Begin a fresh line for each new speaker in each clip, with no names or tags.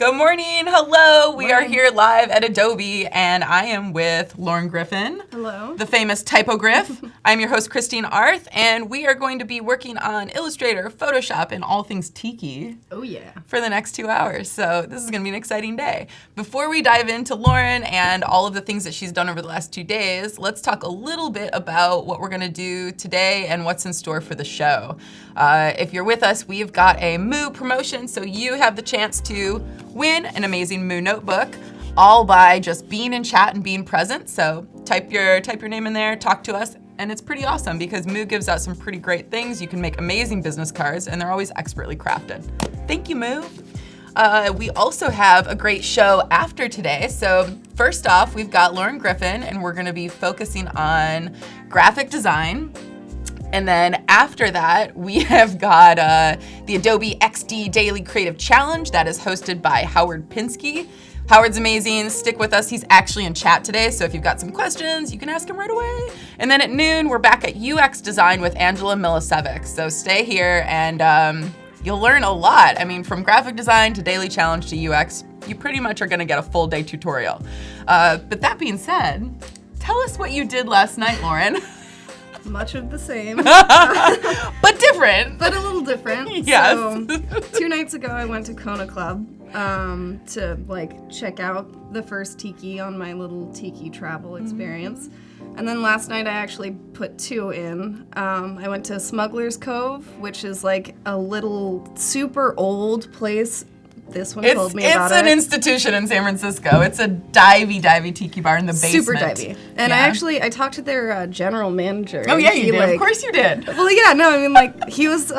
Good morning. Hello. We are here live at Adobe, and I am with Lauren Griffin.
Hello.
The famous typograph. I'm your host, Christine Arth, and we are going to be working on Illustrator, Photoshop, and all things Tiki.
Oh, yeah.
For the next 2 hours. So this is going to be an exciting day. Before we dive into Lauren and all of the things that she's done over the last 2 days, let's talk a little bit about what we're going to do today and what's in store for the show. If you're with us, we've got a Moo promotion, so you have the chance to win an amazing Moo notebook, all by just being in chat and being present. So type your name in there, talk to us, and it's pretty awesome because Moo gives out some pretty great things. You can make amazing business cards, and they're always expertly crafted. Thank you, Moo. We also have a great show after today. So first off, we've got Lauren Griffin, and we're going to be focusing on graphic design. And then after that, we have got the Adobe XD Daily Creative Challenge that is hosted by Howard Pinsky. Howard's amazing. Stick with us. He's actually in chat today, so if you've got some questions, you can ask him right away. And then at noon, we're back at UX Design with Angela Milicevic. So stay here, and you'll learn a lot. I mean, from graphic design to daily challenge to UX, you pretty much are going to get a full day tutorial. But that being said, tell us what you did last night, Lauren.
Much of the same.
But different.
But a little different.
Yes.
So 2 nights ago, I went to Kona Club to check out the first Tiki on my little Tiki travel experience. And then last night I actually put 2 in. I went to Smuggler's Cove, which is like a little super old place. This one told me about it.
It's an institution in San Francisco. It's a divey Tiki bar in the basement.
Super divey. And I talked to their general manager.
Oh yeah, you did. Of course you did.
Well, yeah, no, I mean, he was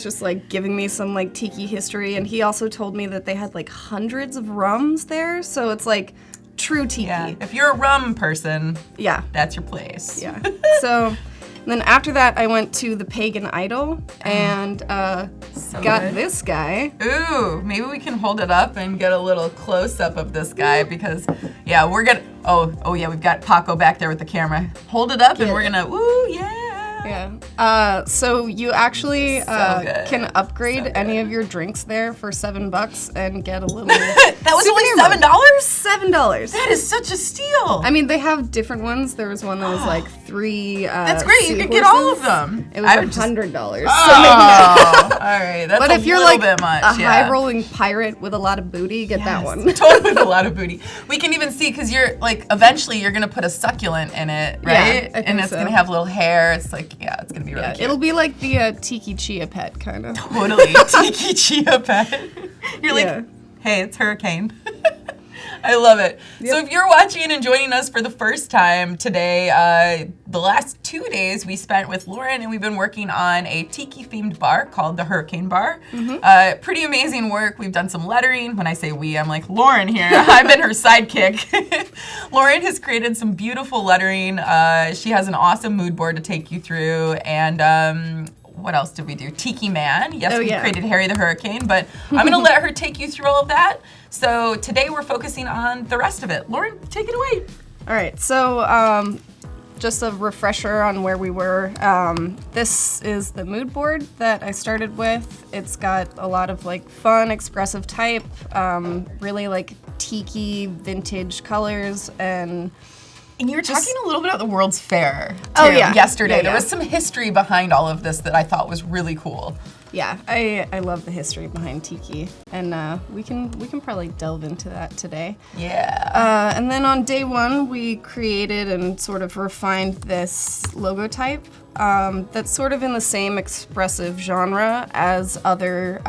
just giving me some Tiki history, and he also told me that they had hundreds of rums there, so it's true Tiki.
Yeah. If you're a rum person,
yeah,
that's your place.
Yeah. So then after that, I went to the Pagan Idol and got this guy.
Ooh, maybe we can hold it up and get a little close up of this guy because, yeah, we're gonna. Oh yeah, we've got Paco back there with the camera. Hold it up and we're gonna. Ooh, yeah.
Yeah. So you actually can upgrade any of your drinks there for $7 and get a little.
That was only $7?
$7.
That is such a steal.
I mean, they have different ones. There was one that was 3.
That's great. You could get all of them.
It was $100.
Oh, all right. That's
but if you're
bit much.
A high-rolling pirate with a lot of booty, get that one.
Totally with a lot of booty. We can even see because you're eventually you're gonna put a succulent in it, right?
Yeah, I think
and it's gonna have little hair. It's it's gonna be really cute.
It'll be like the Tiki Chia Pet kind of.
Totally, Tiki Chia Pet. You're hey, it's Hurricane. I love it. Yep. So if you're watching and joining us for the first time today, the last 2 days we spent with Lauren, and we've been working on a Tiki-themed bar called the Hurricane Bar. Mm-hmm. Pretty amazing work. We've done some lettering. When I say we, I'm like Lauren here. I've been her sidekick. Lauren has created some beautiful lettering. She has an awesome mood board to take you through, and what else did we do? Tiki Man. Yes, we created Harry the Hurricane, but I'm going to let her take you through all of that. So today we're focusing on the rest of it. Lauren, take it away.
All right. So just a refresher on where we were. This is the mood board that I started with. It's got a lot of fun, expressive type, really Tiki vintage colors and
you were talking a little bit about the World's Fair yesterday. There was some history behind all of this that I thought was really cool.
Yeah, I love the history behind Tiki, and we can probably delve into that today.
Yeah.
And then on day 1, we created and sort of refined this logo type that's sort of in the same expressive genre as other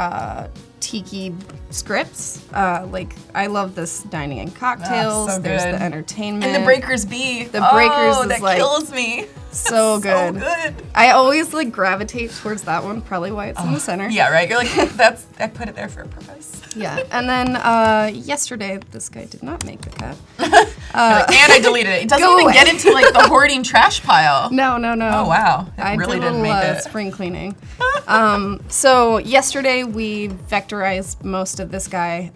Tiki scripts. I love this dining and cocktails.
So
there's the entertainment.
And the Breakers Bee.
The Breakers is
that kills me.
So good.
So good.
I always gravitate towards that one, probably why it's in the center.
Yeah, right. You're I put it there for a purpose.
Yeah. And then yesterday, this guy did not make the cut.
And I deleted it. It doesn't even get into the hoarding trash pile.
No.
Oh wow.
I
really
did
didn't make it.
Spring cleaning. So yesterday we vector vectorized most of this guy,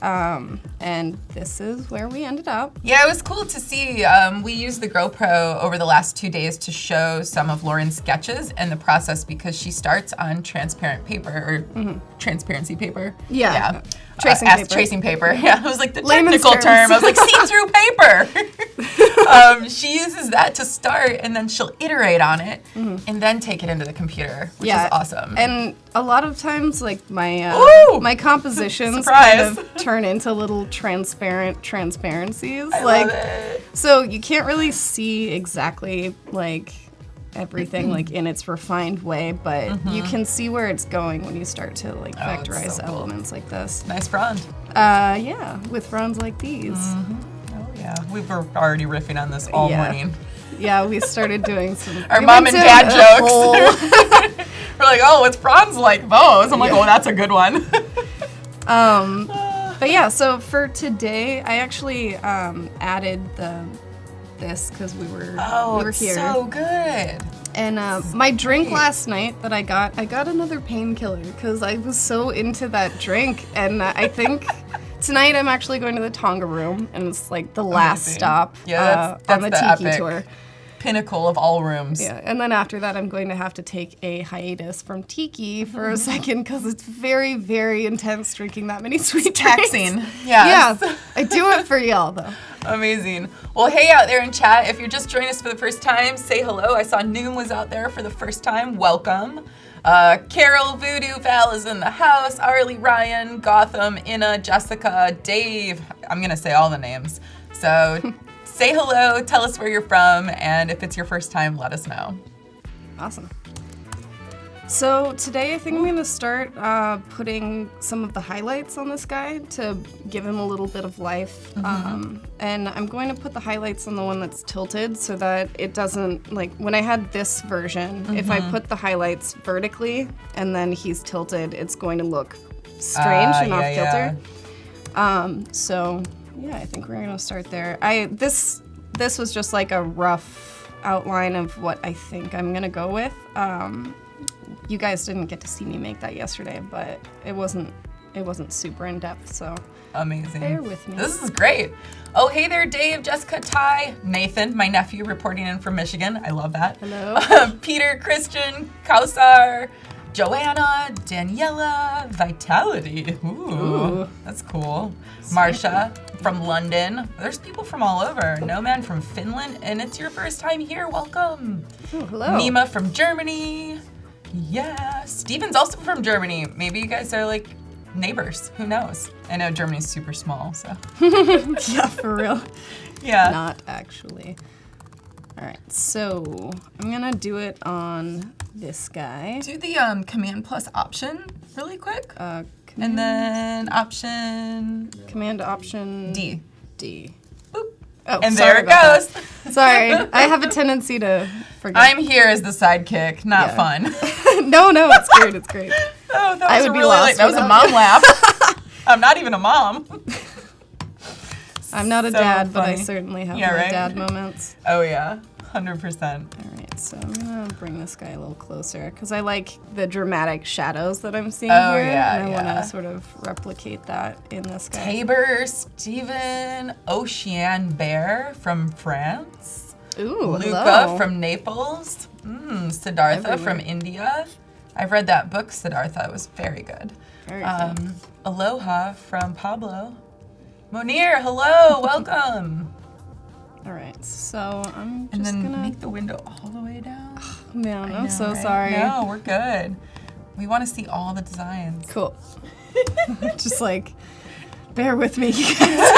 and this is where we ended up.
Yeah, it was cool to see. We used the GoPro over the last 2 days to show some of Lauren's sketches and the process because she starts on transparent paper, or transparency paper.
Yeah.
Tracing paper. Yeah, it was like the
Layman's
technical term.
terms.
I was like, see-through paper. She uses that to start, and then she'll iterate on it, and then take it into the computer, which is awesome.
And a lot of times, like my my compositions
Surprise.
kind of turn into little transparent transparencies.
I
like,
love it.
so you can't really see exactly like everything like in its refined way, but you can see where it's going when you start to like vectorize
so cool.
elements like this.
Nice frond.
Yeah, with fronds like these.
Oh yeah, we were already riffing on this all morning.
Yeah, we started doing some
Our mom and dad jokes. We're like, oh, it's fronds like those. I'm like, oh, that's a good one.
But yeah, so for today, I actually added this because we were here.
So good.
And my drink last night that I got another painkiller because I was so into that drink. And I think tonight I'm actually going to the Tonga room, and it's like the last stop
that's
on the Tiki
epic
tour.
Pinnacle of all rooms.
Yeah, and then after that, I'm going to have to take a hiatus from Tiki for a second because it's very, very intense drinking that many sweet drinks.
Taxing. Yes.
Yeah, I do it for y'all though.
Amazing. Well, hey out there in chat, if you're just joining us for the first time, say hello. I saw Noom was out there for the first time. Welcome. Carol, Voodoo, Val is in the house. Arlie, Ryan, Gotham, Inna, Jessica, Dave. I'm going to say all the names. So say hello, tell us where you're from, and if it's your first time, let us know.
Awesome. So today I think I'm going to start putting some of the highlights on this guy to give him a little bit of life. And I'm going to put the highlights on the one that's tilted so that it doesn't, like when I had this version, if I put the highlights vertically and then he's tilted, it's going to look strange and off kilter. So yeah, I think we're going to start there. This was just like a rough outline of what I think I'm going to go with. You guys didn't get to see me make that yesterday, but it wasn't super in depth, so
amazing.
Bear with me.
This is great. Oh, hey there, Dave, Jessica, Ty, Nathan, my nephew reporting in from Michigan. I love that.
Hello.
Peter, Christian, Kausar, Joanna, Daniela, Vitality. Ooh. That's cool. Marsha from London. There's people from all over. Nomad from Finland, and it's your first time here. Welcome.
Oh, hello.
Nima from Germany. Yeah. Steven's also from Germany. Maybe you guys are like neighbors. Who knows? I know Germany's super small, so.
Yeah, for real.
Yeah.
Not actually. All right, so I'm gonna do it on this guy.
Do the Command plus Option really quick. And then Option.
Command Option
D.
Boop. Oh,
and there it
goes.
goes.
Sorry, I have a tendency to forget.
I'm here as the sidekick, not fun.
No, it's great. It's great.
Oh, that
I
was
would be
really
lost
like, that was a
without
mom laugh. I'm not even a mom.
I'm not a
So
dad, but I
funny.
certainly have
Yeah,
my
right?
dad moments.
Oh yeah, 100%.
All right, so I'm gonna bring this guy a little closer because I like the dramatic shadows that I'm seeing
Oh,
here,
yeah,
and I want
yeah.
to sort of replicate that in this guy.
Tabor, Steven, Ocean Bear from France.
Ooh,
Luca
hello.
from Naples. Siddhartha
Everywhere.
from India. I've read that book, Siddhartha. It was very good.
Very cool.
Aloha from Pablo. Monir, hello, welcome.
All right, so I'm
And
just
then
gonna.
make the window all the way down.
Man,
I
I'm
know,
so
right?
sorry.
No, we're good. We want to see all the designs.
Cool. Just like, bear with me, you guys.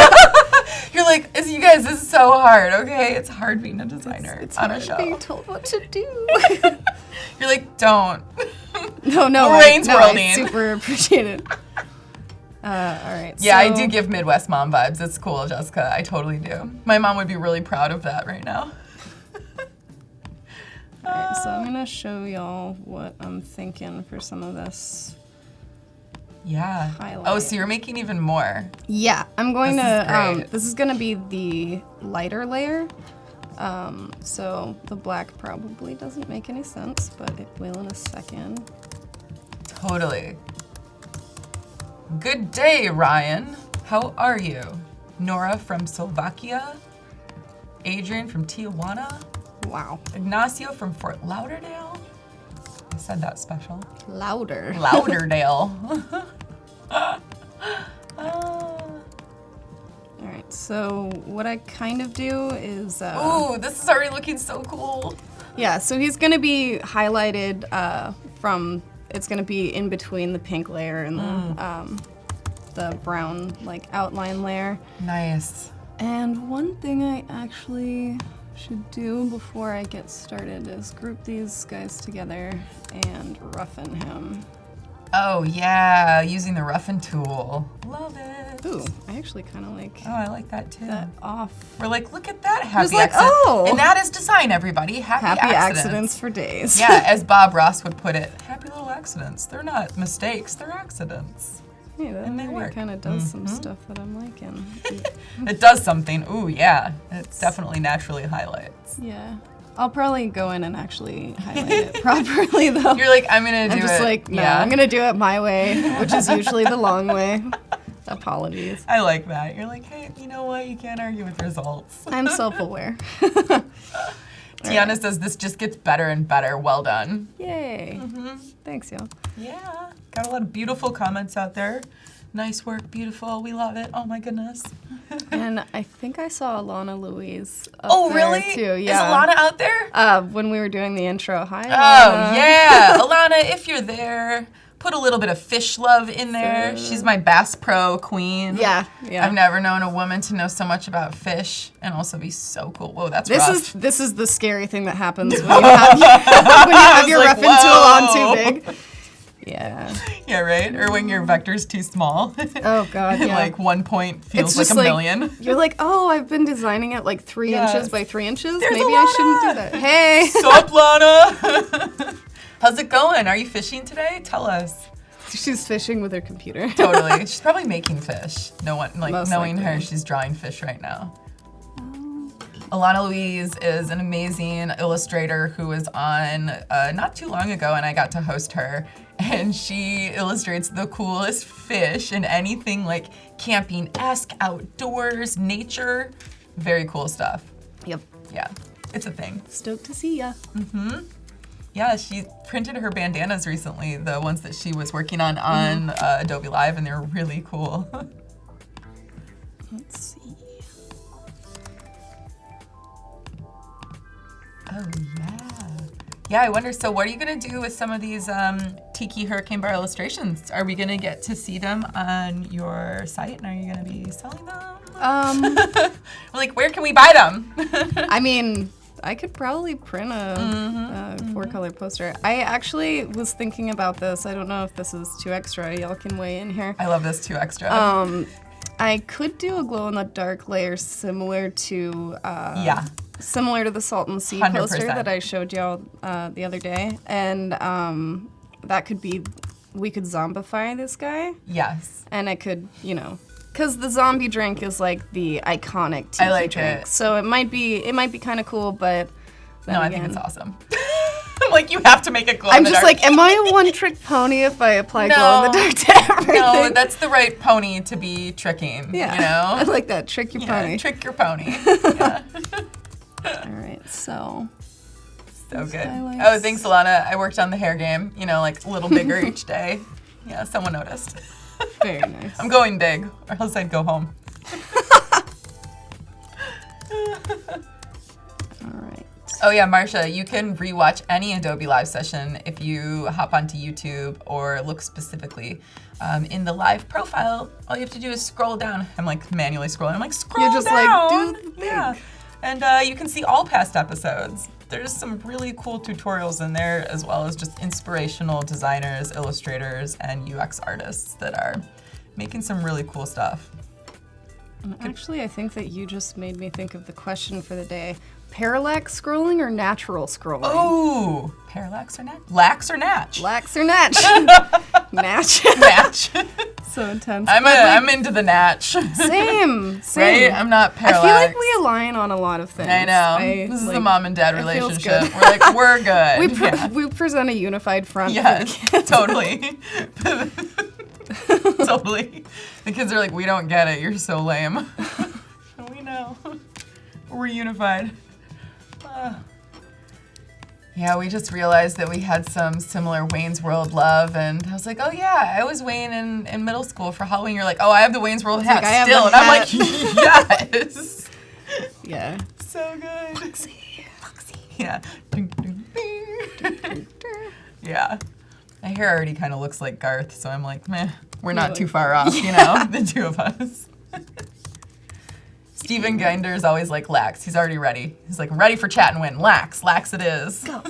You're like, you guys, this is so hard, okay? It's hard being a designer
It's
on a
hard
show.
being told what to do.
You're like, don't.
No,
Lorraine's
I
worlding.
super appreciate it. All right.
Yeah, I
so-
do give Midwest mom vibes. It's cool, Jessica. I totally do. My mom would be really proud of that right now.
All right, so I'm gonna show y'all what I'm thinking for some of this.
Yeah.
Highlight.
Oh, so you're making even more.
Yeah, I'm going
This is
to.
great.
This is gonna be the lighter layer. So the black probably doesn't make any sense, but it will in a second.
Totally. Good day, Ryan. How are you? Nora from Slovakia. Adrian from Tijuana.
Wow.
Ignacio from Fort Lauderdale. I said that special.
Louder.
Lauderdale.
All right, so what I kind of do is...
Ooh, this is already looking so cool.
Yeah, so he's going to be highlighted from... It's going to be in between the pink layer and the brown, like, outline layer.
Nice.
And one thing I actually should do before I get started is group these guys together and roughen him.
Oh, yeah, using the Roughen tool. Love it.
Ooh, I actually kind of like
Oh, I like that too.
that off.
We're like, look at that happy
Just like,
accident.
oh.
And that is design, everybody. Happy
accidents for days.
Yeah, as Bob Ross would put it, happy little accidents. They're not mistakes, they're accidents.
Yeah, that
And they
really
work.
kind of does some stuff that I'm liking.
It does something. Ooh, yeah. It definitely naturally highlights.
Yeah. I'll probably go in and actually highlight it properly, though.
You're like, I'm going to do it.
I'm just like, no, I'm going to do it my way, which is usually the long way. Apologies.
I like that. You're like, hey, you know what? You can't argue with results.
I'm self-aware.
Tiana says this just gets better and better. Well done.
Yay. Thanks, y'all.
Yeah. Got a lot of beautiful comments out there. Nice work, beautiful. We love it. Oh my goodness.
And I think I saw Alana Louise up
Oh,
there,
really?
too. Yeah.
Is Alana out there?
When we were doing the intro. Hi,
Oh,
Alana.
yeah. Alana, if you're there, put a little bit of fish love in there. She's my Bass Pro queen.
Yeah, yeah.
I've never known a woman to know so much about fish and also be so cool. Whoa, that's
This
rough.
is the scary thing that happens when you have your
like,
Roughen tool on
whoa.
too big. Yeah.
Yeah, right? Or when your vector's too small.
Oh God.
And
Yeah.
like 1 point feels
It's
like
just
a
like-
million.
You're like, oh, I've been designing it like 3
Yes.
inches by 3 inches.
There's
Maybe I shouldn't do
Alana.
that. Hey.
Sup, Lana? How's it going? Are you fishing today? Tell us.
She's fishing with her computer.
Totally. She's probably making fish. No one, like,
Most
knowing
likely.
her, she's drawing fish right now. Alana Louise is an amazing illustrator who was on not too long ago, and I got to host her. And she illustrates the coolest fish and anything like camping-esque, outdoors, nature. Very cool stuff.
Yep.
Yeah, it's a thing.
Stoked to see ya.
Yeah, she printed her bandanas recently, the ones that she was working on Adobe Live, and they're really cool.
Let's see.
Oh, yeah. Yeah, I wonder, so what are you going to do with some of these Tiki Hurricane Bar illustrations? Are we going to get to see them on your site, and are you going to be selling them? Like, where can we buy them?
I mean, I could probably print a 4-color poster. I actually was thinking about this. I don't know if this is too extra. Y'all can weigh in here.
I love this too extra.
I could do a glow-in-the-dark layer similar to
Yeah.
similar to the Salt and Sea
100%.
poster that I showed y'all the other day, and that could be, we could zombify this guy,
Yes.
and I could, you know, because the zombie drink is like the iconic Tiki
like
drink,
it.
so it might be kind of cool, but then
No, I
again,
think it's awesome. Like, you have to make it glow
I'm
in the
just
dark.
like, am I a one-trick pony if I apply
No.
glow in the dark to everything?
No, that's the right pony to be tricking,
yeah,
you know?
I like that. Trick your
Yeah,
pony.
trick your pony. Yeah.
All right, so.
So good.
highlights.
Oh, thanks, Alana. I worked on the hair game, you know, like a little bigger each day. Yeah, someone noticed.
Very nice.
I'm going big, or else I'd go home.
All right.
Oh yeah, Marsha, you can rewatch any Adobe Live session if you hop onto YouTube or look specifically in the live profile. All you have to do is scroll down. I'm like manually scrolling. I'm like, scroll
You're just
down.
like, do the thing.
Yeah. And you can see all past episodes. There's some really cool tutorials in there, as well as just inspirational designers, illustrators, and UX artists that are making some really cool stuff.
Actually, I think that you just made me think of the question for the day. Parallax scrolling or natural scrolling?
Oh, parallax or natch? Lax or natch?
Lax or natch? Natch.
Natch.
So intense.
I'm into the natch.
Same.
Right? I'm not parallax.
I feel like we align on a lot of things.
I know. This is the mom and dad
it feels
relationship.
good.
We're like, we're good.
We present a unified front.
Yes, totally. It's Totally. The kids are like, we don't get it. You're so lame. We know. We're unified. Yeah, we just realized that we had some similar Wayne's World love, and I was like, oh yeah, I was Wayne in middle school for Halloween. You're like, oh, I have the Wayne's World hat still. And I'm like, yes.
Yeah.
So good.
Foxy.
Yeah. Yeah. My hair already kind of looks like Garth, so I'm like, meh, we're not too far off, you know, the two of us. Steven Ginder is always like, lax. He's already ready. He's like, ready for chat and win. Lax. Lax it is.
Go.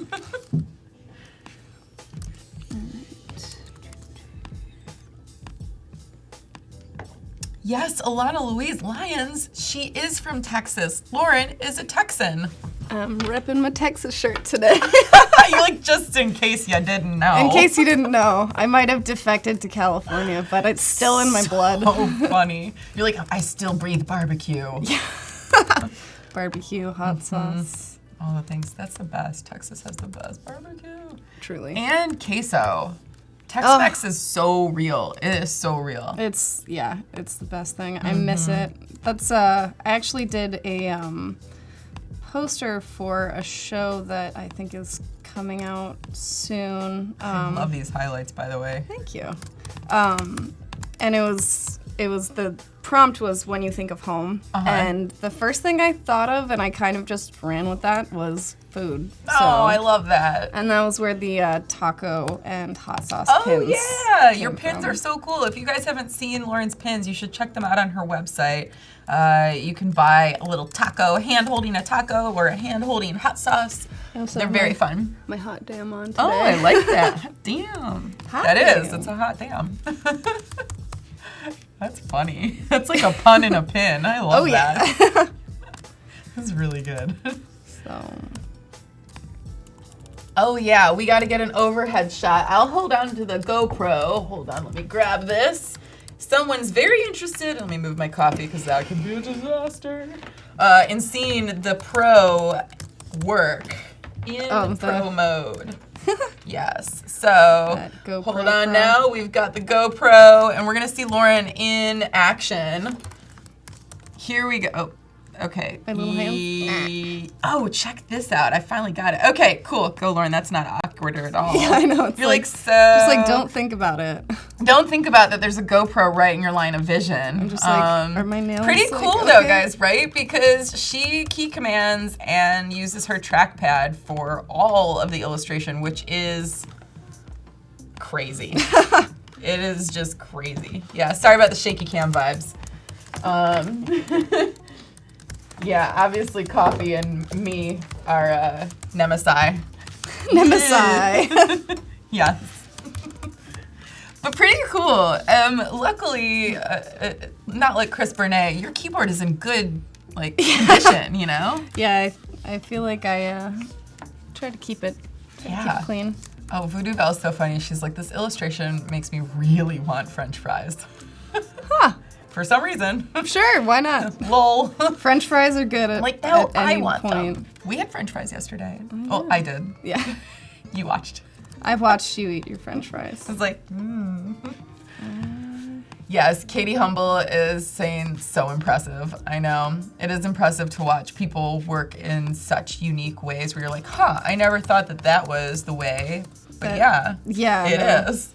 Yes, Alana Louise Lyons. She is from Texas. Lauren is a Texan.
I'm repping my Texas shirt today.
You like, just in case you didn't know.
In case you didn't know, I might have defected to California, but it's still in my blood.
So funny. You're like, I still breathe barbecue.
Yeah. Barbecue, hot sauce.
All the things. That's the best. Texas has the best barbecue.
Truly.
And queso. Tex-Mex is so real. It is so real.
It's the best thing. I miss it. That's I actually did a poster for a show that I think is coming out soon.
I love these highlights, by the way.
Thank you. And it was the prompt was when you think of home, and the first thing I thought of, and I kind of just ran with that, was food.
So, I love that.
And that was where the taco and hot sauce pins.
Oh yeah, your pins are so cool. If you guys haven't seen Lauren's pins, you should check them out on her website. You can buy a little taco, hand holding a taco, or a hand holding hot sauce. They're very fun.
My hot damn on today.
Oh, I like that. Damn.
Hot
that
damn.
is. It's a hot damn. That's funny. That's like a pun in a pin. I love that.
Yeah.
That's really good.
So.
Oh yeah, we got to get an overhead shot. I'll hold on to the GoPro. Hold on, let me grab this. Someone's very interested. Let me move my coffee because that could be a disaster. In seeing the pro work in pro mode. Yes. So hold on now. We've got the GoPro, and we're gonna see Lauren in action. Here we go. Oh, okay.
My little hand.
Oh, check this out. I finally got it. Okay, cool. Go, Lauren. That's not awkward at all.
Yeah, I know. It's
You're like so.
Just like, don't think about it.
Don't think about that there's a GoPro right in your line of vision.
I'm just like, are my nails
pretty
like,
cool
okay?
though, guys, right? Because she key commands and uses her trackpad for all of the illustration, which is crazy. It is just crazy. Yeah, sorry about the shaky cam vibes. Yeah, obviously coffee and me are nemesis.
Nemesis.
Yes. But pretty cool. Luckily, not like Chris Burnett, your keyboard is in good condition, you know?
Yeah, I feel like I try to keep it clean.
Oh, Voodoo Belle's so funny. She's like, this illustration makes me really want French fries.
Huh.
For some reason.
Sure, why not?
Lol.
French fries are good at,
like, no,
at any
I want
point.
them. We had French fries yesterday. Oh, I did.
Yeah.
You watched.
I watched you eat your French fries.
I was like, Yes, Katie Humble is saying so impressive. I know. It is impressive to watch people work in such unique ways where you're like, huh, I never thought that was the way. But yeah, it is.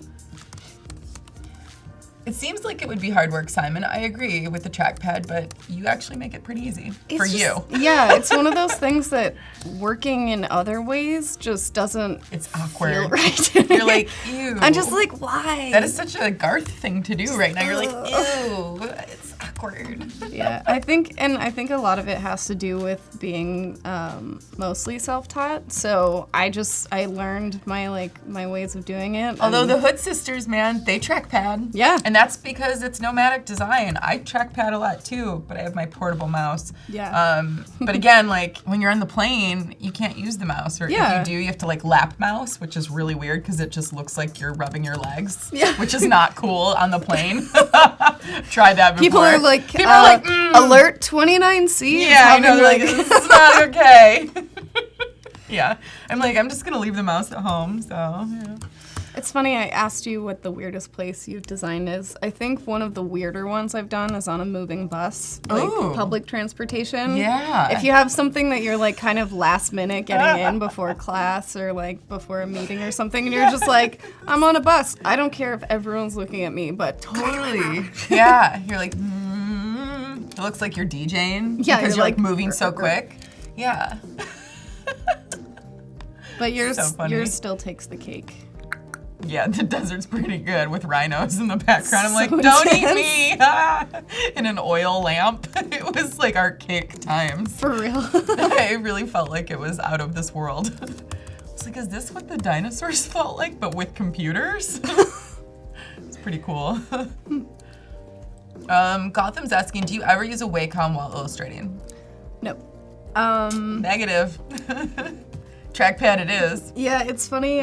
It seems like it would be hard work, Simon. I agree with the trackpad, but you actually make it pretty easy for you.
Yeah, it's one of those things that working in other ways just doesn't
It's awkward.
feel right.
You're like, ew.
I'm just like, why?
That is such a Garth thing to do right now. You're like, ew, it's awkward.
Yeah, I think a lot of it has to do with being mostly self-taught. So I learned my ways of doing it.
Although the Hood sisters, man, they trackpad.
Yeah.
And that's because it's nomadic design. I trackpad a lot too, but I have my portable mouse.
Yeah.
But again, like when you're on the plane, you can't use the mouse. Or if you do, you have to like lap mouse, which is really weird because it just looks like you're rubbing your legs.
Yeah.
Which is not cool on the plane. Tried that before.
People are like, alert 29C.
Yeah, I know. They're like, this is not okay. Yeah. I'm like, I'm just going to leave the mouse at home. So, yeah.
It's funny, I asked you what the weirdest place you've designed is. I think one of the weirder ones I've done is on a moving bus, like public transportation.
Yeah.
If you have something that you're like kind of last minute getting in before class or like before a meeting or something, and you're just like, I'm on a bus. I don't care if everyone's looking at me, but
Totally. Yeah. You're like, it looks like you're DJing.
Yeah,
Because
you're
you're like
like,
moving so quick. Yeah.
But yours,
So funny.
yours still takes the cake.
Yeah, the desert's pretty good with rhhinos in the background. I'm like,
So
don't eat
intense.
me! Ah! In an oil lamp. It was like archaic times.
For real.
I really felt like it was out of this world. I was like, is this what the dinosaurs felt like, but with computers? It's pretty cool. Gotham's asking, do you ever use a Wacom while illustrating?
Nope.
Negative. Trackpad it is.
Yeah, it's funny.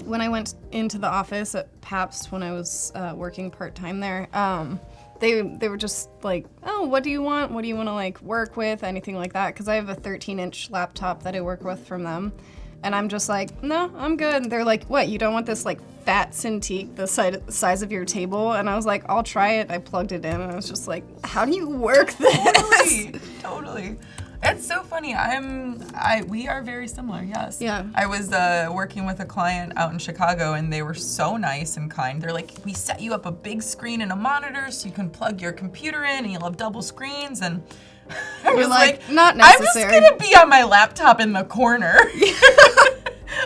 When I went into the office at Pabst when I was working part-time there, they were just like, oh, what do you want? What do you want to like work with? Anything like that? Because I have a 13-inch laptop that I work with from them. And I'm just like, no, I'm good. And they're like, what, you don't want this like fat Cintiq the size of your table? And I was like, I'll try it. I plugged it in and I was just like, how do you work this?
Totally. It's so funny. We are very similar, yes.
Yeah.
I was working with a client out in Chicago and they were so nice and kind. They're like, we set you up a big screen and a monitor so you can plug your computer in and you'll have double screens. And I was like,
not
I'm
necessary.
just gonna be on my laptop in the corner.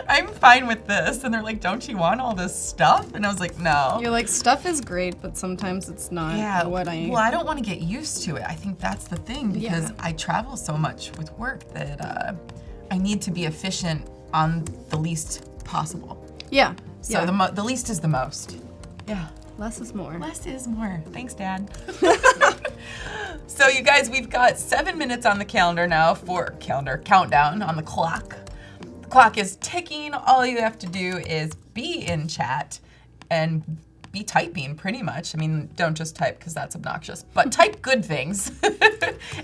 I'm fine with this. And they're like, don't you want all this stuff? And I was like, no.
You're like, stuff is great, but sometimes it's not what I...
Well, I don't want to get used to it. I think that's the thing because
Yeah.
I travel so much with work that I need to be efficient on the least possible.
Yeah.
So
yeah.
the least is the most. Yeah.
Less is more.
Less is more. Thanks, Dad. So you guys, we've got 7 minutes on the calendar now for countdown on the clock. The clock is ticking. All you have to do is be in chat and be typing pretty much. I mean, don't just type because that's obnoxious, but type good things.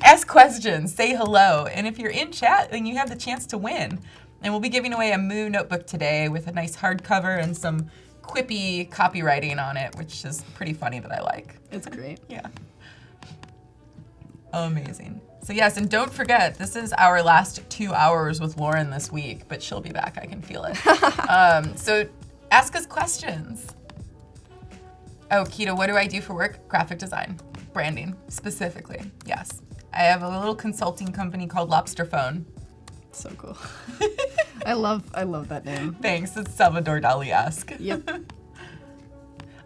Ask questions, say hello. And if you're in chat, then you have the chance to win. And we'll be giving away a Moo notebook today with a nice hardcover and some quippy copywriting on it, which is pretty funny that I like.
It's great.
Yeah. Amazing. So yes, and don't forget, this is our last 2 hours with Lauren this week, but she'll be back, I can feel it. So ask us questions. Oh, Keto, what do I do for work? Graphic design, branding, specifically, yes. I have a little consulting company called Lobster Phone.
So cool. I love that name.
Thanks, it's Salvador Dali-esque.
Yep.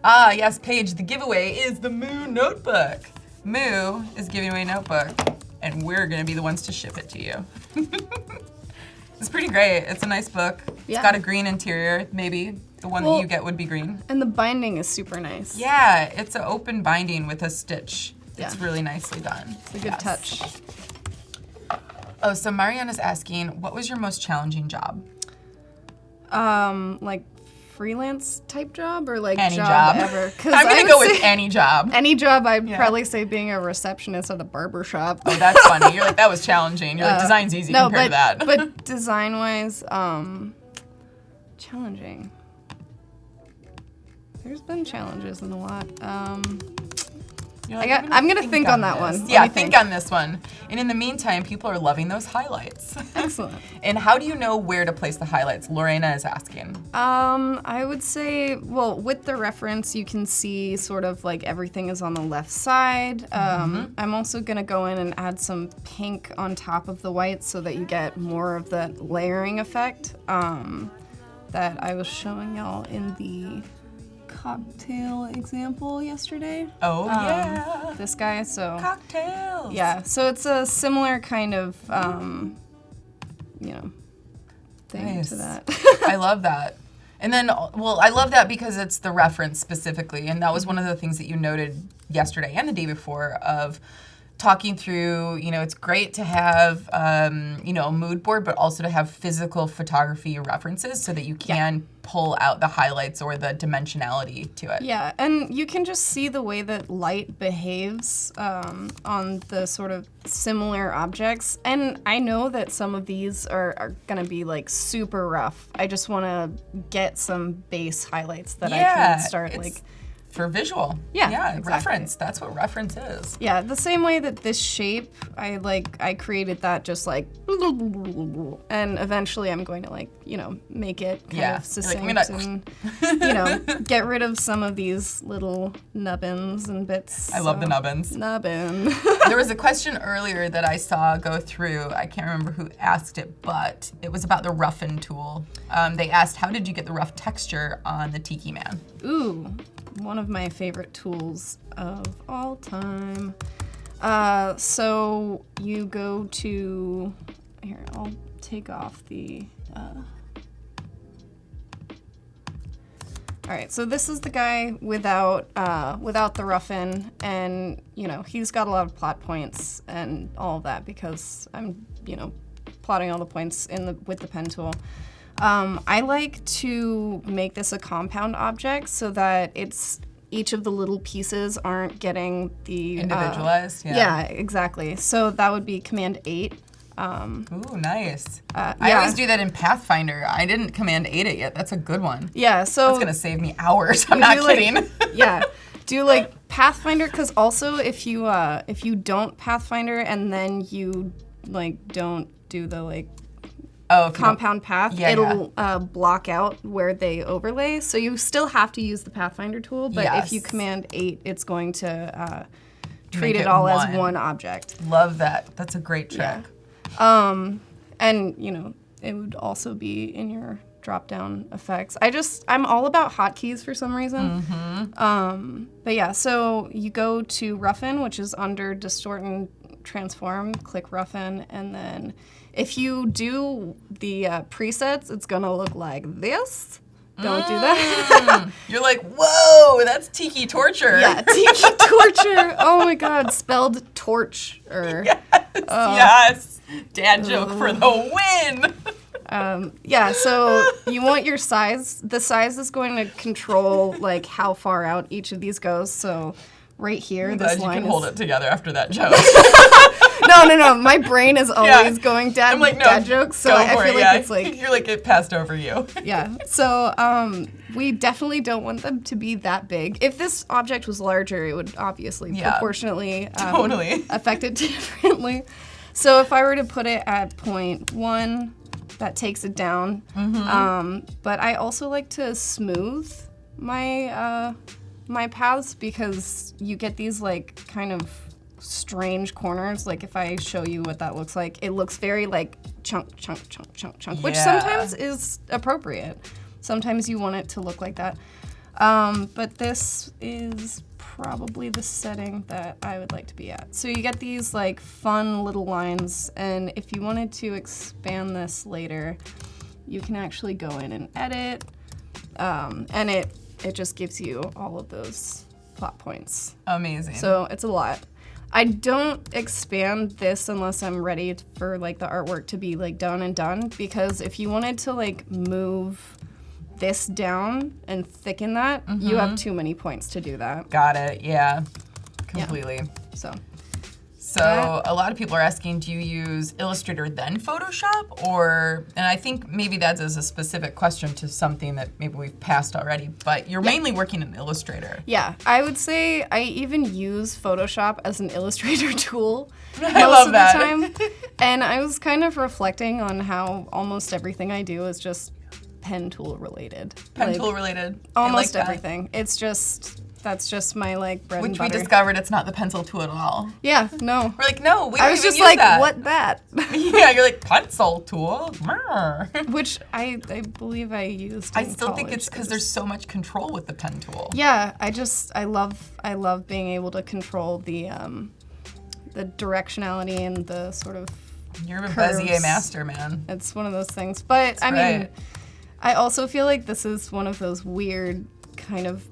Ah, yes, Paige, the giveaway is the Moo notebook. Moo is giving away a notebook, and we're gonna be the ones to ship it to you. It's pretty great. It's a nice book.
Yeah.
It's got a green interior, maybe. The one that you get would be green.
And the binding is super nice.
Yeah, it's an open binding with a stitch. It's
Yeah.
really nicely done.
It's a good touch.
Oh, so Mariana's asking, what was your most challenging job?
Like freelance type job or like
Any
job
job.
ever? 'Cause
I'm
I
gonna
would
go with
say
any job.
any job. I'd
Yeah.
probably say being a receptionist at a barber shop.
Oh, that's funny. You're like, that was challenging. You're like, design's easy compared to that.
But design wise, challenging. There's been challenges in a lot.
You're like,
I'm gonna think on that
this.
one.
Yeah,
Let me
think on this one. And in the meantime, people are loving those highlights.
Excellent.
And how do you know where to place the highlights? Lorena is asking.
I would say, well, with the reference, you can see sort of like everything is on the left side. I'm also gonna go in and add some pink on top of the white so that you get more of that layering effect that I was showing y'all in the cocktail example yesterday.
Oh, yeah.
This guy, so.
Cocktails.
Yeah, so it's a similar kind of, thing
Nice.
to that.
I love that. And then, well, I love that because it's the reference specifically. And that was one of the things that you noted yesterday and the day before of talking through, it's great to have, a mood board, but also to have physical photography references so that you can pull out the highlights or the dimensionality to it.
Yeah, and you can just see the way that light behaves on the sort of similar objects. And I know that some of these are gonna be like super rough. I just wanna get some base highlights that I can start like...
For visual.
Yeah, exactly.
Reference. That's what reference is.
Yeah, the same way that this shape, I created that just like, and eventually I'm going to like, make it kind of succinct and, get rid of some of these little nubbins and bits.
I love the nubbins.
Nubbin.
There was a question earlier that I saw go through. I can't remember who asked it, but it was about the Roughen tool. They asked, how did you get the rough texture on the Tiki Man?
Ooh. One of my favorite tools of all time. So you go to, here, I'll take off the, all right, so this is the guy without the Roughen, and, he's got a lot of plot points and all of that because I'm, plotting all the points with the pen tool. I like to make this a compound object so that each of the little pieces aren't getting the...
Individualized,
Yeah, exactly. So that would be Command 8.
Ooh, nice. I always do that in Pathfinder. I didn't Command 8 it yet. That's a good one.
Yeah, so...
That's going to save me hours. I'm not kidding.
Do Pathfinder, because also if you don't Pathfinder and then you don't do the compound path, it'll block out where they overlay. So you still have to use the Pathfinder tool, but if you Command 8, it's going to treat it all as one object.
Love that. That's a great trick.
Yeah. And, it would also be in your drop-down effects. I'm all about hotkeys for some reason.
Mm-hmm.
But yeah, so you go to Roughen, which is under Distort and Transform, click Roughen, and then if you do the presets, it's gonna look like this. Don't do that.
You're like, whoa, that's Tiki Torture.
Yeah, Tiki Torture. Oh my God, spelled torch.
Yes. Dad joke for the win.
So you want your size. The size is going to control how far out each of these goes. So right here,
I'm
this
glad
line
you can hold it together after that joke.
No. My brain is always going dad jokes, so I feel like it's like
you're like it passed over you.
Yeah. So we definitely don't want them to be that big. If this object was larger, it would obviously proportionately affect it differently. So if I were to put it at 0.1, that takes it down. But I also like to smooth my my paths because you get these kind of strange corners. If I show you what that looks like, it looks very chunk, which sometimes is appropriate. Sometimes you want it to look like that. But this is probably the setting that I would like to be at. So you get these fun little lines, and if you wanted to expand this later, you can actually go in and edit, and it just gives you all of those plot points.
Amazing.
So it's a lot. I don't expand this unless I'm ready for the artwork to be done, because if you wanted to move this down and thicken that, you have too many points to do that.
Got it. Yeah. Completely.
Yeah.
So a lot of people are asking, do you use Illustrator then Photoshop? And I think maybe that's as a specific question to something that maybe we've passed already, but you're mainly working in Illustrator.
Yeah, I would say I even use Photoshop as an Illustrator tool
I love that.
most of the time. And I was kind of reflecting on how almost everything I do is just pen tool related.
Pen tool related.
Almost everything. That's just my bread and butter.
Which we discovered it's not the pencil tool at all.
Yeah, no.
We're like, no, we don't even use that.
I was just like, what that?
Yeah, you're like, pencil tool?
Which I believe I used
I still think it's because there's so much control with the pen tool.
Yeah, I love being able to control the directionality and the sort of
You're a
curves.
Bezier master, man.
It's one of those things. But I mean, I also feel like this is one of those weird kind of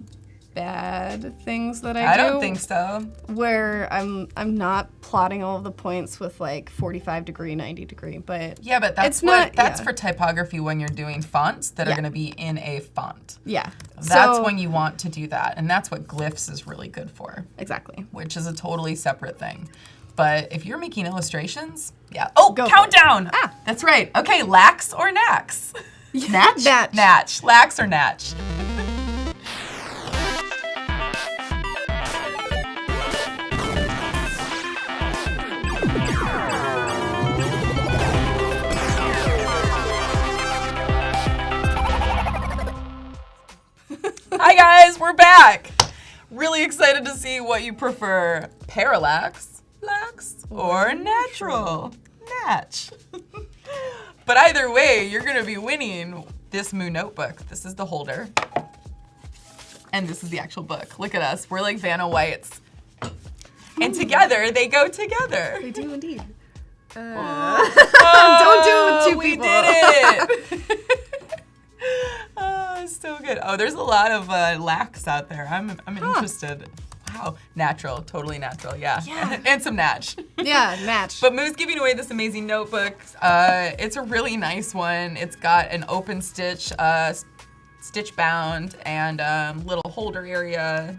bad things that I do.
I don't think so.
Where I'm not plotting all of the points with like 45 degree, 90 degree, but
yeah, but that's
it's
for typography when you're doing fonts that are going to be in a font.
Yeah.
That's when you want to do that, and that's what glyphs is really good for.
Exactly.
Which is a totally separate thing. But if you're making illustrations, yeah. Oh,
Go
countdown! Ah, that's right. Okay, lax or nax? Natch?
Natch.
Natch. Lax or natch? Hi guys, we're back. Really excited to see what you prefer. Parallax, lax, or natural, natch. But either way, you're gonna be winning this Moo notebook. This is the holder. And this is the actual book. Look at us, we're like Vanna Whites. And together, they go together.
They do indeed.
Oh,
don't do it with two
we
people.
did it. Oh, so good. Oh, there's a lot of lax out there. I'm interested. Wow, natural, totally natural, yeah. And some natch.
Yeah, natch.
But Moo's giving away this amazing notebook. It's a really nice one. It's got an open stitch, stitch bound, and little holder area.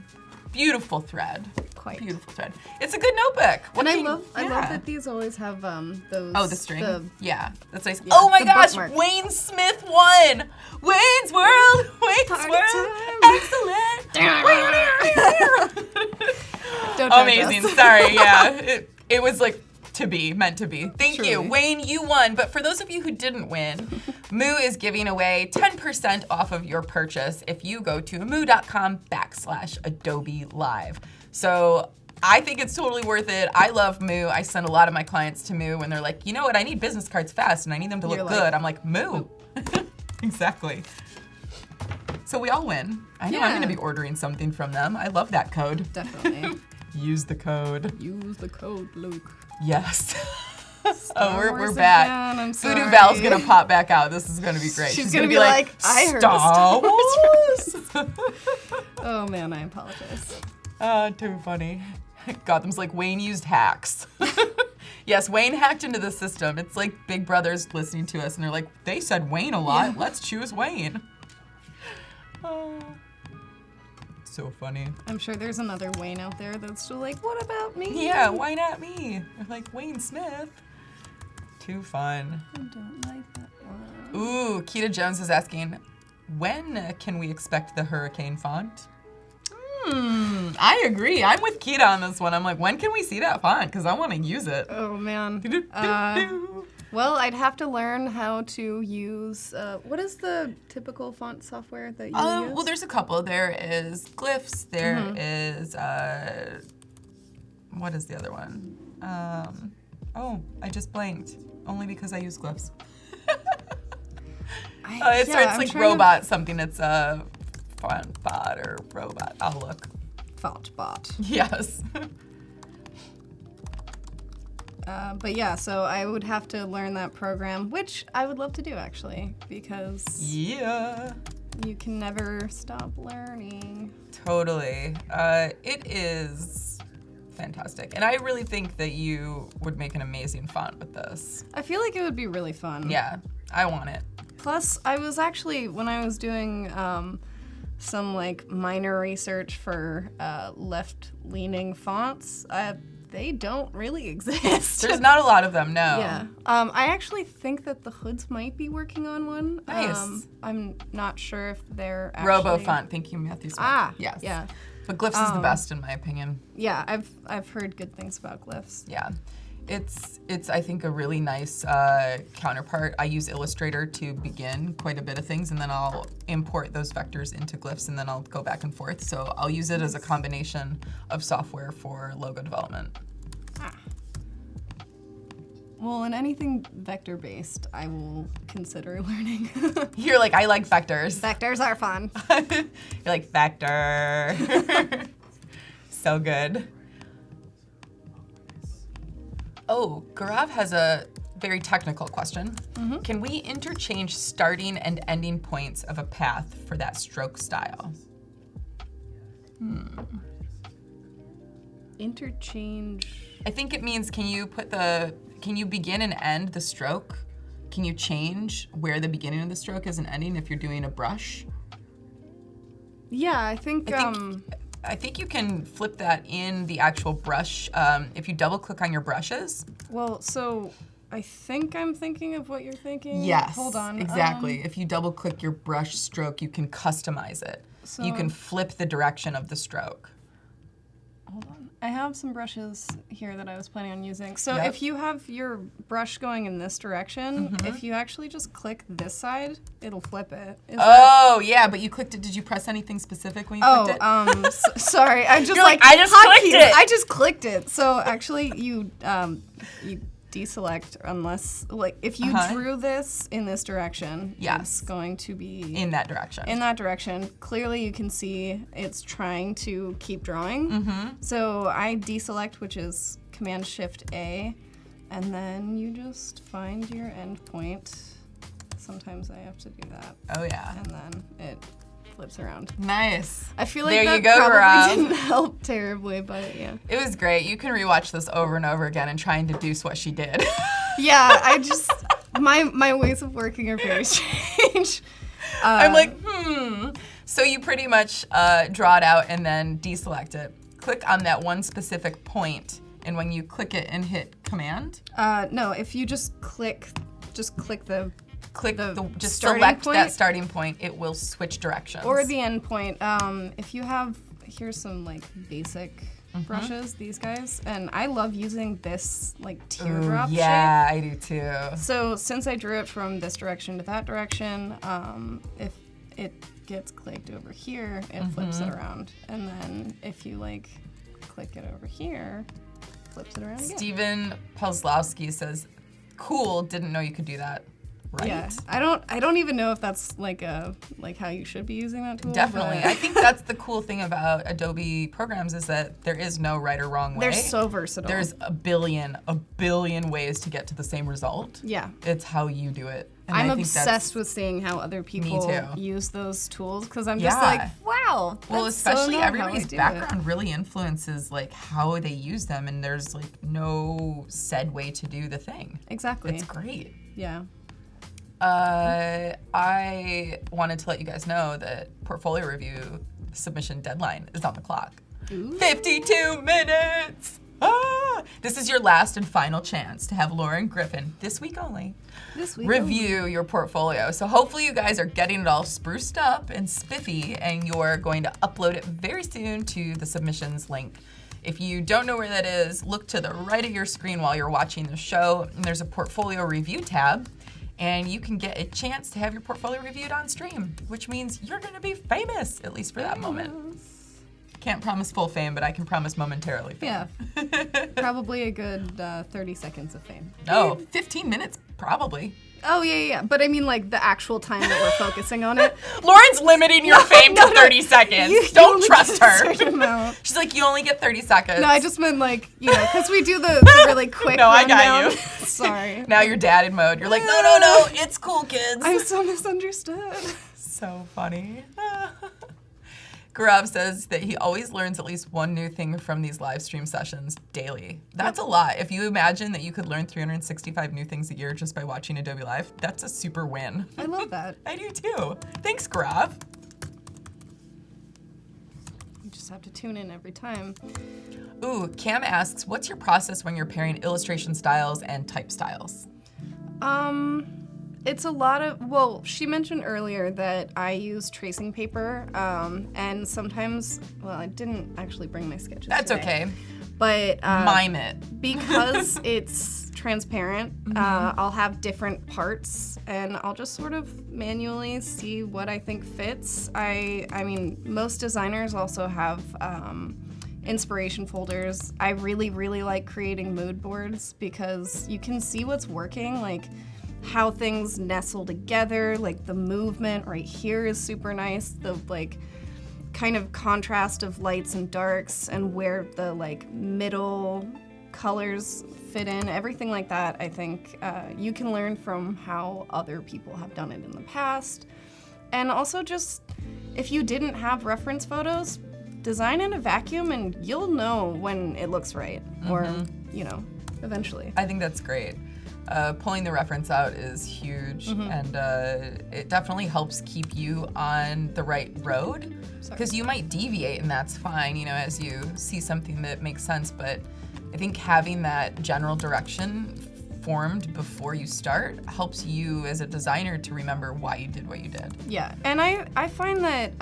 Beautiful thread.
Quite.
Beautiful thread. It's a good notebook.
And I love that these always have those.
Oh, the string? Yeah, that's nice. Yeah, oh my gosh,
bookmark.
Wayne Smith won! Wayne's World! Wayne's World! Excellent!
Don't judge
Amazing,
us.
sorry, yeah. It was like meant to be. Thank you.
Truly.
Wayne, you won. But for those of you who didn't win, Moo is giving away 10% off of your purchase if you go to moo.com/Adobe Live. So I think it's totally worth it. I love Moo. I send a lot of my clients to Moo when they're like, you know what, I need business cards fast and I need them to look good. I'm like, Moo. Exactly. So we all win. I know I'm gonna be ordering something from them. I love that code.
Definitely.
Use the code.
Use the code, Luke.
Yes.
Star
we're
Wars
back.
Again, I'm sorry.
Voodoo Val's gonna pop back out. This is gonna be great.
She's gonna be like, I heard
Star Wars.
Oh man, I apologize.
Too funny. Gotham's like, Wayne used hacks. Yes, Wayne hacked into the system. It's like Big Brother's listening to us and they're like, they said Wayne a lot. Yeah. Let's choose Wayne. So funny.
I'm sure there's another Wayne out there that's still like, what about me?
Yeah, why not me? I'm like, Wayne Smith. Too fun.
I don't like that one.
Ooh, Keita Jones is asking, when can we expect the hurricane font? I agree. I'm with Keita on this one. I'm like, when can we see that font? Because I want to use it.
Oh, man. Well, I'd have to learn how to use, what is the typical font software that you use?
Well, there's a couple. There is Glyphs. There is, what is the other one? Oh, I just blanked. Only because I use Glyphs. It's like robot something. It's a font bot or robot. I'll look.
Font bot.
Yes.
But yeah, so I would have to learn that program, which I would love to do actually, because you can never stop learning.
Totally. It is fantastic. And I really think that you would make an amazing font with this.
I feel like it would be really fun.
Yeah, I want it.
Plus, I was actually, when I was doing some like minor research for left-leaning fonts, they don't really exist.
There's not a lot of them, no.
Yeah. I actually think that the Hoods might be working on one.
Nice.
I'm not sure if they're actually...
Robo-font, thank you, Matthew Smith.
Yes. Yeah.
But Glyphs is the best in my opinion.
Yeah, I've heard good things about Glyphs.
Yeah. It's I think a really nice counterpart. I use Illustrator to begin quite a bit of things and then I'll import those vectors into Glyphs and then I'll go back and forth. So I'll use it as a combination of software for logo development.
Well, in anything vector-based, I will consider learning.
You're like, I like vectors.
Vectors are fun.
You're like, vector. So good. Oh, Gaurav has a very technical question. Can we interchange starting and ending points of a path for that stroke style?
Interchange.
I think it means can you begin and end the stroke? Can you change where the beginning of the stroke is and ending if you're doing a brush?
Yeah, I think
you can flip that in the actual brush if you double click on your brushes.
well, so I think I'm thinking of what you're thinking.
Yes.
Hold on.
Exactly. If you double click your brush stroke, you can customize it.
So
You can flip the direction of the stroke.
hold on. I have some brushes here that I was planning on using. So
Yep.
if you have your brush going in this direction, if you actually just click this side, it'll flip it.
Oh, yeah, but you clicked it. Did you press anything specific when you clicked it?
Sorry. I just
You're like, I just clicked it.
I just clicked it. So actually you deselect unless, like, if you drew this in this direction, it's going to be
in that direction.
in that direction. Clearly you can see it's trying to keep drawing. So I deselect, which is Command-Shift-A, and then you just find your end point. Sometimes I have to do that.
Oh, yeah.
And then it flips around.
Nice.
I feel like
There
that
you go,
probably
Rob.
didn't help terribly, but yeah.
It was great. You can rewatch this over and over again and try and deduce what she did.
Yeah, I just, my ways of working are very strange.
I'm like, So you pretty much draw it out and then deselect it. Click on that one specific point, and when you click it and hit Command,
No, if you just click the
just
starting
select
point,
that starting point, it will switch directions.
or the end point. If you have, here's some like basic brushes, these guys, and I love using this like teardrop shape.
Yeah, I do too.
So since I drew it from this direction to that direction, if it gets clicked over here, it flips it around, and then if you like click it over here, flips it around again.
Steven Pozlowski says, "Cool, didn't know you could do that." Right?
Yeah, I don't even know if that's like how you should be using that tool.
Definitely.
but
I think that's the cool thing about Adobe programs is that there is no right or wrong way.
they're so versatile.
There's a billion ways to get to the the result.
Yeah.
It's how you do it. And
I'm
I think
obsessed with seeing how other people
too.
use those tools because I'm just
Yeah.
like, wow.
Well,
that's so
especially
not how I
everybody's
do it.
background really influences like how they use them, and there's like no said way to do the thing.
Exactly.
It's great.
Yeah.
I wanted to let you guys know that portfolio review submission deadline is on the clock.
Ooh.
52 minutes! Ah! This is your last and final chance to have Lauren Griffin, this week only,
This week.
review your portfolio. So hopefully you guys are getting it all spruced up and spiffy, and you're going to upload it very soon to the submissions link. If you don't know where that is, look to the right of your screen while you're watching the show, and there's a portfolio review tab, and you can get a chance to have your portfolio reviewed on stream, which means you're going to be famous, at least for that moment. Can't promise full fame, but I can promise momentarily fame.
Yeah. Probably a good 30 seconds of fame.
No, 15 minutes, probably.
Oh, yeah. But I mean, like, the actual time that we're focusing on it.
Lauren's limiting your fame to 30 seconds.
You
Don't
only
trust
get a
her.
certain amount.
She's like, you only get 30 seconds.
No, I just meant, like, because we do the really quick
No, I got
rundown.
you.
Sorry.
Now you're dad in mode. You're like, no, it's cool, kids.
I'm so misunderstood.
So funny. Gaurav says that he always learns at least one new thing from these live stream sessions daily. That's a lot. If you imagine that you could learn 365 new things a year just by watching Adobe Live, that's a super win.
I love that.
I do too. Thanks, Gaurav.
You just have to tune in every time.
Ooh, Cam asks, what's your process when you're pairing illustration styles and type styles?
It's a lot of, well, she mentioned earlier that I use tracing paper, and sometimes, well, I didn't actually bring my sketches
That's
today,
okay.
But
Mime it.
because it's transparent, I'll have different parts, and I'll just sort of manually see what I think fits. I mean, most designers also have inspiration folders. I really, really like creating mood boards because you can see what's working, like how things nestle together, like the movement right here is super nice, the like kind of contrast of lights and darks and where the like middle colors fit in, everything like that. I think you can learn from how other people have done it in the past. And also just if you didn't have reference photos, design in a vacuum and you'll know when it looks right, or, eventually.
I think that's great. Pulling the reference out is huge, and it definitely helps keep you on the right road, because you might deviate, and that's fine, as you see something that makes sense, but I think having that general direction formed before you start helps you as a designer to remember why you did what you did.
Yeah, and I find that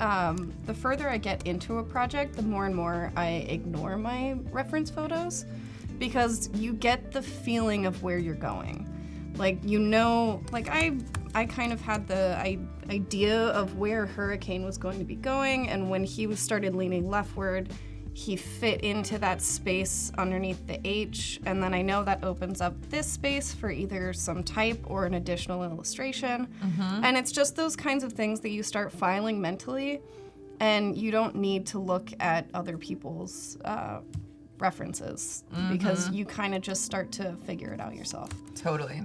the further I get into a project, the more and more I ignore my reference photos, because you get the feeling of where you're going. Like, I kind of had the idea of where Hurricane was going to be going, and when he started leaning leftward, he fit into that space underneath the H, and then I know that opens up this space for either some type or an additional illustration. And it's just those kinds of things that you start filing mentally, and you don't need to look at other people's references, because you kind of just start to figure it out yourself.
Totally.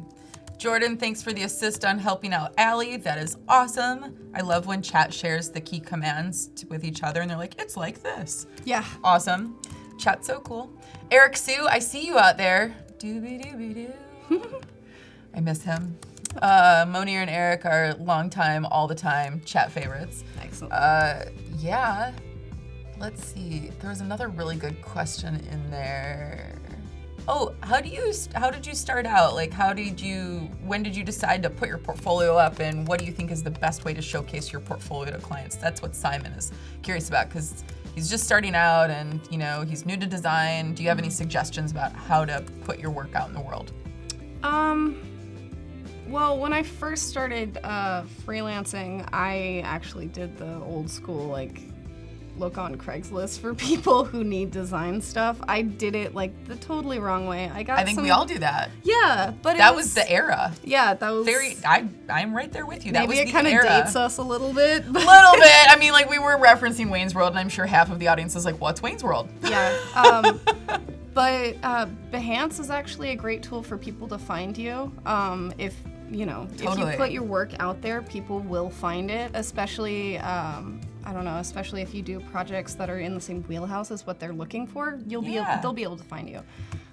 Jordan, thanks for the assist on helping out Allie. That is awesome. I love when chat shares the key commands with each other and they're like, it's like this.
Yeah.
Awesome. Chat's so cool. Eric Sue, I see you out there. Doobie-doobie-doo. I miss him. Monier and Eric are longtime, all the time chat favorites.
Excellent.
Yeah. Let's see. There was another really good question in there. Oh, how did you start out? Like, when did you decide to put your portfolio up, and what do you think is the best way to showcase your portfolio to clients? That's what Simon is curious about, because he's just starting out and, he's new to design. Do you have any suggestions about how to put your work out in the world?
Well, when I first started freelancing, I actually did the old school, look on Craigslist for people who need design stuff. I did it the totally wrong way. I think
we all do that.
Yeah, but
that was the era.
Yeah, that was
I'm right there with you.
Maybe
that was
it kind of dates us a little bit.
A little bit. I mean, we were referencing Wayne's World, and I'm sure half of the audience is like, "What's Wayne's World?"
Yeah. But Behance is actually a great tool for people to find you. If if you put your work out there, people will find it, especially especially if you do projects that are in the same wheelhouse as what they're looking for, they'll be able to find you.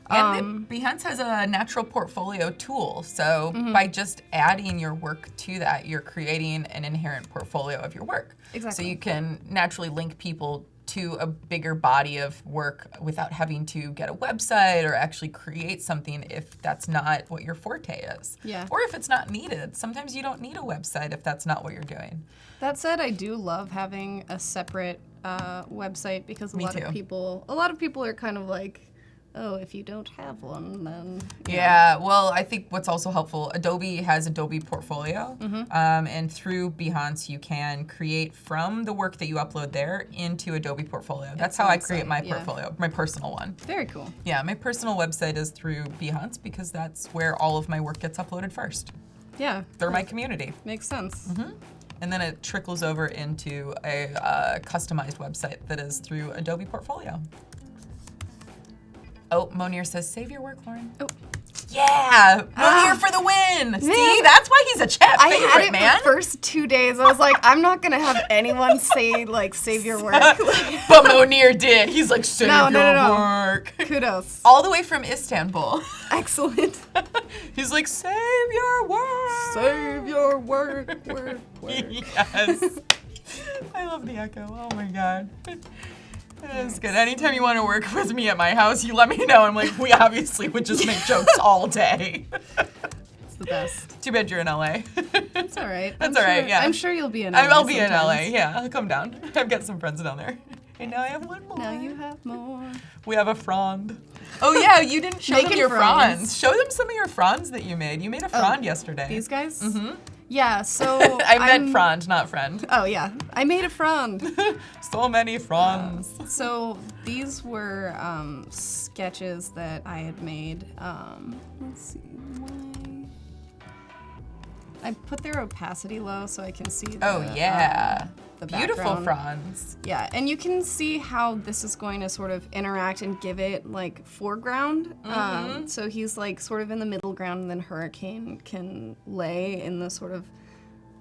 And Behance has a natural portfolio tool, so by just adding your work to that, you're creating an inherent portfolio of your work.
Exactly.
So you can naturally link people to a bigger body of work without having to get a website or actually create something if that's not what your forte is.
Yeah.
Or if it's not needed. Sometimes you don't need a website if that's not what you're doing.
That said, I do love having a separate website, because a lot of people are kind of like, oh, if you don't have one, then...
Yeah, well, I think what's also helpful, Adobe has Adobe Portfolio, and through Behance, you can create from the work that you upload there into Adobe Portfolio. That's how I create my portfolio, my personal one.
Very cool.
Yeah, my personal website is through Behance, because that's where all of my work gets uploaded first.
Yeah.
They're my community.
Makes sense.
And then it trickles over into a customized website that is through Adobe Portfolio. Oh, Monier says, save your work, Lauren. Oh. Yeah! Monier for the win! Man. See, that's why he's a chat favorite, man.
I had it for the first 2 days. I was like, I'm not going to have anyone say, save your work.
But Monier did. He's like, save your work.
Kudos.
All the way from Istanbul.
Excellent.
He's like, save your work.
Save your work.
Yes. I love the echo. Oh, my God. That's good. Anytime you want to work with me at my house, you let me know. I'm like, we obviously would just make jokes all day.
It's the best.
Too bad you're in LA.
That's all right.
That's all right, yeah.
I'm sure you'll be in LA.
I'll be in LA, yeah. I'll come down. I've got some friends down there. And now I have one more.
Now you have more.
We have a frond. Oh, yeah, you didn't show them your fronds. Show them some of your fronds that you made. You made a frond yesterday.
These guys? Mm-hmm. Yeah, so
I meant frond, not friend.
Oh, yeah. I made a frond.
So many fronds.
So these were sketches that I had made. Let's see. I put their opacity low so I can see the, the
beautiful
background.
fronds.
Yeah, and you can see how this is going to sort of interact and give it foreground. So he's sort of in the middle ground, and then Hurricane can lay in the sort of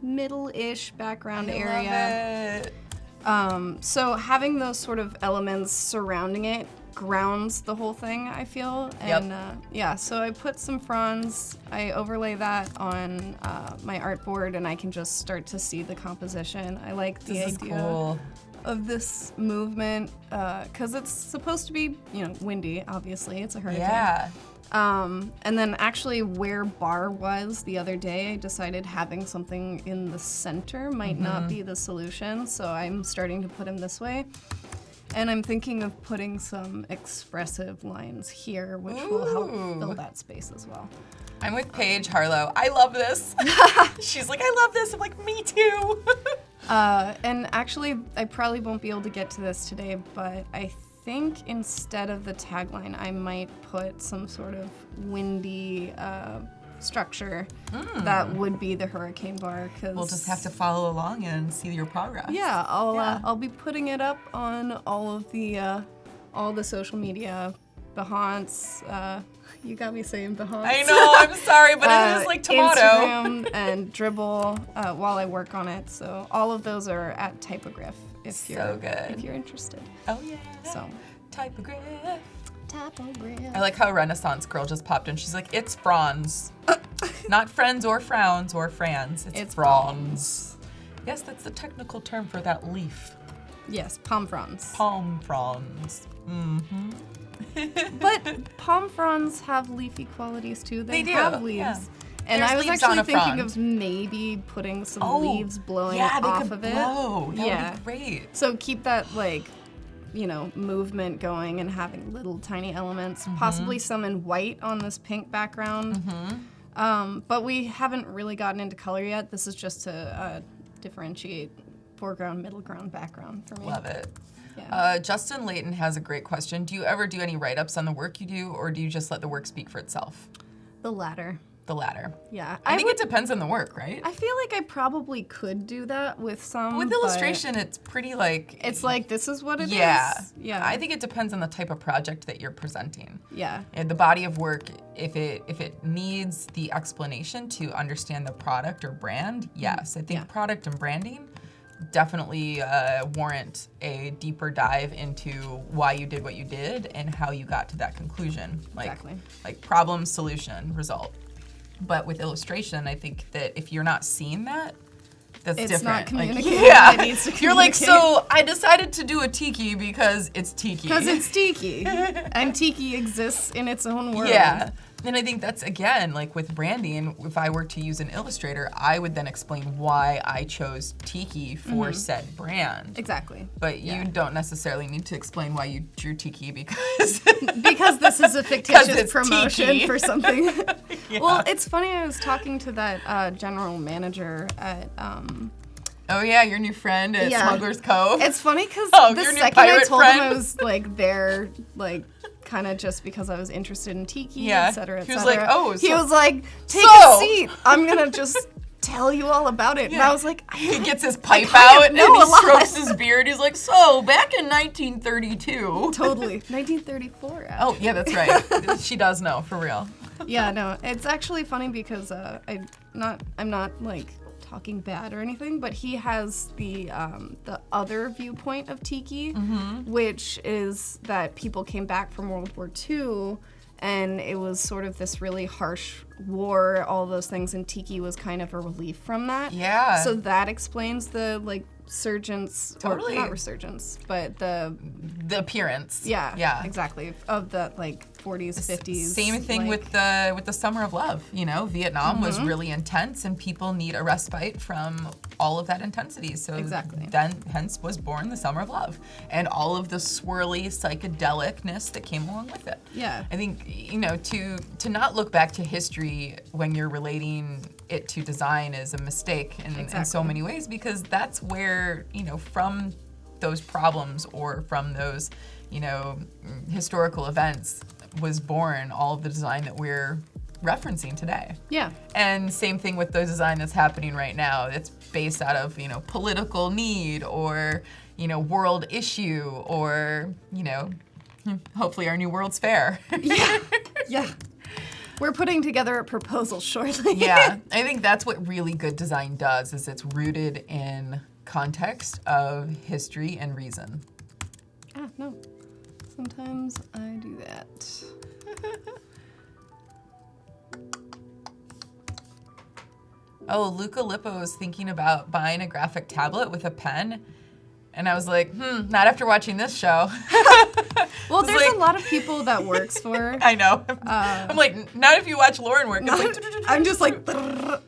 middle-ish background area.
Love it.
So having those sort of elements surrounding it grounds the whole thing, I feel. And so I put some fronds, I overlay that on my artboard, and I can just start to see the composition. I like the idea of this movement, because it's supposed to be, windy, obviously. It's a hurricane.
Yeah.
And then actually where Bar was the other day, I decided having something in the center might not be the solution, so I'm starting to put him this way. And I'm thinking of putting some expressive lines here, which will help fill that space as well.
I'm with Paige Harlow. I love this. She's like, I love this. I'm like, me too.
And actually, I probably won't be able to get to this today, but I think instead of the tagline, I might put some sort of windy structure that would be the hurricane bar. Cause
we'll just have to follow along and see your progress.
Yeah, I'll be putting it up on all the social media, Behance. You got me saying Behance.
I know, I'm sorry, but it is like tomato.
Instagram and Dribble while I work on it. So all of those are at typography if you're interested.
Oh yeah.
So
typography.
Typography.
I like how Renaissance Girl just popped in. She's like, it's fronds. Not friends or frowns or frans. It's fronds. Yes, that's the technical term for that leaf.
Yes, palm fronds.
Palm fronds.
But palm fronds have leafy qualities too. They
do,
have leaves.
yeah.
And
There's
I was
leaves on
actually
a
thinking
frond.
of maybe putting some leaves blowing
they
off
could
of it.
blow. That would be great.
So keep that movement going and having little tiny elements, possibly some in white on this pink background. But we haven't really gotten into color yet. This is just to differentiate foreground, middle ground, background for me.
Love it.
Yeah.
Justin Layton has a great question. Do you ever do any write-ups on the work you do, or do you just let the work speak for itself?
The latter.
The latter.
Yeah.
I think it depends on the work, right?
I feel like I probably could do that with some.
With illustration, it's pretty like...
It's like, this is what it is.
Yeah.
Yeah.
I think it depends on the type of project that you're presenting.
Yeah.
And the body of work, if it needs the explanation to understand the product or brand, yes. I think product and branding definitely warrant a deeper dive into why you did what you did and how you got to that conclusion.
Exactly.
Like problem, solution, result. But with illustration, I think that if you're not seeing that, that's
it's
different.
Not communicating.
It
needs to
You're like, so I decided to do a tiki because it's tiki.
Because it's tiki. And tiki exists in its own world.
Yeah. And I think that's, again, like with branding, if I were to use an Illustrator, I would then explain why I chose Tiki for said brand.
Exactly.
But you don't necessarily need to explain why you drew Tiki because...
because this is a fictitious promotion
tiki.
for something.
Yeah.
Well, it's funny, I was talking to that general manager at...
Oh yeah, your new friend at Smuggler's Cove.
It's funny because the
your new
second I
pirate
told him
friend.
I was like there, like kind of just because I was interested in tiki, et cetera, et
He was
cetera.
like, oh,
he
so-
was like, take a seat. I'm gonna just tell you all about it. And I was like,
He gets his pipe
kind of
out and
know
he
a lot.
strokes his beard. He's like, so back in 1932.
totally 1934. Actually.
Oh yeah, that's right. She does know for real.
Yeah, no, it's actually funny because I'm not like talking bad or anything, but he has the other viewpoint of tiki, which is that people came back from World War II, and it was sort of this really harsh war, all those things, and tiki was kind of a relief from that.
Yeah.
So that explains the like resurgence,
Totally.
or not resurgence, but the
appearance.
yeah, exactly, of the like 40s, 50s.
Same thing
like,
with the Summer of Love. You know, Vietnam was really intense, and people need a respite from all of that intensity. So
Exactly.
then, hence, was born the Summer of Love, and all of the swirly psychedelicness that came along with it.
Yeah.
I think to not look back to history when you're relating it to design is a mistake in so many ways, because that's where from those problems or from those historical events was born all of the design that we're referencing today.
Yeah.
And same thing with the design that's happening right now. It's based out of, political need or, world issue or, hopefully our new World's Fair.
Yeah. We're putting together a proposal shortly.
Yeah, I think that's what really good design does, is it's rooted in context of history and reason.
No. Sometimes I do that.
Oh, Luca Lippo is thinking about buying a graphic tablet with a pen. And I was like, not after watching this show.
Well, there's a lot of people that works for.
I know. I'm like, not if you watch Lauren work. It's like,
I'm just like,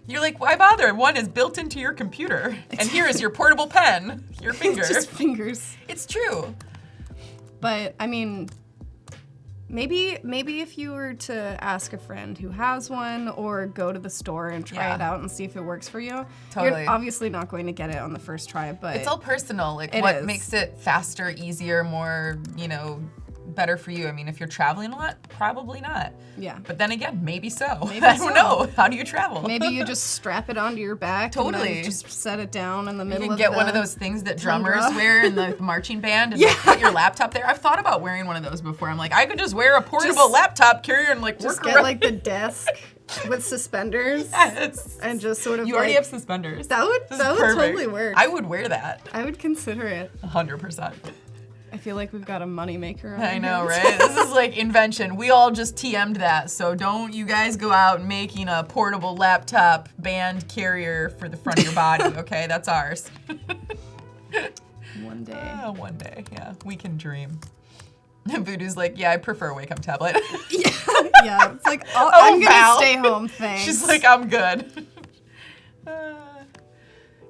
you're like, why bother? One is built into your computer. And here is your portable pen, your finger.
just fingers.
It's true.
But I mean, maybe if you were to ask a friend who has one, or go to the store and try it out and see if it works for you.
Totally.
You're obviously not going to get it on the first try, but
it's all personal. Like what makes it faster, easier, more, better for you. I mean, if you're traveling a lot, probably not.
Yeah.
But then again, maybe so.
Maybe
I don't know. How do you travel?
Maybe you just strap it onto your back.
Totally.
And then just set it down in the middle
You
of
can get one of those things that drummers
tundra.
wear in the marching band and like, put your laptop there. I've thought about wearing one of those before. I'm like, I could just wear a portable laptop carrier and like
Just
work
get
around.
like the desk with suspenders.
Yes.
And just sort of
You already have suspenders.
That would
Perfect.
totally work.
I would wear that.
I would consider it.
100%.
I feel like we've got a moneymaker on
I
our
know,
hands.
right? This is like invention. We all just TM'd that, so don't you guys go out making a portable laptop band carrier for the front of your body, okay? That's ours.
One day.
One day, yeah. We can dream. Voodoo's like, yeah, I prefer a wake-up tablet.
Yeah, it's like, I'm gonna
Val.
stay home, thanks.
She's like, I'm good.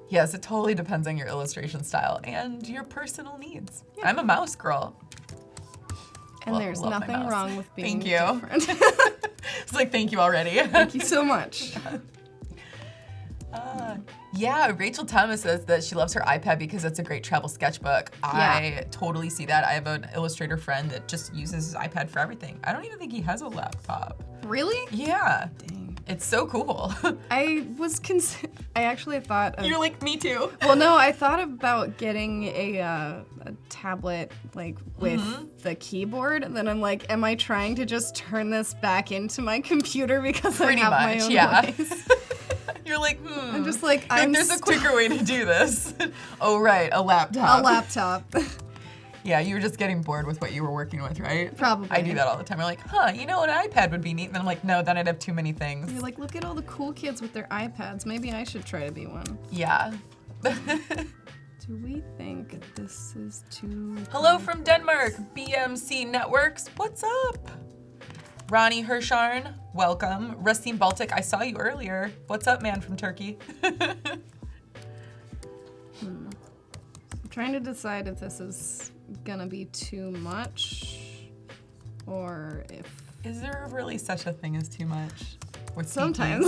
Yes, it totally depends on your illustration style and your personal needs. Yeah. I'm a mouse girl.
And there's
love my
nothing
mouse.
wrong with being
Thank you.
different.
It's like, thank you already.
Thank you so much.
Yeah, Rachel Thomas says that she loves her iPad because it's a great travel sketchbook. I totally see that. I have an Illustrator friend that just uses his iPad for everything. I don't even think he has a laptop.
Really?
Yeah.
Dang.
It's so cool.
I actually thought of...
You're like, me too.
Well, no, I thought about getting a tablet, like, with the keyboard, and then I'm like, am I trying to just turn this back into my computer because
Pretty
I have
much,
my own
yeah.
voice?
You're like,
I'm just like,
there's a quicker way to do this. Oh, right, a laptop.
A laptop.
Yeah, you were just getting bored with what you were working with, right?
Probably.
I do that all the time. I'm like, an iPad would be neat. And then I'm like, no, then I'd have too many things.
You're like, look at all the cool kids with their iPads. Maybe I should try to be one.
Yeah.
Do we think this is too...
Hello from Denmark, BMC Networks. What's up? Ronnie Hirscharn, welcome. Rustine Baltic, I saw you earlier. What's up, man from Turkey?
I'm trying to decide if this is gonna be too much or if...
Is there really such a thing as too much? With
Sometimes.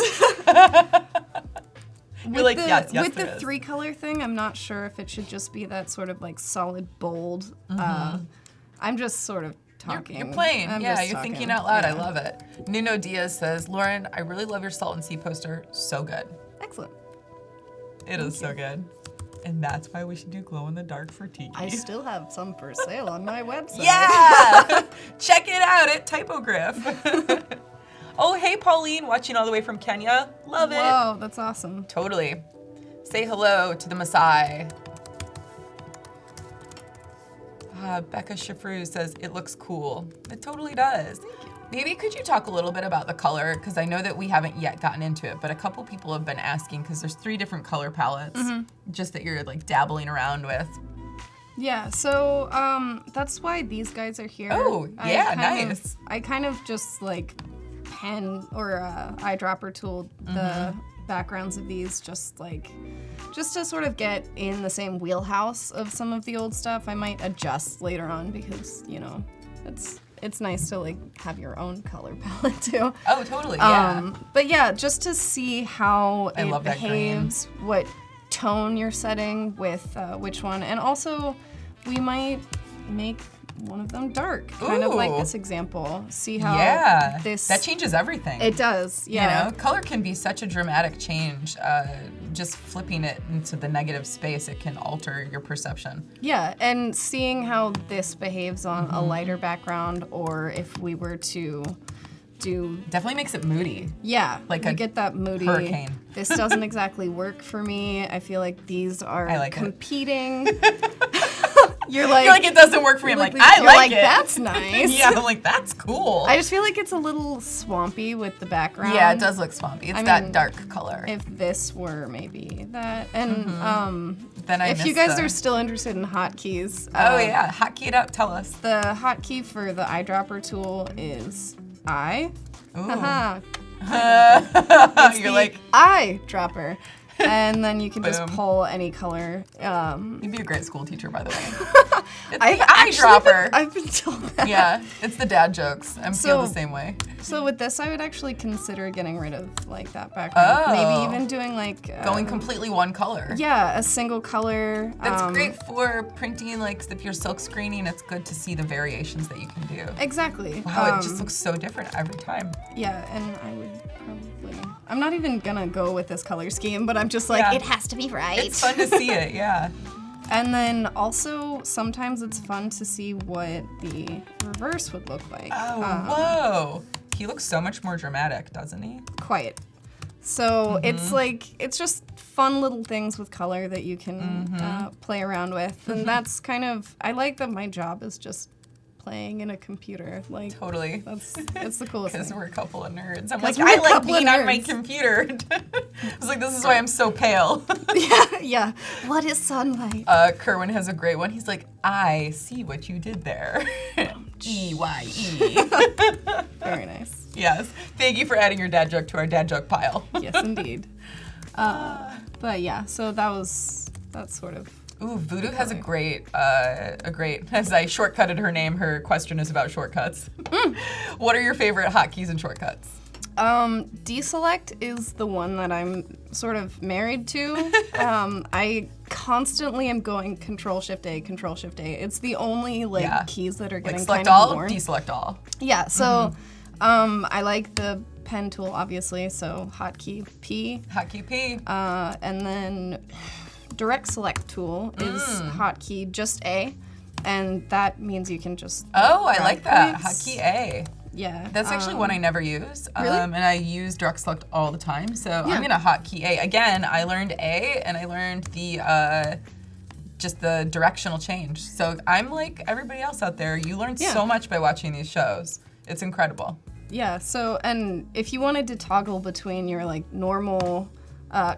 You're like, yes,
with
there
the
is.
3-color thing, I'm not sure if it should just be that sort of like solid bold. I'm just sort of talking.
You're playing.
I'm
Yeah,
just
you're
talking.
thinking out loud.
Yeah.
I love it. Nuno Diaz says, Lauren, I really love your Salt and Sea poster. So good.
Excellent.
It is so good. And that's why we should do glow in the dark for Tiki.
I still have some for sale on my website.
Yeah! Check it out at Typograph. Oh, hey, Pauline, watching all the way from Kenya. Love it.
Whoa, that's awesome.
Totally. Say hello to the Maasai. Becca Shifru says, it looks cool. It totally does.
Thank you.
Maybe could you talk a little bit about the color? Because I know that we haven't yet gotten into it, but a couple people have been asking because there's 3 different color palettes just that you're like dabbling around with.
Yeah, so that's why these guys are here.
Oh, yeah, nice.
I kind of just like pen or eyedropper tooled the backgrounds of these just to sort of get in the same wheelhouse of some of the old stuff. I might adjust later on because, you know, it's nice to like have your own color palette too.
Oh, totally, yeah.
But yeah, just to see how
I
it
love that
behaves, what tone you're setting with which one, and also we might make one of them dark, kind of like
Ooh.
this example. See how this...
That changes everything.
It does, yeah.
You know, color can be such a dramatic change. Just flipping it into the negative space, it can alter your perception.
Yeah, and seeing how this behaves on a lighter background, or if we were to do.
Definitely makes it moody.
Yeah,
Like
you
a
get that moody.
hurricane.
This doesn't exactly work for me. I feel like these are
I like it.
competing. You're
You're like, it doesn't work for me. I'm like, I
you're
like it.
That's nice.
Yeah, I'm like, that's cool.
I just feel like it's a little swampy with the background.
Yeah, it does look swampy. It's that dark color.
If this were maybe that, and
Then I
if you guys are still interested in hotkeys,
Oh yeah, hotkey it up. Tell us.
the hotkey for the eyedropper tool is I.
Ooh.
Haha.
You're like,
eyedropper. And then you can just
Boom.
pull any color.
you'd be a great school teacher, by the way. It's
I've
the eyedropper.
I've been told that.
Yeah, it's the dad jokes. I feel the
So-
same way.
So with this, I would actually consider getting rid of like that background.
Oh.
Maybe even doing like
Going completely one color.
yeah, a single color.
That's great for printing, like if you're silk screening, it's good to see the variations that you can do.
Exactly.
Wow, it just looks so different every time.
Yeah, and I would probably. I'm not even gonna go with this color scheme, but I'm just like,
Yeah.
it has to be right.
It's fun to see it, yeah.
And then also, sometimes it's fun to see what the reverse would look like.
Oh, whoa. He looks so much more dramatic, doesn't he?
Quite. So it's like, it's just fun little things with color that you can play around with. And that's kind of, I like that my job is just playing in a computer. Like,
Totally.
it's the coolest
Because
thing.
we're a couple of nerds. I'm
'Cause
like,
we're
I
a
like
couple of
being on my
nerds.
computer. I was like, this is why I'm so pale.
Yeah. What is sunlight?
Kerwin has a great one. He's like, I see what you did there. E-Y-E.
Very nice.
Yes. Thank you for adding your dad joke to our dad joke pile.
Yes, indeed. But yeah, so that's sort of.
Ooh, Voodoo has a great, as I shortcutted her name, her question is about shortcuts. What are your favorite hotkeys and shortcuts?
Deselect is the one that I'm sort of married to. I constantly am going Control-Shift-A, Control-Shift-A. It's the only keys that are getting
Like select
kind of
all,
worn.
deselect all.
Yeah, so I like the pen tool, obviously, so hotkey P.
Hotkey P.
And then direct select tool is hotkey just A, and that means you can just
Oh, I
drag
like that.
points.
Hotkey A.
Yeah.
That's actually one I never use.
Really?
And I use direct select all the time. So
Yeah.
I'm gonna hotkey A. Again, I learned A and I learned the just the directional change. So I'm like everybody else out there, you learn so much by watching these shows. It's incredible.
Yeah, so, and if you wanted to toggle between your like normal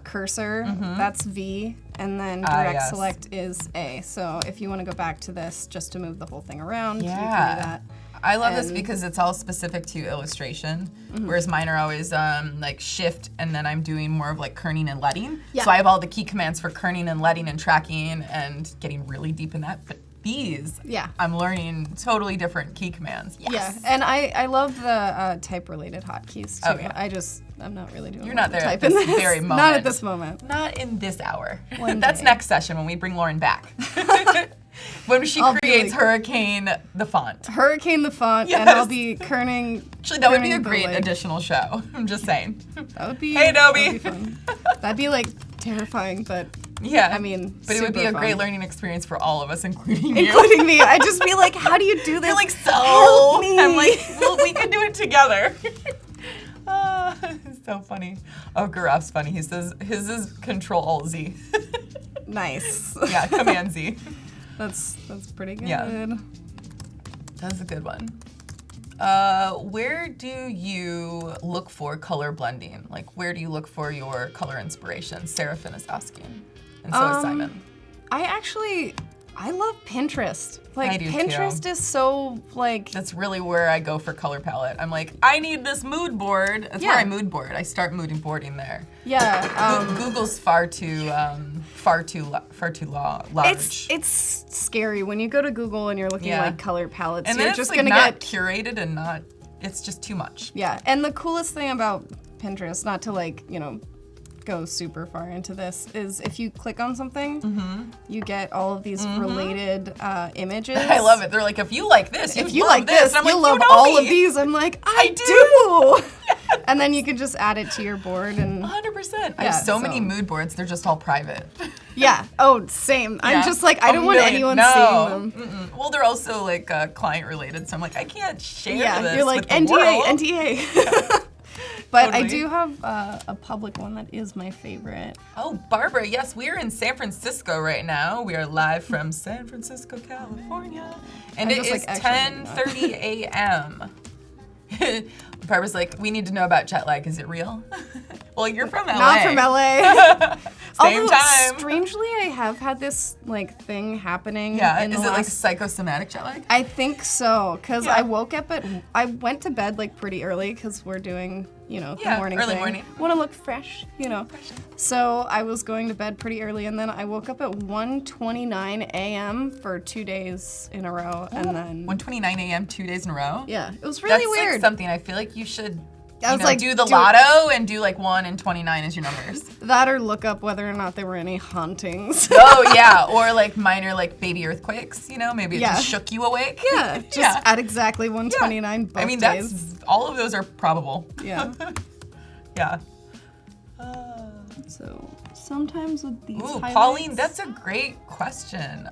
cursor, that's V, and then direct select is A. So if you want to go back to this just to move the whole thing around, you can do that.
I love this because it's all specific to illustration, whereas mine are always like shift, and then I'm doing more of like kerning and leading.
Yeah.
So I have all the key commands for kerning and leading and tracking and getting really deep in that. But these, I'm learning totally different key commands. Yes.
Yeah, and I love the type-related hotkeys too.
Oh, yeah.
I'm not really doing
You're
a
not
lot of
there at
type in
this very moment.
Not at this moment.
Not in this hour.
One
That's
day.
next session when we bring Lauren back. When she
I'll be
creates
like-
Hurricane the font.
Hurricane the font, and
Yes.
I'll be kerning.
Actually, that would be a
kerning the,
great
like-
additional show. I'm just saying.
That would be.
Hey, Adobe.
That'd be fun. That'd be like terrifying, but
Yeah.
I mean,
but it would be a
super
great
fun.
learning experience for all of us, including you.
Including me. I'd just be like, how do you do this?
You're like, so.
Help me.
I'm like, well, we can do it together. It's so funny. Oh, Garaf's funny. He says his is Control-Alt-Z.
Nice.
Yeah, Command-Z.
That's pretty good.
Yeah. That's a good one. Where do you look for color blending? Like, where do you look for your color inspiration? Seraphin is asking, and so is Simon.
I love Pinterest. Like,
I do,
Pinterest
too.
is so, like...
That's really where I go for color palette. I'm like, I need this mood board. That's where I mood board. I start mooding boarding there.
Yeah.
Google's far too large.
It's scary when you go to Google and you're looking at, like, color palettes.
And
you're
then it's
just
like
gonna
not
get...
curated and not, it's just too much.
Yeah, and the coolest thing about Pinterest, not to, like, you know, go super far into this, is if you click on something, you get all of these related images.
I love it. They're like, if you like this,
If you like
this.
this,
And I'm
you'll
like,
love
you know
all
me.
of these. I'm like, I do. And then you can just add it to your board and
100%. I
Yeah,
have so many
so-
mood boards. They're just all private.
Yeah. Oh, same.
Yeah.
I'm just like, I don't want anyone seeing them.
Mm-mm. Well, they're also like client related, so I'm like, I can't share this
You're like,
with the
NDA,
world.
NDA. But
Totally.
I do have a public one that is my favorite.
Oh, Barbara, yes, we are in San Francisco right now. We are live from San Francisco, California. And
I'm
it
just,
is
like, actually
10:30 a.m. Barbara's like, we need to know about jet lag. Is it real? Well, you're from LA.
Not from LA.
Same
Although,
time.
strangely, I have had this like thing happening.
Yeah,
in
is
the
it like
last...
psychosomatic jet lag?
I think so, because
Yeah.
I woke up I went to bed like pretty early because we're doing, the morning
early
thing.
morning.
Want to look fresh, So I was going to bed pretty early, and then I woke up at 1:29 a.m. for 2 days in a row, and then
1:29 a.m. 2 days in a row?
yeah, it was really
That's
weird.
like something I feel like you should
I was like,
do the
do it.
lotto and do like 1 and 29 as your numbers.
That or look up whether or not there were any hauntings.
Oh yeah, or like minor like baby earthquakes, maybe it
Yeah.
just shook you awake.
Yeah, just at exactly 1:29 both
I mean,
days.
all of those are probable.
Yeah.
Yeah.
So sometimes with these
Ooh,
highlights,
Pauline, that's a great question.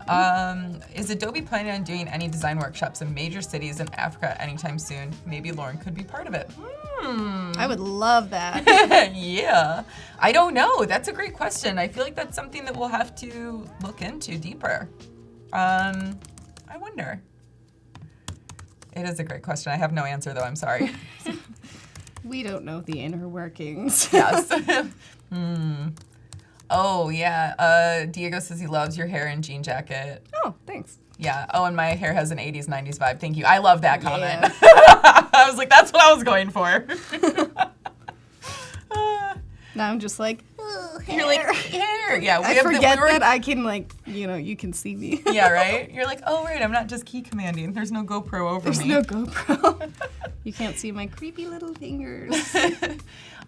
Is Adobe planning on doing any design workshops in major cities in Africa anytime soon? Maybe Lauren could be part of it.
I would love that.
Yeah. I don't know. That's a great question. I feel like that's something that we'll have to look into deeper. I wonder. It is a great question. I have no answer though. I'm sorry.
We don't know the inner workings.
Yes. Oh, yeah. Diego says he loves your hair and jean jacket.
Oh, thanks.
Yeah. Oh, and my hair has an 80s, 90s vibe. Thank you. I love that comment.
Yeah.
I was like, that's what I was going for.
Now I'm just like,
You're like, hair. Yeah.
I forget that I can you can see me.
Yeah, right? You're like, oh, right. I'm not just key commanding. There's no GoPro over
There's
me.
no GoPro. You can't see my creepy little fingers.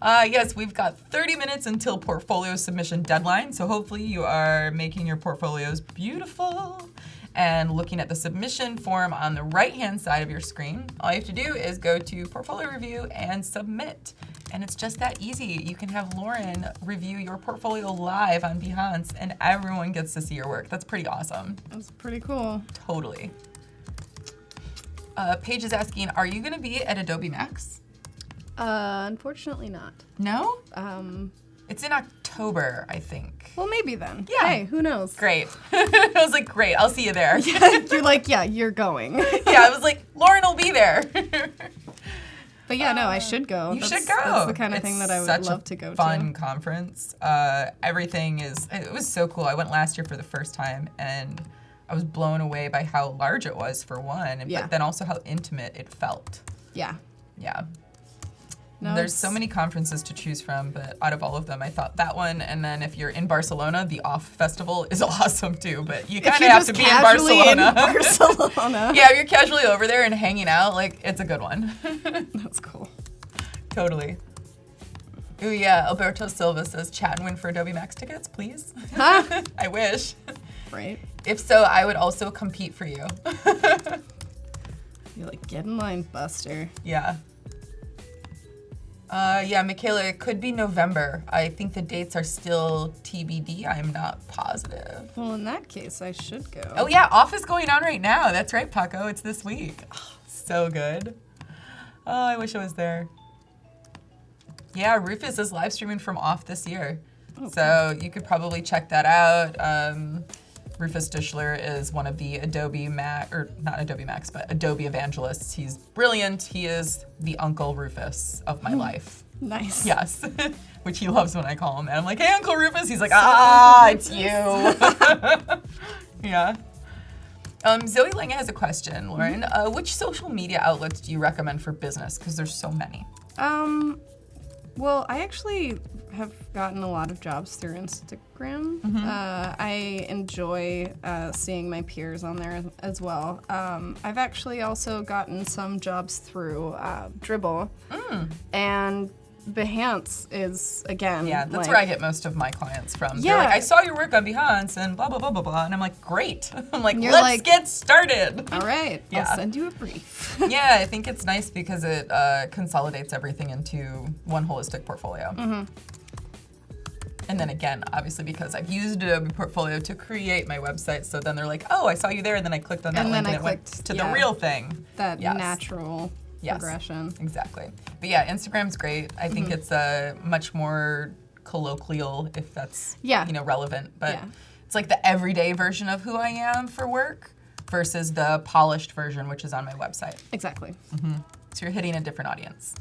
Yes, we've got 30 minutes until portfolio submission deadline. So hopefully you are making your portfolios beautiful and looking at the submission form on the right-hand side of your screen. All you have to do is go to portfolio review and submit. And it's just that easy. You can have Lauren review your portfolio live on Behance and everyone gets to see your work. That's pretty awesome.
That's pretty cool.
Totally. Paige is asking, are you gonna be at Adobe Max?
Unfortunately not.
No? It's in October, I think.
Well, maybe then.
Yeah.
Hey, who knows?
Great. I was like, great, I'll see you there.
You're like, yeah, you're going.
Yeah, I was like, Lauren will be there.
But yeah, no, I should go.
You should go.
That's the kind of thing
It's
that I would
such
love
a
to go
fun
to.
conference. It was so cool. I went last year for the first time and I was blown away by how large it was for one,
Yeah.
but then also how intimate it felt.
Yeah.
Yeah.
No,
There's so many conferences to choose from, but out of all of them, I thought that one. And then if you're in Barcelona, the Off Festival is awesome too, but you kind of have to be in Barcelona.
Barcelona.
Yeah, if you're casually over there and hanging out, like, it's a good one.
That's cool.
Totally. Ooh, yeah, Alberto Silva says, chat and win for Adobe Max tickets, please.
Huh?
I wish.
Right.
If so, I would also compete for you.
You're like, get in line, Buster.
Yeah. Yeah, Michaela, it could be November. I think the dates are still TBD. I'm not positive.
Well, in that case, I should go.
Oh yeah, Off is going on right now. That's right, Paco. It's this week. Oh, so good. Oh, I wish I was there. Yeah, Rufus is live streaming from Off this year. So you could probably check that out. Rufus Dischler is one of the Adobe evangelists. He's brilliant. He is the Uncle Rufus of my life.
Nice.
Yes, which he loves when I call him that. I'm like, hey, Uncle Rufus. He's like, it's you. Yeah. Zoe Lange has a question, Lauren. Which social media outlets do you recommend for business? Because there's so many.
Well, I actually have gotten a lot of jobs through Instagram. I enjoy seeing my peers on there as well. I've actually also gotten some jobs through Dribbble. And Behance is, again,
Yeah, that's
like,
where I get most of my clients from.
Yeah.
They're like, I saw your work on Behance and blah, blah, blah, blah, blah. And I'm like, great. I'm like,
You're
let's
like,
get started.
all right,
Yeah.
I'll send you a brief.
Yeah, I think it's nice because it consolidates everything into one holistic portfolio. And then again, obviously because I've used Adobe Portfolio to create my website, so then they're like, oh, I saw you there, and then I clicked on that link and it went to the real thing.
That natural progression.
Exactly. But yeah, Instagram's great. I think it's a much more colloquial, if that's relevant. But it's like the everyday version of who I am for work versus the polished version, which is on my website.
Exactly.
So you're hitting a different audience.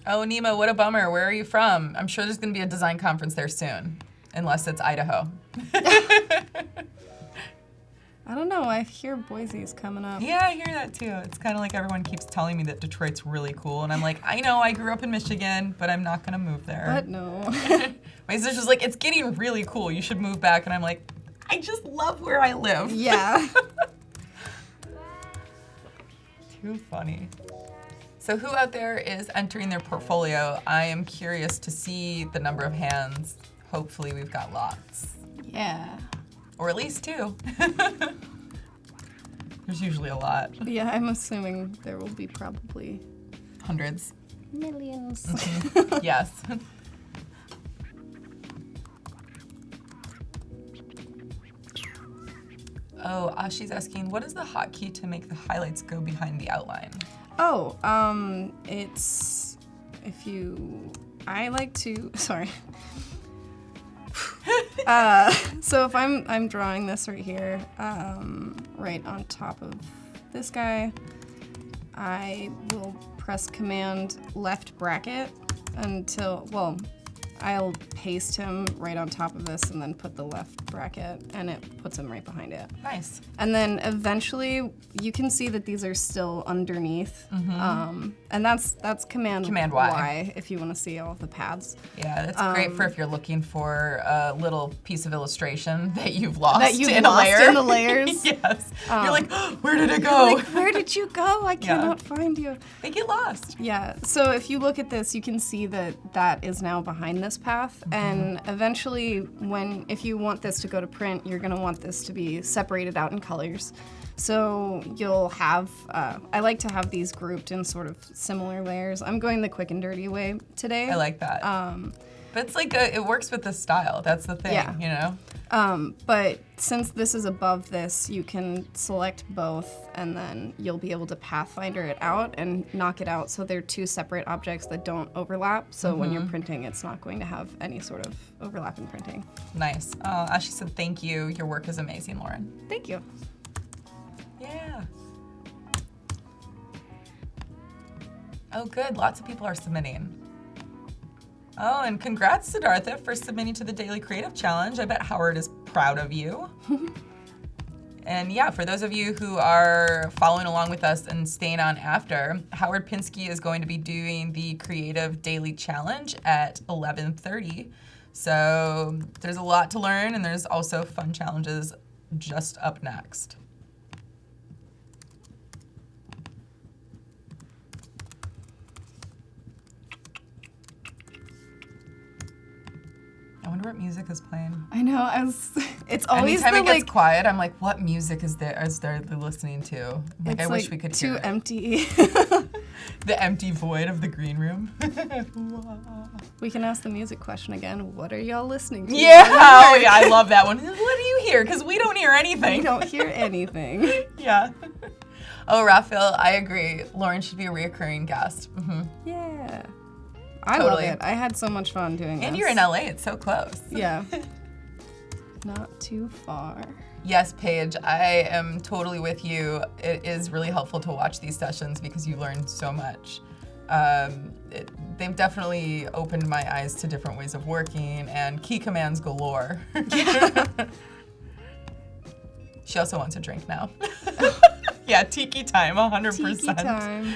Oh, Nima, what a bummer. Where are you from? I'm sure there's going to be a design conference there soon, unless it's Idaho.
I don't know. I hear Boise's coming up.
Yeah, I hear that too. It's kind of like everyone keeps telling me that Detroit's really cool, and I'm like, I know, I grew up in Michigan, but I'm not going to move there.
But no.
My sister's like, it's getting really cool. You should move back. And I'm like, I just love where I live.
Yeah.
Too funny. So who out there is entering their portfolio? I am curious to see the number of hands. Hopefully we've got lots.
Yeah.
Or at least 2. There's usually a lot.
Yeah, I'm assuming there will be probably
hundreds.
Millions.
Yes. Oh, Ashi's asking, what is the hotkey to make the highlights go behind the outline?
Oh, it's I like to, sorry. So if I'm drawing this right here, right on top of this guy, I will press Command left bracket until, well, I'll paste him right on top of this and then put the left bracket, and it puts him right behind it.
Nice.
And then eventually you can see that these are still underneath. And that's Command Y if you want to see all of the paths.
Yeah, that's great for if you're looking for a little piece of illustration that you've lost
in
a layer.
In the layers.
Yes. You're like, oh, where did it go?
Like, where did you go? I cannot find you.
They get lost.
Yeah, so if you look at this, you can see that that is now behind this path, and eventually if you want this to go to print, you're gonna want this to be separated out in colors. So you'll have, I like to have these grouped in sort of similar layers. I'm going the quick and dirty way today.
I like that. But it's like, it works with the style. That's the thing, you know?
But since this is above this, you can select both, and then you'll be able to pathfinder it out and knock it out so they're 2 separate objects that don't overlap. So when you're printing, it's not going to have any sort of overlap in printing.
Nice. Ashi said, thank you. Your work is amazing, Lauren.
Thank you.
Yeah. Oh, good. Lots of people are submitting. Oh, and congrats, Siddhartha, for submitting to the Daily Creative Challenge. I bet Howard is proud of you. And yeah, for those of you who are following along with us and staying on after, Howard Pinsky is going to be doing the Creative Daily Challenge at 11:30. So there's a lot to learn, and there's also fun challenges just up next. I wonder what music is playing.
I know, it's always
anytime it gets quiet, I'm like, what music is they're listening to? Like, I wish we could hear
too
it.
empty.
The empty void of the green room.
We can ask the music question again. What are y'all listening to?
Yeah, oh yeah, I love that one. What do you hear? Because we don't hear anything.
We don't hear anything.
Yeah. Oh, Raphael, I agree. Lauren should be a reoccurring guest.
Yeah. I love it. I had so much fun doing this.
And you're in LA, it's so close.
Yeah. Not too far.
Yes, Paige, I am totally with you. It is really helpful to watch these sessions because you learn so much. They've definitely opened my eyes to different ways of working and key commands galore. Yeah. She also wants a drink now. Yeah, tiki time, 100%.
Tiki time.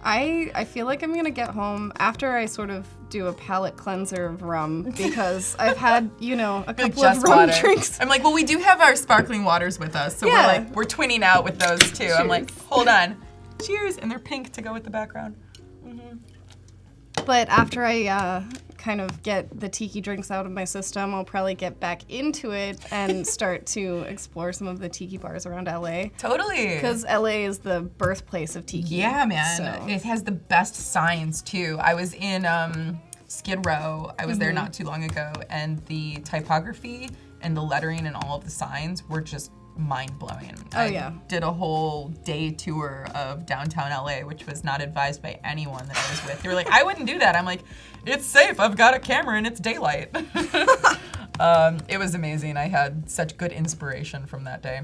I feel like I'm gonna get home after I sort of do a palate cleanser of rum because I've had, a couple of rum drinks.
I'm like, well, we do have our sparkling waters with us, so we're twinning out with those too. Cheers. I'm like, hold on. Cheers, and they're pink to go with the background.
But after I kind of get the tiki drinks out of my system, I'll probably get back into it and start to explore some of the tiki bars around LA.
Totally.
Because LA is the birthplace of tiki.
Yeah, man.
So.
It has the best signs, too. I was in Skid Row. I was there not too long ago, and the typography and the lettering and all of the signs were just mind-blowing. I did a whole day tour of downtown LA, which was not advised by anyone that I was with. They were like, I wouldn't do that. I'm like, it's safe. I've got a camera and it's daylight. It was amazing. I had such good inspiration from that day.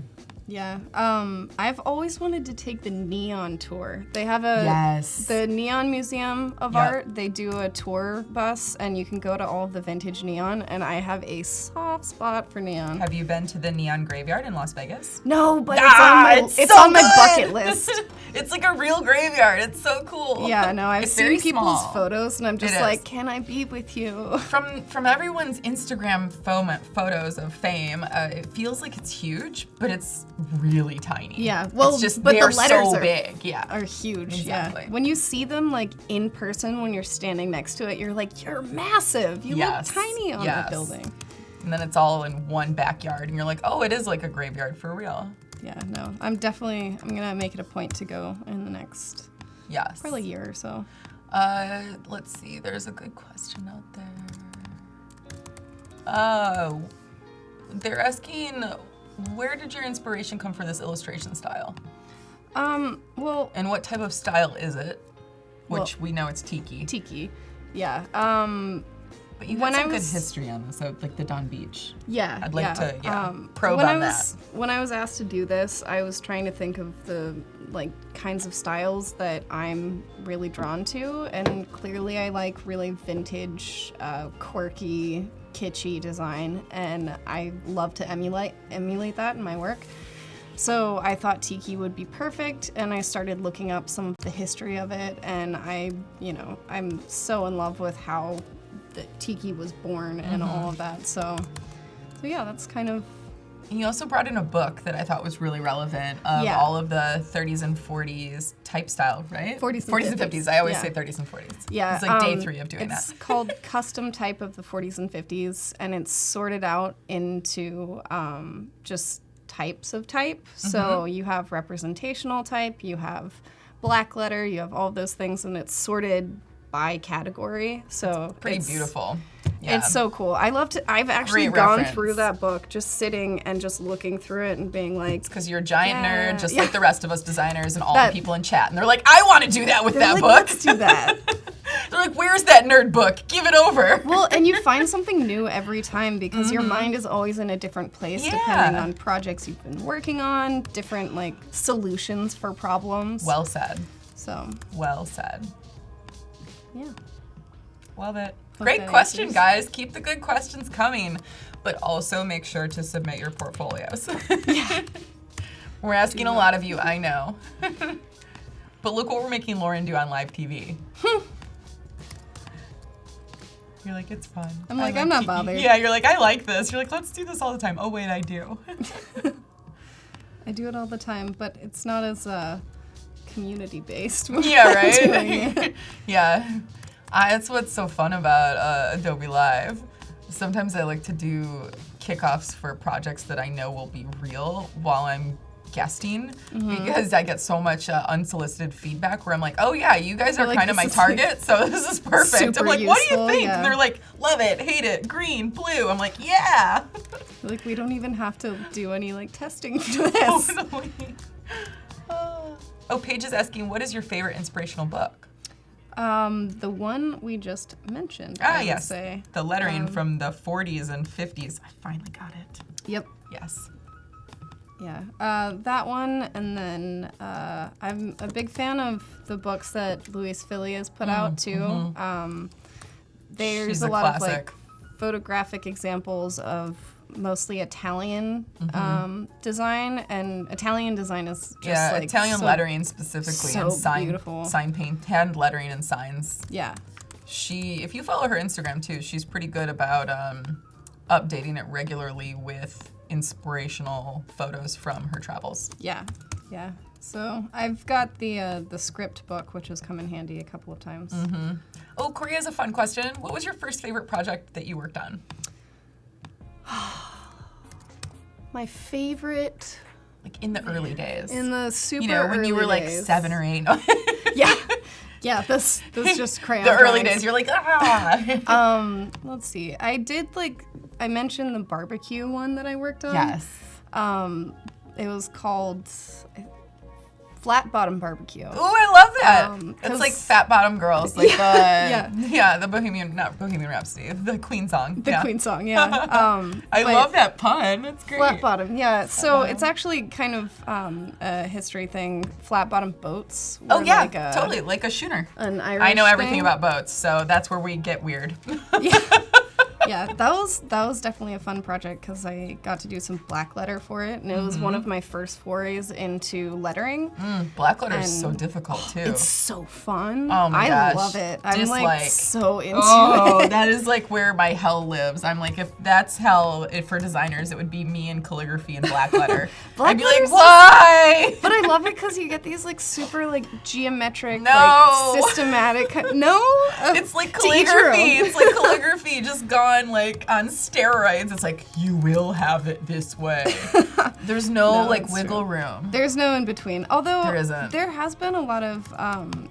Yeah. I've always wanted to take the neon tour. They have the Neon Museum of Art. They do a tour bus, and you can go to all of the vintage neon, and I have a soft spot for neon.
Have you been to the Neon Graveyard in Las Vegas?
No, but it's on my bucket list.
It's like a real graveyard. It's so cool.
Yeah, no, I've seen people's
small.
Photos, and I'm just like, can I be with you?
From everyone's Instagram photos of fame, it feels like it's huge, but it's really tiny.
Yeah, well,
it's just,
but
they're
the letters
so big. Yeah,
are huge.
Exactly.
Yeah, when you see them like in person, when you're standing next to it, you're like, you're massive. You look tiny on the building.
And then it's all in one backyard, and you're like, oh, it is like a graveyard for real.
Yeah, no, I'm gonna make it a point to go in the next probably year or so.
Let's see, there's a good question out there. They're asking, where did your inspiration come for this illustration style?
Well,
and what type of style is it? Which we know it's tiki.
Tiki, yeah.
But you have some good history on this, so like the Don Beach.
Yeah,
I'd like to probe on that.
When I was asked to do this, I was trying to think of the kinds of styles that I'm really drawn to, and clearly I like really vintage, quirky, kitschy design, and I love to emulate that in my work. So I thought tiki would be perfect, and I started looking up some of the history of it, and I'm so in love with how the tiki was born and all of that. So yeah, that's kind of.
And you also brought in a book that I thought was really relevant of all of the 30s and 40s type style, right?
40s and
50s. I always say 30s and 40s.
Yeah.
It's like day 3 of doing that.
It's called Custom Type of the 40s and 50s, and it's sorted out into just types of type. So you have representational type, you have black letter, you have all of those things, and it's sorted by category. So
it's pretty beautiful. Yeah.
It's so cool. I've actually gone through that book, just sitting and just looking through it and being like,
it's because you're a giant nerd, just like the rest of us designers and all the people in chat. And they're like, I want to do that with that book.
Let's do that.
They're like, where's that nerd book? Give it over.
Well, and you find something new every time because your mind is always in a different place depending on projects you've been working on, different solutions for problems.
Well said.
So.
Well said.
Yeah.
Love it. Great question, guys. Keep the good questions coming, but also make sure to submit your portfolios. We're asking a lot of you, I know. But look what we're making Lauren do on live TV. You're like, it's fun.
I'm like, I'm not bothered.
Yeah, you're like, I like this. You're like, let's do this all the time. Oh, wait, I do.
I do it all the time, but it's not as community-based.
Yeah, right? Yeah. That's what's so fun about Adobe Live. Sometimes I like to do kickoffs for projects that I know will be real while I'm guesting because I get so much unsolicited feedback where I'm like, oh yeah, you guys are kind of my target, so this is perfect. I'm like, what do you think? And they're like, love it, hate it, green, blue. I'm like, yeah.
Like, we don't even have to do any testing for this.
Totally. Paige is asking, what is your favorite inspirational book?
The one we just mentioned.
Yes. Say. The lettering from the 40s and 50s. I finally got it.
Yep.
Yes.
Yeah. That one, and then I'm a big fan of the books that Louise Philly has put out too. There's a lot of photographic examples of mostly Italian design, and Italian design is just
Italian lettering specifically,
so
and sign
beautiful.
Sign paint, hand lettering and signs.
Yeah.
If you follow her Instagram too, she's pretty good about updating it regularly with inspirational photos from her travels.
Yeah, yeah. So I've got the script book, which has come in handy a couple of times.
Mm-hmm. Oh, Corey has a fun question. What was your first favorite project that you worked on?
My favorite...
Like in the early days.
In the super
You know, when you were like
days.
7 or 8.
Yeah. Yeah, this just crayon
The early
drawings.
days, you're like, ah.
Let's see. I mentioned the barbecue one that I worked on.
Yes.
It was called Flat Bottom Barbecue.
Oh, I love that. It's like
'cause-
Fat Bottom Girls, like
Yeah.
the not Bohemian Rhapsody, the Queen song.
The Queen song, yeah.
I
but
love that pun. It's great.
Flat bottom, yeah. So it's actually kind of a history thing. Flat bottom boats.
Oh
were
yeah,
like
totally, like a schooner.
An Irish
I know everything
thing.
about boats, so that's where we get weird.
Yeah. Yeah, that was definitely a fun project because I got to do some black letter for it, and it was one of my first forays into lettering.
Black letter is
And-
so difficult too.
It's so fun.
Oh my
I
gosh.
love it. I'm
Dislike.
like so into
Oh,
it.
that is like where my hell lives. I'm like, if that's hell for designers, it would be me in calligraphy and black letter.
Black
I'd be like,
letter's
why?
But I love it because you get these like super like geometric,
No.
like systematic. No,
It's like
To each your
calligraphy.
own.
It's like calligraphy just gone like on steroids. It's like, you will have it this way. There's no
No,
like
it's
wiggle room.
There's no in between. Although
There isn't.
there has been a lot of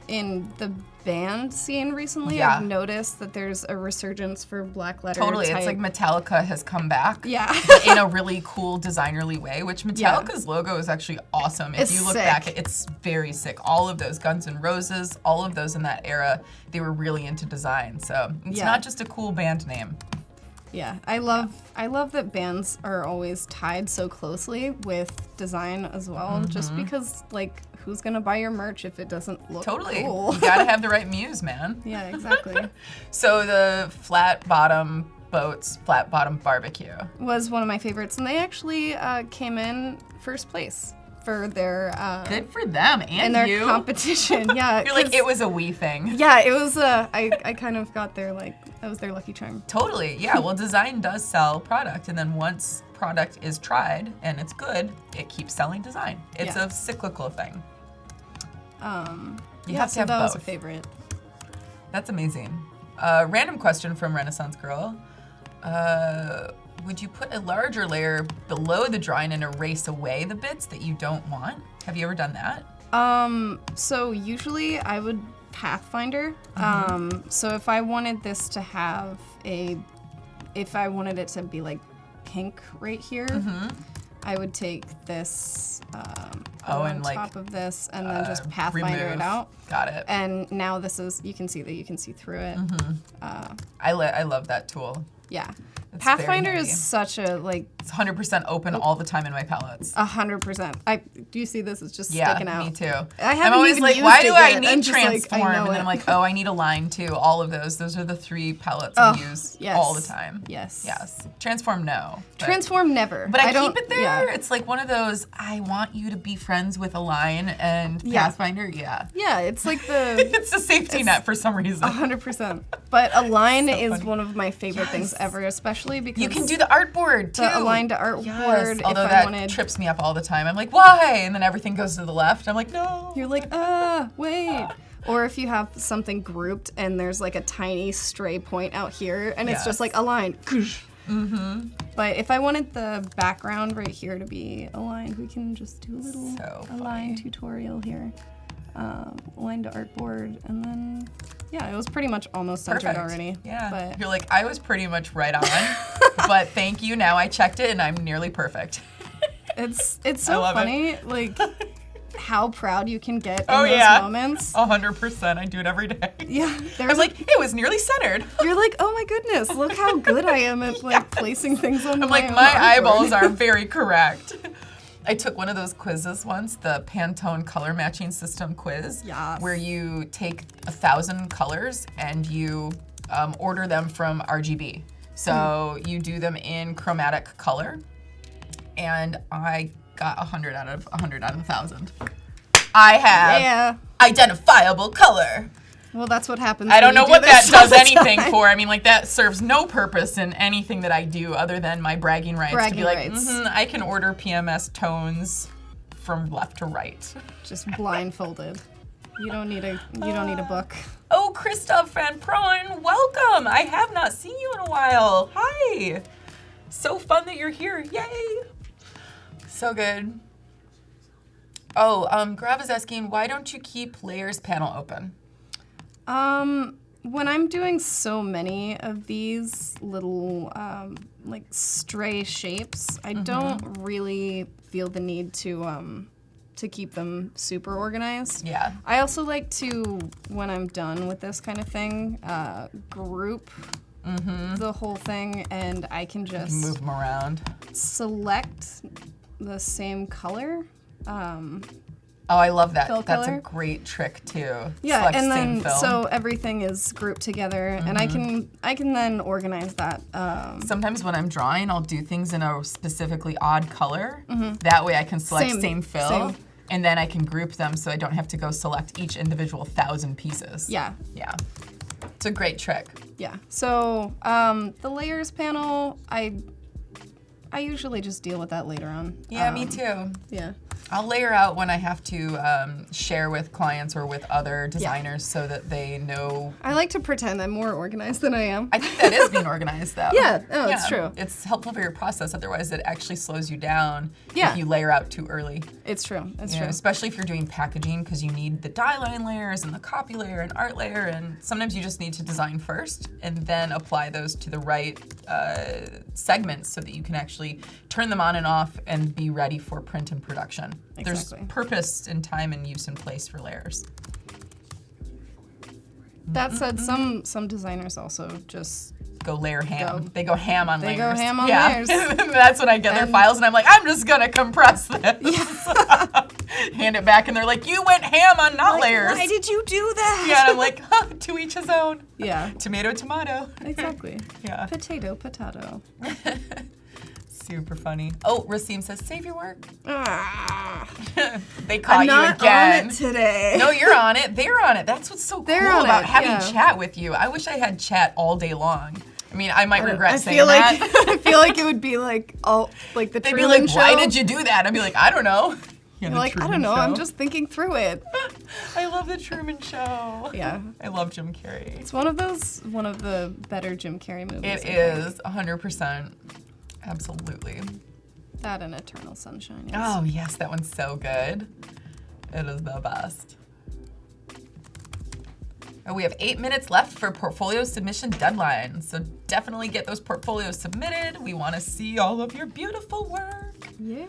in the band scene recently.
Yeah.
I've noticed that there's a resurgence for black letter.
Totally. It's
type.
like Metallica has come back.
Yeah.
But in a really cool designerly way, which
Yeah.
Metallica's logo is actually awesome. If
It's
you look
sick.
back, it's very sick. All of those Guns N' Roses, all of those in that era, they were really into design. So it's
Yeah.
not just a cool band name.
Yeah, I love that bands are always tied so closely with design as well. Just because, like, who's gonna buy your merch if it doesn't look
Totally.
cool?
You gotta have the right muse, man.
Yeah, exactly.
So the flat bottom boats, flat bottom barbecue.
Was one of my favorites, and they actually came in first place for their
Good for them
in
and
their
you.
competition. Yeah,
You're like,
'cause-
it was a we thing.
Yeah, it was. I kind of got their like that was their lucky charm.
Totally. Yeah. Well, design does sell product, and then once product is tried and it's good, it keeps selling design. It's
Yeah.
a cyclical thing. You
Yeah,
have to
so
have
that was a
both.
favorite.
That's amazing. Random question from Renaissance Girl. Would you put a larger layer below the drawing and erase away the bits that you don't want? Have you ever done that?
So usually I would Pathfinder. So if I wanted this to have if I wanted it to be like pink right here, I would take this
Oh,
on
and, like,
top of this and then just Pathfinder
remove.
it out.
Got it.
And now this is, you can see through it.
I love that tool.
Yeah.
It's very
Pathfinder
handy.
is such a, like,
It's 100% open all the time in my palettes.
100%. Do you see this? It's just
Yeah,
sticking out.
me too.
I
I'm
haven't
always
even
like,
used
why
it
do I
yet.
need
I'm just like, I
transform?
know
And then
it.
I'm like, oh, I need a line too. All of those. Those are the 3 palettes I use
yes.
all the time.
Yes.
Yes. Transform, no. But,
Transform never.
but I
don't,
keep it there.
Yeah.
It's like one of those, I want you to be friends with a line and
Yeah.
Pathfinder. Yeah.
Yeah, it's like the
It's a safety net for some reason.
100%. But a line
So
is
funny.
one of my favorite things ever, especially because
You can do the artboard too.
the aligned to artboard.
Yes,
if
although
I
that
wanted,
trips me up all the time. I'm like, why? And then everything goes to the left. I'm like, no.
you're like, wait. Or if you have something grouped and there's like a tiny stray point out here, and it's
Yes.
just like aligned. But if I wanted the background right here to be aligned, we can just do a little
So
align tutorial here. Align to artboard, and then yeah, it was pretty much almost centered
Perfect.
already.
Yeah.
But
You're like, I was pretty much right on, but thank you. Now I checked it and I'm nearly perfect.
it's
I
so
love it.
funny, like how proud you can get in
Oh,
those
yeah.
moments.
100%. I do it every day.
Yeah,
I
there's
was like, it was nearly centered.
you're like, oh my goodness, look how good I am at like placing things on
I'm
my
like,
own
my
artboard.
eyeballs are very correct. I took one of those quizzes once, the Pantone color matching system quiz,
Yes.
where you take 1,000 colors and you order them from RGB. So you do them in chromatic color, and I got 100 out of 1,000. I have
Yeah.
identifiable color.
Well, that's what happens.
I don't
when you
know
do
what that
this all
does
the
anything
time.
for. I mean, like, that serves no purpose in anything that I do other than my bragging rights to be
Bragging
like,
rights.
I can order PMS tones from left to right.
Just blindfolded. You don't need a book.
Oh, Christoph Van Proen, welcome. I have not seen you in a while. Hi. So fun that you're here. Yay. So good. Oh, Grav is asking, why don't you keep layers panel open?
When I'm doing so many of these little like stray shapes, I don't really feel the need to keep them super organized.
Yeah.
I also like to, when I'm done with this kind of thing, group the whole thing, and I can just
Move them around.
select the same color.
Oh, I love that.
Fill
That's
color.
a great trick too.
Yeah,
Select
and
same
then
fill.
so everything is grouped together, and I can then organize that.
Sometimes when I'm drawing, I'll do things in a specifically odd color. That way I can select same fill, and then I can group them so I don't have to go select each individual 1,000 pieces.
Yeah.
Yeah. It's a great trick.
Yeah. So the layers panel, I usually just deal with that later on.
Yeah, me too.
Yeah.
I'll layer out when I have to share with clients or with other designers so that they know.
I like to pretend I'm more organized than I am.
I think that is being organized though.
Yeah, it's true.
It's helpful for your process, otherwise it actually slows you down
Yeah.
if you layer out too early.
It's true. It's
You know,
true.
especially if you're doing packaging, because you need the die line layers and the copy layer and art layer, and sometimes you just need to design first and then apply those to the right segments so that you can actually turn them on and off and be ready for print and production.
Exactly.
There's purpose and time and use and place for layers.
That said, some designers also just
Go layer ham. They go ham on layers.
They go ham on
yeah.
layers.
That's when I get their files and I'm like, I'm just gonna compress this. Hand it back and they're like, you went ham on not layers.
Why did you do that?
Yeah, and I'm like, huh, to each his own.
Yeah.
Tomato, tomato.
Exactly.
Yeah.
Potato, potato.
Super funny. Oh, Rasim says, save your work.
Ah,
They caught
I'm
you
not
again.
on it today.
No, you're on it. They're on it. That's what's so
They're
cool
on
about
it,
having
yeah.
chat with you. I wish I had chat all day long. I mean, I might regret
I
saying
feel like
that.
I feel like it would be like the
They'd be
Truman
like,
Show.
why did you do that? I'd be like, I don't know. Yeah,
You're
the
like, I
Truman
don't know. I'm
Show.
just thinking through it.
I love the Truman Show.
Yeah.
I love Jim Carrey.
It's one of the better Jim Carrey movies.
It is 100%. Absolutely.
That and Eternal Sunshine. Is.
Oh, yes, that one's so good. It is the best. Oh, we have 8 minutes left for portfolio submission deadline, so definitely get those portfolios submitted. We want to see all of your beautiful work.
Yeah.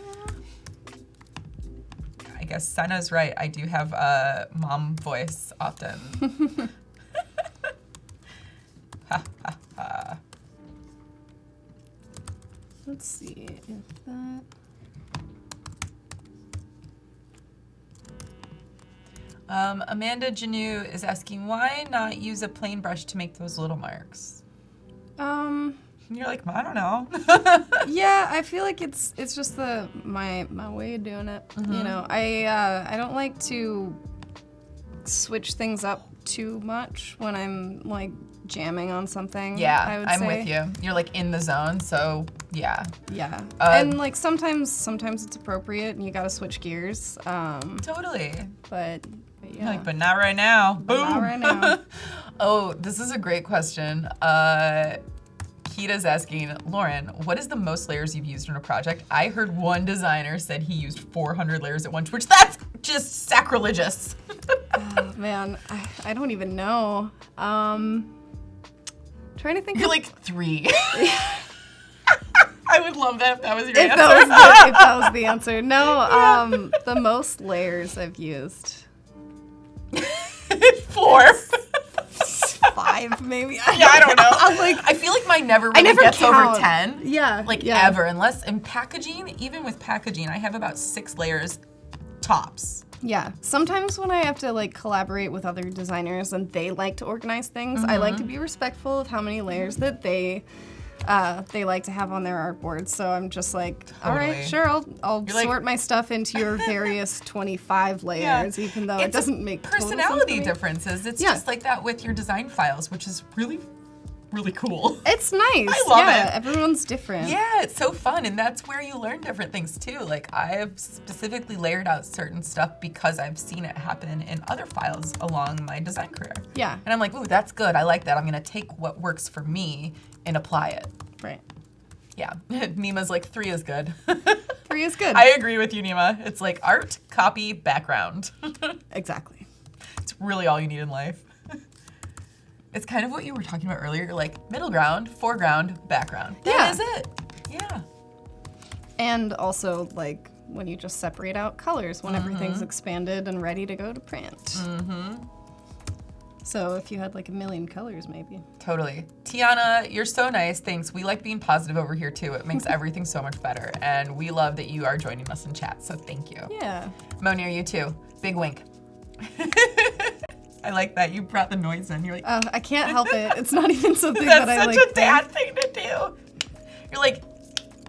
I guess Senna's right. I do have a mom voice often. Ha, ha, ha.
Let's see if that.
Amanda Janu is asking, why not use a plain brush to make those little marks? And you're like, I don't know.
Yeah, I feel like it's just my way of doing it. You know, I don't like to switch things up too much when I'm like jamming on something.
Yeah,
I would
I'm
say.
with you. You're like in the zone, so yeah.
Yeah, and like sometimes it's appropriate and you gotta switch gears.
Totally.
But
You're
yeah,
like, but not right now. Boom.
not right now.
Oh, this is a great question. Kita's asking, Lauren, what is the most layers you've used in a project? I heard one designer said he used 400 layers at once, which that's just sacrilegious.
Oh, man, I don't even know. Trying to think.
You're like 3. I would love that if that was your
if
answer.
that was the answer. No, the most layers I've used.
4.
5 maybe.
Yeah, I don't know.
I'm like,
I feel like mine never really
never
gets
count.
over 10.
Yeah.
Like
yeah.
ever, unless in packaging, even with packaging, I have about 6 layers tops.
Yeah. Sometimes when I have to like collaborate with other designers and they like to organize things, I like to be respectful of how many layers that they like to have on their artboard. So I'm just like, all right,
Totally.
sure, I'll
You're like-
sort my stuff into your various 25 layers, even though it
It's a
doesn't make total sense
personality
to me.
differences. It's
Yeah.
just like that with your design files, which is really really cool.
It's nice.
I love it.
Everyone's different.
Yeah, it's so fun, and that's where you learn different things too. Like I've specifically layered out certain stuff because I've seen it happen in other files along my design career.
Yeah.
And I'm like, ooh, that's good. I like that. I'm gonna take what works for me and apply it.
Right.
Yeah. Nima's like 3 is good.
3 is good.
I agree with you, Nima. It's like art, copy, background.
Exactly.
It's really all you need in life. It's kind of what you were talking about earlier, like middle ground, foreground, background. That is it. Yeah.
And also, like, when you just separate out colors when everything's expanded and ready to go to print.
Mm-hmm.
So if you had like a million colors, maybe.
Totally. Tiana, you're so nice. Thanks. We like being positive over here too. It makes everything so much better. And we love that you are joining us in chat. So thank you.
Yeah.
Monier, you too. Big wink. I like that. You brought the noise in. You're like,
I can't help it. It's not even something
that's
that I like.
such a dad thing to do. You're like,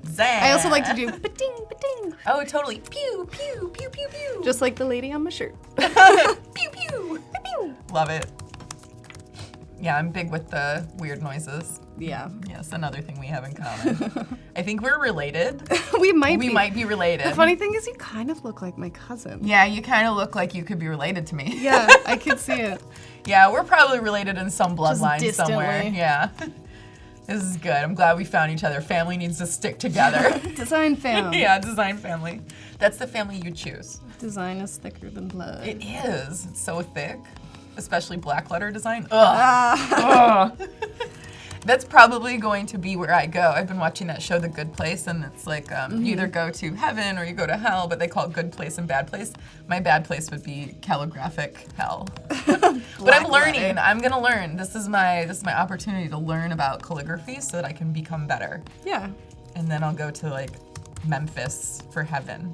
zang.
I also like to do ba-ding, ba-ding.
Oh, totally. Pew, pew, pew, pew, pew.
Just like the lady on my shirt.
Pew, pew, pew. Love it. Yeah, I'm big with the weird noises.
Yeah.
Yes, another thing we have in common. I think we're related.
We might
be related.
The funny thing is you kind of look like my cousin.
Yeah, you kind of look like you could be related to me.
Yeah, I could see it.
Yeah, we're probably related in some bloodline
distantly.
somewhere. Yeah. This is good. I'm glad we found each other. Family needs to stick together.
Design fam.
Yeah, design family. That's the family you choose.
Design is thicker than blood.
It is. It's so thick. Especially black letter design. Ugh. Ugh. That's probably going to be where I go. I've been watching that show, The Good Place, and it's like you either go to heaven or you go to hell, but they call it good place and bad place. My bad place would be calligraphic hell. But I'm learning.
Letter.
I'm gonna learn. This is my opportunity to learn about calligraphy so that I can become better.
Yeah.
And then I'll go to like Memphis for heaven.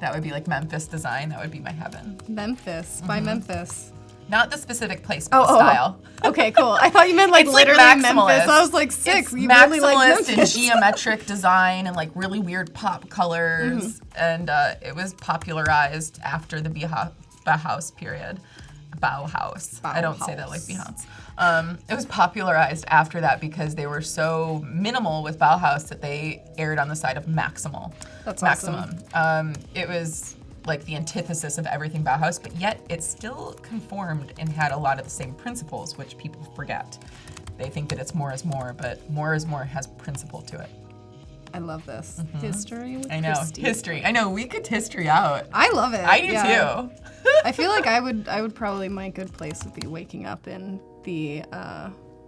That would be like Memphis design. That would be my heaven.
Memphis. By Memphis.
Not the specific place, but the style.
Okay, cool. I thought you meant like
It's like
literally
maximalist.
Memphis. I was like, sick.
It's
You
maximalist
really like
and
Memphis.
geometric design and like really weird pop colors. And it was popularized after the Bauhaus period. Bauhaus. I don't say that like Behance. It was popularized after that because they were so minimal with Bauhaus that they erred on the side of maximal.
That's
maximum. It was like the antithesis of everything Bauhaus, but yet it still conformed and had a lot of the same principles, which people forget. They think that it's more is more, but more is more has principle to it.
I love this. History with
I know,
Christy.
history. I know, we could history out.
I love it.
I do
yeah.
too.
I feel like I would probably, my good place would be waking up in the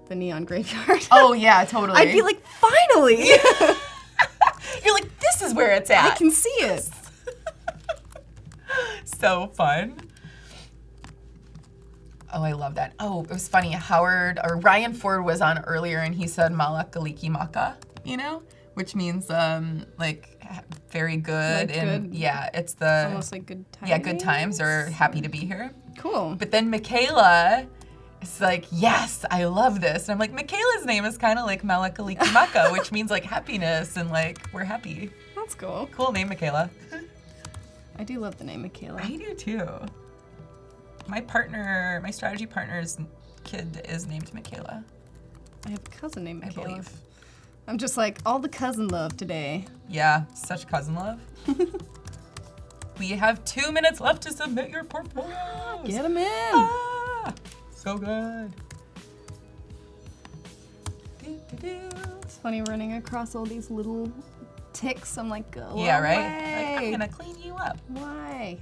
neon graveyard.
Oh yeah, totally.
I'd be like, finally!
You're like, this is where it's at.
I can see it.
So fun. Oh, I love that. Oh, it was funny. Ryan Ford was on earlier and he said Malakaliki Maka, which means like very good.
Like
and
good.
yeah, it's the
Almost like good times.
Yeah, good times or happy to be here.
Cool.
But then Michaela is like, yes, I love this. And I'm like, Michaela's name is kind of like Malakaliki Maka, which means like happiness and like we're happy.
That's cool.
Cool name, Michaela.
I do love the name Michaela.
I do too. My strategy partner's kid is named Michaela.
I have a cousin named
I
Michaela.
believe.
I'm just like, all the cousin love today.
Yeah, such cousin love. We have 2 minutes left to submit your portfolios.
Get them in.
Ah, so good.
It's funny running across all these little ticks. I'm like, go
Yeah,
away.
right? Like, I'm gonna clean you up.
Why?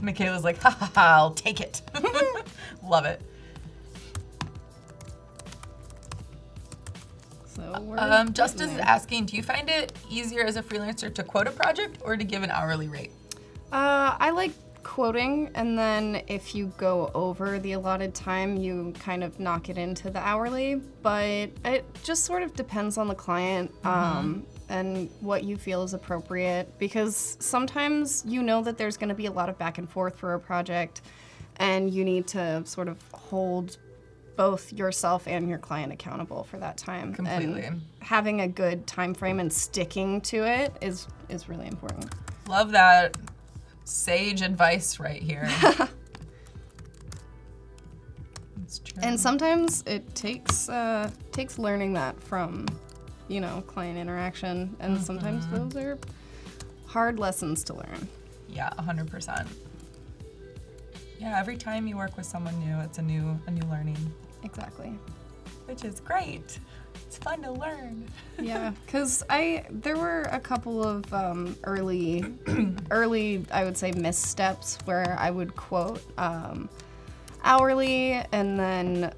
Michaela's like, ha ha ha, I'll take it. Love it.
So we're
Justice is asking, do you find it easier as a freelancer to quote a project or to give an hourly rate?
I like quoting, and then if you go over the allotted time, you kind of knock it into the hourly, but it just sort of depends on the client and what you feel is appropriate, because sometimes you know that there's going to be a lot of back and forth for a project, and you need to sort of hold both yourself and your client accountable for that time.
Completely.
And having a good time frame and sticking to it is really important.
Love that sage advice right here. Let's check. sure.
And sometimes it takes learning that from, client interaction, and sometimes those are hard lessons to learn.
Yeah, 100%. Yeah, every time you work with someone new, it's a new learning.
Exactly.
Which is great. It's fun to learn.
Yeah, because there were a couple of early, I would say, missteps where I would quote hourly, and then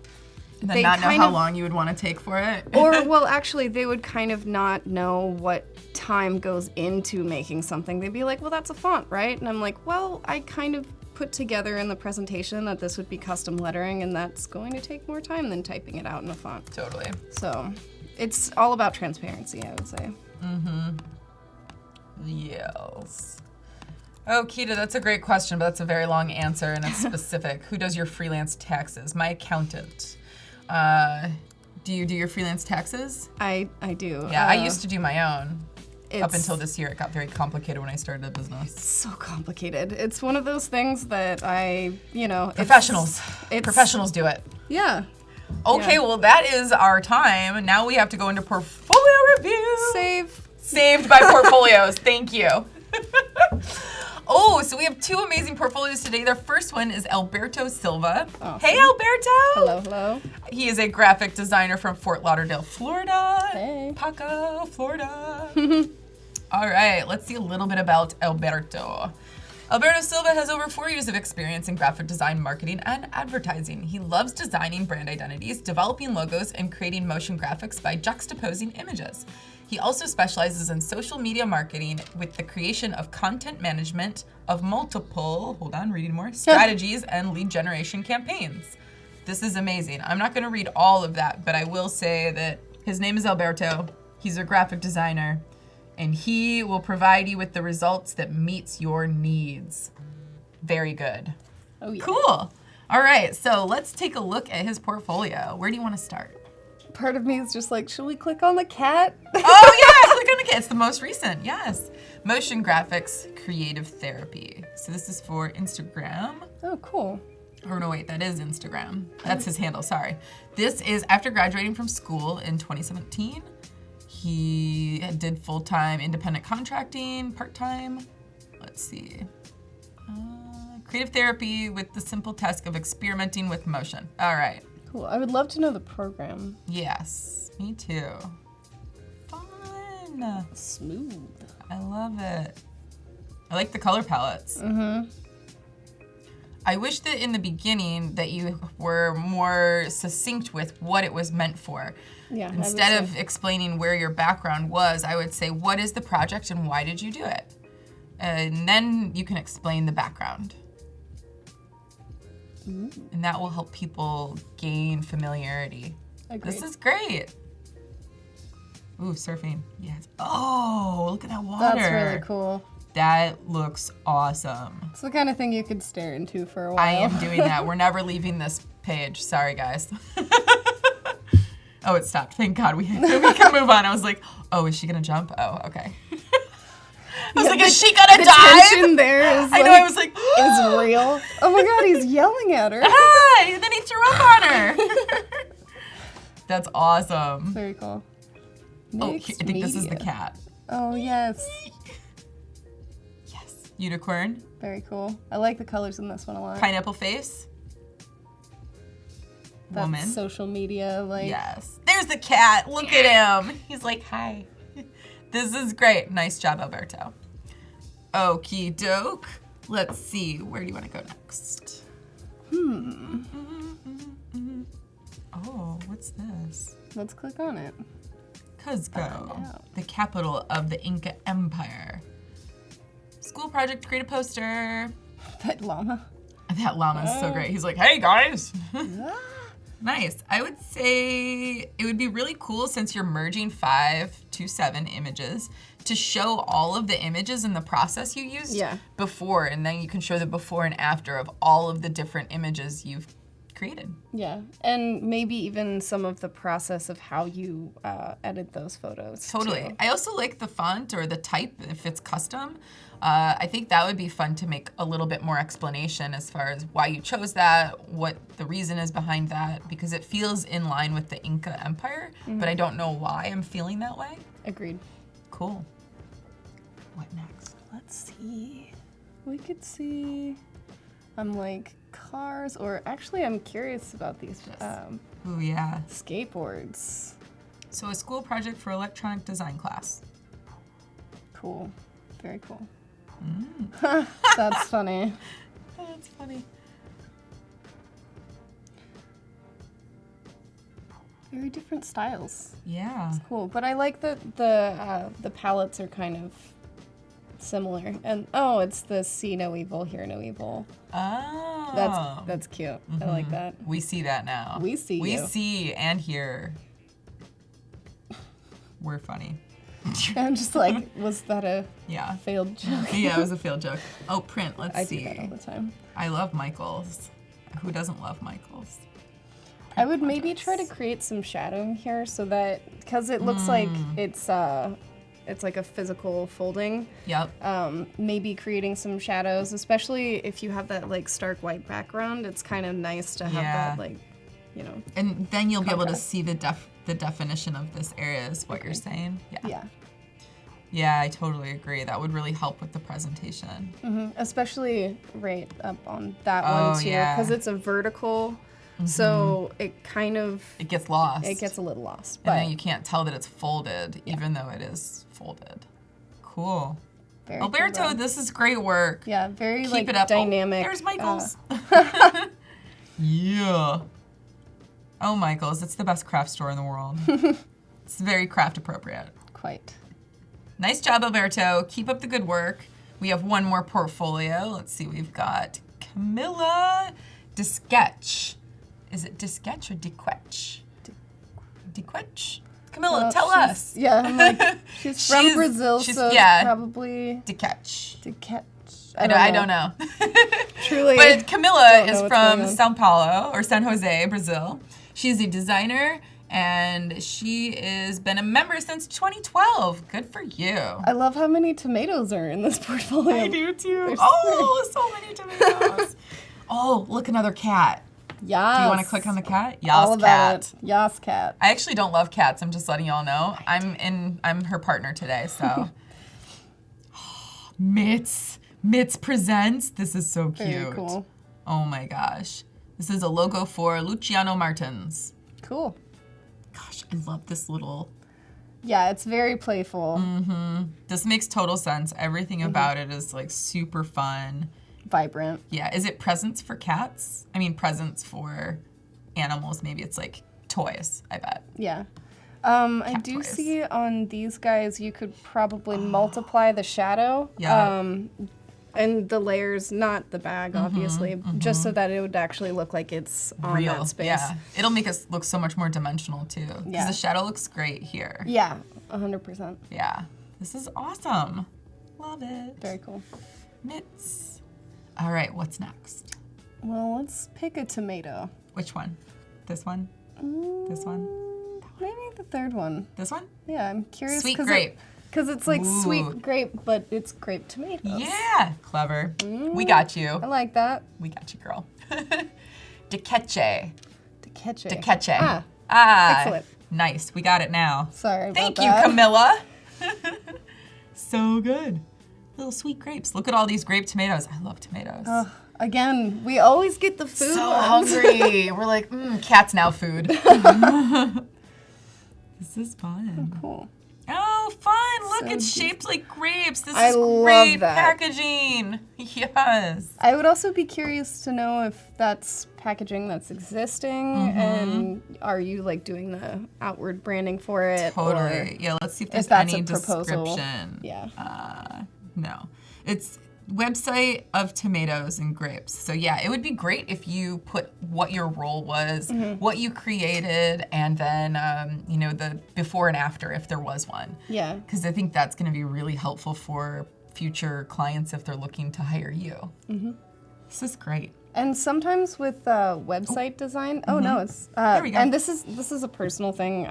they not know how long you would want to take for it.
Or, well, actually, they would kind of not know what time goes into making something. They'd be like, well, that's a font, right? And I'm like, well, I kind of put together in the presentation that this would be custom lettering, and that's going to take more time than typing it out in a font.
Totally.
So it's all about transparency, I would say.
Mm-hmm. Yes. Oh, Keita, that's a great question, but that's a very long answer, and it's specific. Who does your freelance taxes? My accountant. Do you do your freelance taxes?
I do.
Yeah, I used to do my own. Up until this year, it got very complicated when I started a business.
It's so complicated. It's one of those things that
Professionals do it.
Yeah.
Okay, well, that is our time. Now we have to go into portfolio review. Saved by portfolios. Thank you. Oh, so we have two amazing portfolios today. The first one is Alberto Silva. Awesome. Hey, Alberto.
Hello.
He is a graphic designer from Fort Lauderdale, Florida.
Hey.
Paco, Florida. All right, let's see a little bit about Alberto. Alberto Silva has over 4 years of experience in graphic design, marketing, and advertising. He loves designing brand identities, developing logos, and creating motion graphics by juxtaposing images. He also specializes in social media marketing with the creation of content management of multiple, strategies and lead generation campaigns. This is amazing. I'm not going to read all of that, but I will say that his name is Alberto. He's a graphic designer, and he will provide you with the results that meets your needs. Very good.
Oh, yeah.
Cool. All right, so let's take a look at his portfolio. Where do you want to start?
Part of me is just like, should we click on the cat?
Oh yeah, click on the cat. It's the most recent, yes. Motion graphics, creative therapy. So this is for Instagram.
Oh, cool.
Or no, wait, that is Instagram. That's his handle, sorry. This is after graduating from school in 2017. He did full-time independent contracting, part-time. Let's see. Creative therapy with the simple task of experimenting with motion. All right.
Cool. I would love to know the program.
Yes, me too. Fun.
Smooth.
I love it. I like the color palettes.
Mm-hmm.
I wish that in the beginning that you were more succinct with what it was meant for.
Yeah.
Instead of explaining where your background was, I would say, what is the project and why did you do it? And then you can explain the background. And that will help people gain familiarity.
Agreed.
This is great. Ooh, surfing. Yes. Oh, look at that water.
That's really cool.
That looks awesome.
It's the kind of thing you could stare into for a while.
I am doing that. We're never leaving this page. Sorry, guys. Oh, it stopped. Thank God we can move on. I was like, oh, is she going to jump? Oh, okay. I was like, is she gonna
the
dive?
Tension there is
I know, I was like,
is real. Oh my God, he's yelling at her.
Ah, and then he threw up on her. That's awesome.
Very cool.
Oh, I think this is the cat.
Oh, yes.
Yes. Unicorn.
Very cool. I like the colors in this one a lot.
Pineapple face.
That's
Woman.
social media, like.
Yes. There's the cat. Look at him. He's like, hi. This is great. Nice job, Alberto. Okie doke. Let's see. Where do you want to go next? Oh, what's this?
Let's click on it.
Cuzco, the capital of the Inca Empire. School project, create a poster.
That llama.
That llama is so great. He's like, hey guys. Nice. I would say it would be really cool, since you're merging 5 to 7 images, to show all of the images in the process you used before, and then you can show the before and after of all of the different images you've created.
Yeah, and maybe even some of the process of how you edit those photos.
Totally.
too.
I also like the font or the type if it's custom. I think that would be fun to make a little bit more explanation as far as why you chose that, what the reason is behind that, because it feels in line with the Inca Empire, but I don't know why I'm feeling that way.
Agreed.
Cool. What next?
Let's see. We could see, like cars, or actually, I'm curious about these
Ooh, yeah.
skateboards.
So a school project for electronic design class.
Cool. Very cool. That's funny.
That's funny.
Very different styles.
Yeah.
Cool, but I like that the palettes are kind of similar. And oh, it's the see no evil, hear no evil.
Oh.
That's cute. I like that.
We see that now.
We see
We
you.
see and hear. We're funny.
I'm just like, was that a
Yeah.
failed joke?
Yeah, it was a failed joke. Oh, print. Let's
I
see.
do that all the time.
I love Michaels. Who doesn't love Michaels?
I would maybe try to create some shadowing here so that, because it looks like it's like a physical folding.
Yep.
Maybe creating some shadows, especially if you have that like stark white background. It's kind of nice to have
Yeah.
that like, you know.
And then you'll be able to
Contrast.
see the definition of this area is what you're saying. Yeah.
Yeah.
Yeah, I totally agree. That would really help with the presentation.
Especially right up on that
Oh,
one too,
yeah.
because it's a vertical, so it kind of
It gets lost.
it gets a little lost.
and
But
then you can't tell that it's folded, even though it is folded. Cool.
very
Alberto,
cool though.
this is great work.
Yeah, very
Keep
like
it up.
dynamic.
Oh, there's Michaels. Yeah. Oh, Michaels, it's the best craft store in the world. It's very craft appropriate.
Quite.
Nice job, Alberto. Keep up the good work. We have one more portfolio. Let's see, we've got Camilla Disketch. Is it Disketch or Diquetch? Diquetch? Camilla,
Well,
tell
she's-
us.
Yeah, I'm like, she's from Brazil, so
yeah.
it's probably
Diquetch.
to catch.
I don't know.
Truly.
But Camilla
don't know
is
what's
from
going on.
Sao Paulo, or San Jose, Brazil. She's a designer, and she has been a member since 2012. Good for you.
I love how many tomatoes are in this portfolio.
I do too.
There's
Oh, so many tomatoes. Oh, look, another cat.
Yes.
Do you want to click on the cat? Yas,
All about
cat.
it. Yas, cat.
I actually don't love cats. I'm just letting y'all know. I'm her partner today, so. Mitz presents. This is so cute.
Very cool.
Oh my gosh. This is a logo for Luciano Martins.
Cool.
Gosh, I love this little.
Yeah, it's very playful.
This makes total sense. Everything about it is like super fun.
Vibrant.
Yeah, is it presents for cats? I mean, presents for animals. Maybe it's like toys, I bet.
Yeah. I
Cat
do
toys.
see on these guys you could probably multiply the shadow.
Yeah.
And the layers, not the bag, obviously, just so that it would actually look like it's on
Real.
that space.
Yeah. It'll make us look so much more dimensional too. Because
Yeah.
the shadow looks great here.
Yeah, 100%.
Yeah. This is awesome. Love it.
Very cool.
Mitts. All right, what's next?
Well, let's pick a tomato.
Which one? This one? This one?
Maybe the third one.
This one?
Yeah, I'm curious.
Sweet grape.
Because it's like
Ooh.
sweet grape, but it's grape tomatoes.
Yeah. Clever. We got you.
I like that.
We got you, girl. Dekeche.
Dekeche.
Dekeche.
Ah, excellent.
Nice. We got it now.
Sorry about
Thank you,
that.
Camilla. So good. Little sweet grapes. Look at all these grape tomatoes. I love tomatoes.
Again, we always get the food
So
ones.
hungry. We're like, cat's now food. This is fun.
Cool.
Oh, fun. Look,
So
it's shaped like grapes. This
I
is
love
great
that.
packaging. Yes.
I would also be curious to know if that's packaging that's existing, and are you like doing the outward branding for it?
Totally.
Or
Yeah, let's see if there's
that's
any
a proposal.
description.
Yeah.
No. It's website of tomatoes and grapes. So yeah, it would be great if you put what your role was, what you created, and then the before and after if there was one.
Yeah.
Because I think that's going to be really helpful for future clients if they're looking to hire you. This is great.
And sometimes with website design, no, it's
There we go.
and this is a personal thing.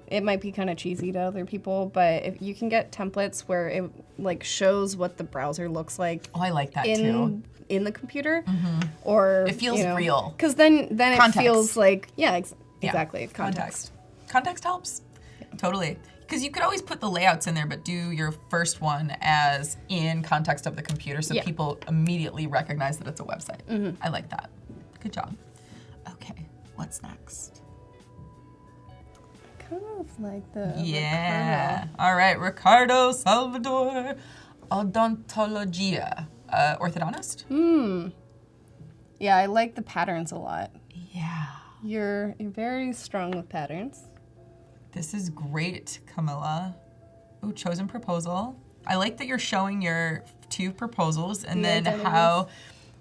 It might be kind of cheesy to other people, but if you can get templates where it like shows what the browser looks like.
Oh, I like that too.
In the computer, or
It feels real.
Because then
Context.
it feels like exactly context.
Context helps. Totally. Because you could always put the layouts in there, but do your first one as in context of the computer so people immediately recognize that it's a website. I like that. Good job. Okay, what's next?
Kind of like the
Yeah. All right, Ricardo Salvador Odontologia. Orthodontist?
Yeah, I like the patterns a lot.
Yeah.
You're very strong with patterns.
This is great, Camilla. Ooh, chosen proposal. I like that you're showing your 2 proposals and then how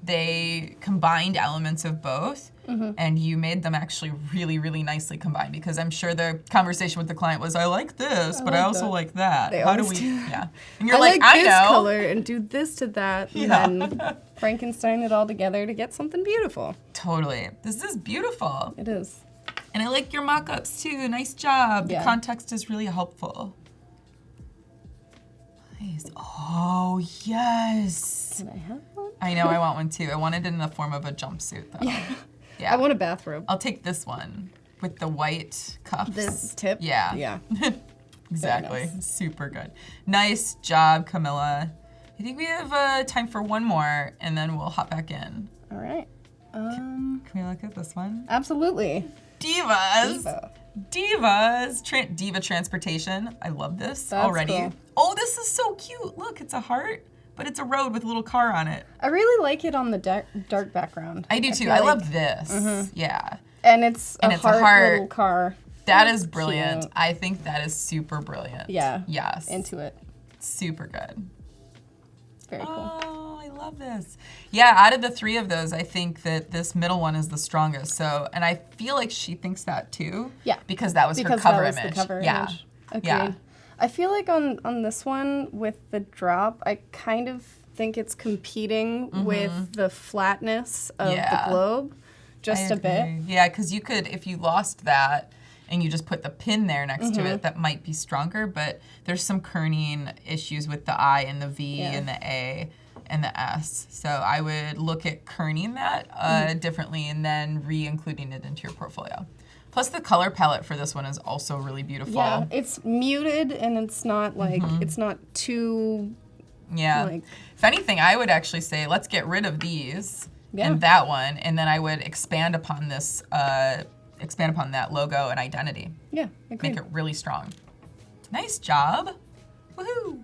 they combined elements of both, and you made them actually really, really nicely combined, because I'm sure the conversation with the client was, I like this, but I also like that.
They
How do
always
we,
do.
yeah. And you're
I
like,
like
I
this
know.
color and do this to that, and then Frankenstein it all together to get something beautiful.
Totally. This is beautiful.
It is.
And I like your mock-ups too. Nice job.
Yeah.
The context is really helpful. Nice. Oh, yes.
Can I have one?
I know, I want one too. I want it in the form of a jumpsuit though. Yeah.
I want a bathrobe.
I'll take this one with the white cuffs.
This tip?
Yeah.
Yeah.
Exactly.
nice.
Super good. Nice job, Camilla. I think we have time for one more and then we'll hop back in.
All right.
Can we look at this one?
Absolutely.
Divas.
Diva.
Divas. Diva Transportation. I love this
That's
already.
cool.
Oh, this is so cute. Look, it's a heart, but it's a road with a little car on it.
I really like it on the dark background.
I do too.
feel
I
like-
love this. Yeah.
And it's
And
a
it's a
heart
heart.
little car.
That is brilliant.
Cute.
I think that is super brilliant.
Yeah.
Yes.
Into it.
Super good.
Very cool.
Oh, I love this. Yeah, out of the 3 of those, I think that this middle one is the strongest. So, and I feel like she thinks that too.
Yeah.
Because that was her
Because
cover
that was
image.
the cover
yeah.
image. Agreed.
Yeah.
I feel like on this one with the drop, I kind of think it's competing with the flatness of the globe just
I
a bit.
agree. Yeah, because you could, if you lost that and you just put the pin there next to it, that might be stronger, but there's some kerning issues with the I and the V and the A and the S. So I would look at kerning that differently and then re-including it into your portfolio. Plus the color palette for this one is also really beautiful.
Yeah, it's muted and it's not like, it's not too,
Yeah.
like-
If anything, I would actually say let's get rid of these
Yeah.
and that one, and then I would expand upon this, expand upon that logo and identity.
yeah, agreed.
Make it really strong. Nice job. Woohoo.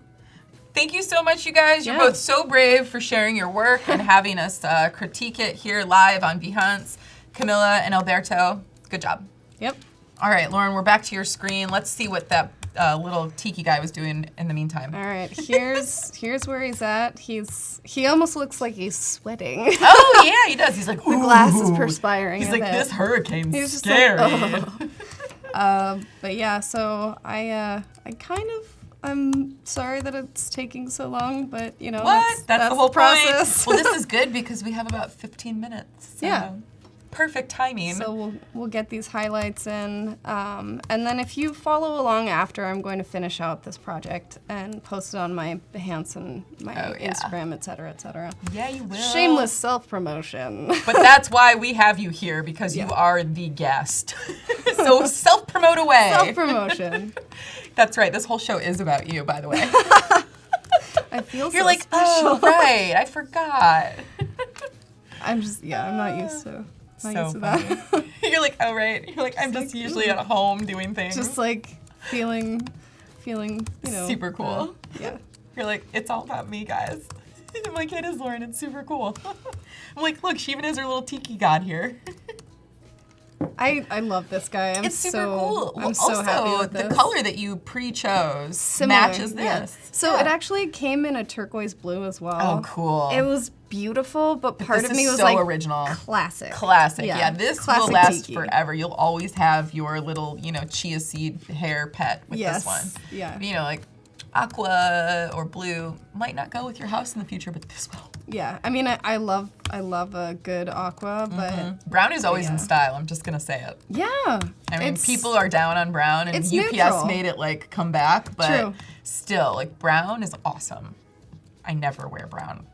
Thank you so much, you guys. You're
Yeah.
both so brave for sharing your work and having us critique it here live on Behance. Camilla and Alberto, good job.
Yep.
All right, Lauren, we're back to your screen. Let's see what that little tiki guy was doing in the meantime.
All right, here's where he's at. He almost looks like he's sweating.
Oh, yeah, he does. He's like,
The glass is
"Ooh."
perspiring.
He's
a
like,
bit.
this hurricane's
He's just
scary.
like, but yeah, so I kind of, I'm sorry that it's taking so long, but you know,
What? That's the whole
process.
point. Well, this is good because we have about 15 minutes. So
Yeah.
Perfect timing.
So we'll get these highlights in, and then if you follow along after, I'm going to finish out this project and post it on my Behance and my Instagram, etc., etc.
Yeah, you will.
Shameless self-promotion.
But that's why we have you here, because you are the guest. So self-promote away.
Self-promotion.
That's right. This whole show is about you, by the way.
I feel
You're
so
like,
special.
oh, right. I forgot.
I'm not used to. Not
So
used to
funny.
that.
You're like, oh, right. You're like, I'm just usually at home doing things.
Just like feeling, you know.
Super cool.
Yeah.
You're like, it's all about me, guys. I'm like, it is, Lauren. It's super cool. I'm like, look, she even has her little tiki god here.
I love this guy.
It's super cool.
I'm so
also,
happy with this.
the color that you pre-chose
Similar,
matches this.
yeah. So it actually came in a turquoise blue as well.
Oh, cool.
It was beautiful, but part
this
of me
is
was
so
like
original.
classic.
Classic. Yeah, this
classic
will last
tiki.
forever. You'll always have your little, chia seed hair pet with
Yes,
this one.
yeah.
Like aqua or blue might not go with your house in the future, but this will.
Yeah, I mean, I love a good aqua, but
Brown is always in style. I'm just gonna say it.
yeah.
I mean, people are down on brown, and
it's
UPS
neutral.
made it like come back, but
True.
still, like brown is awesome. I never wear brown,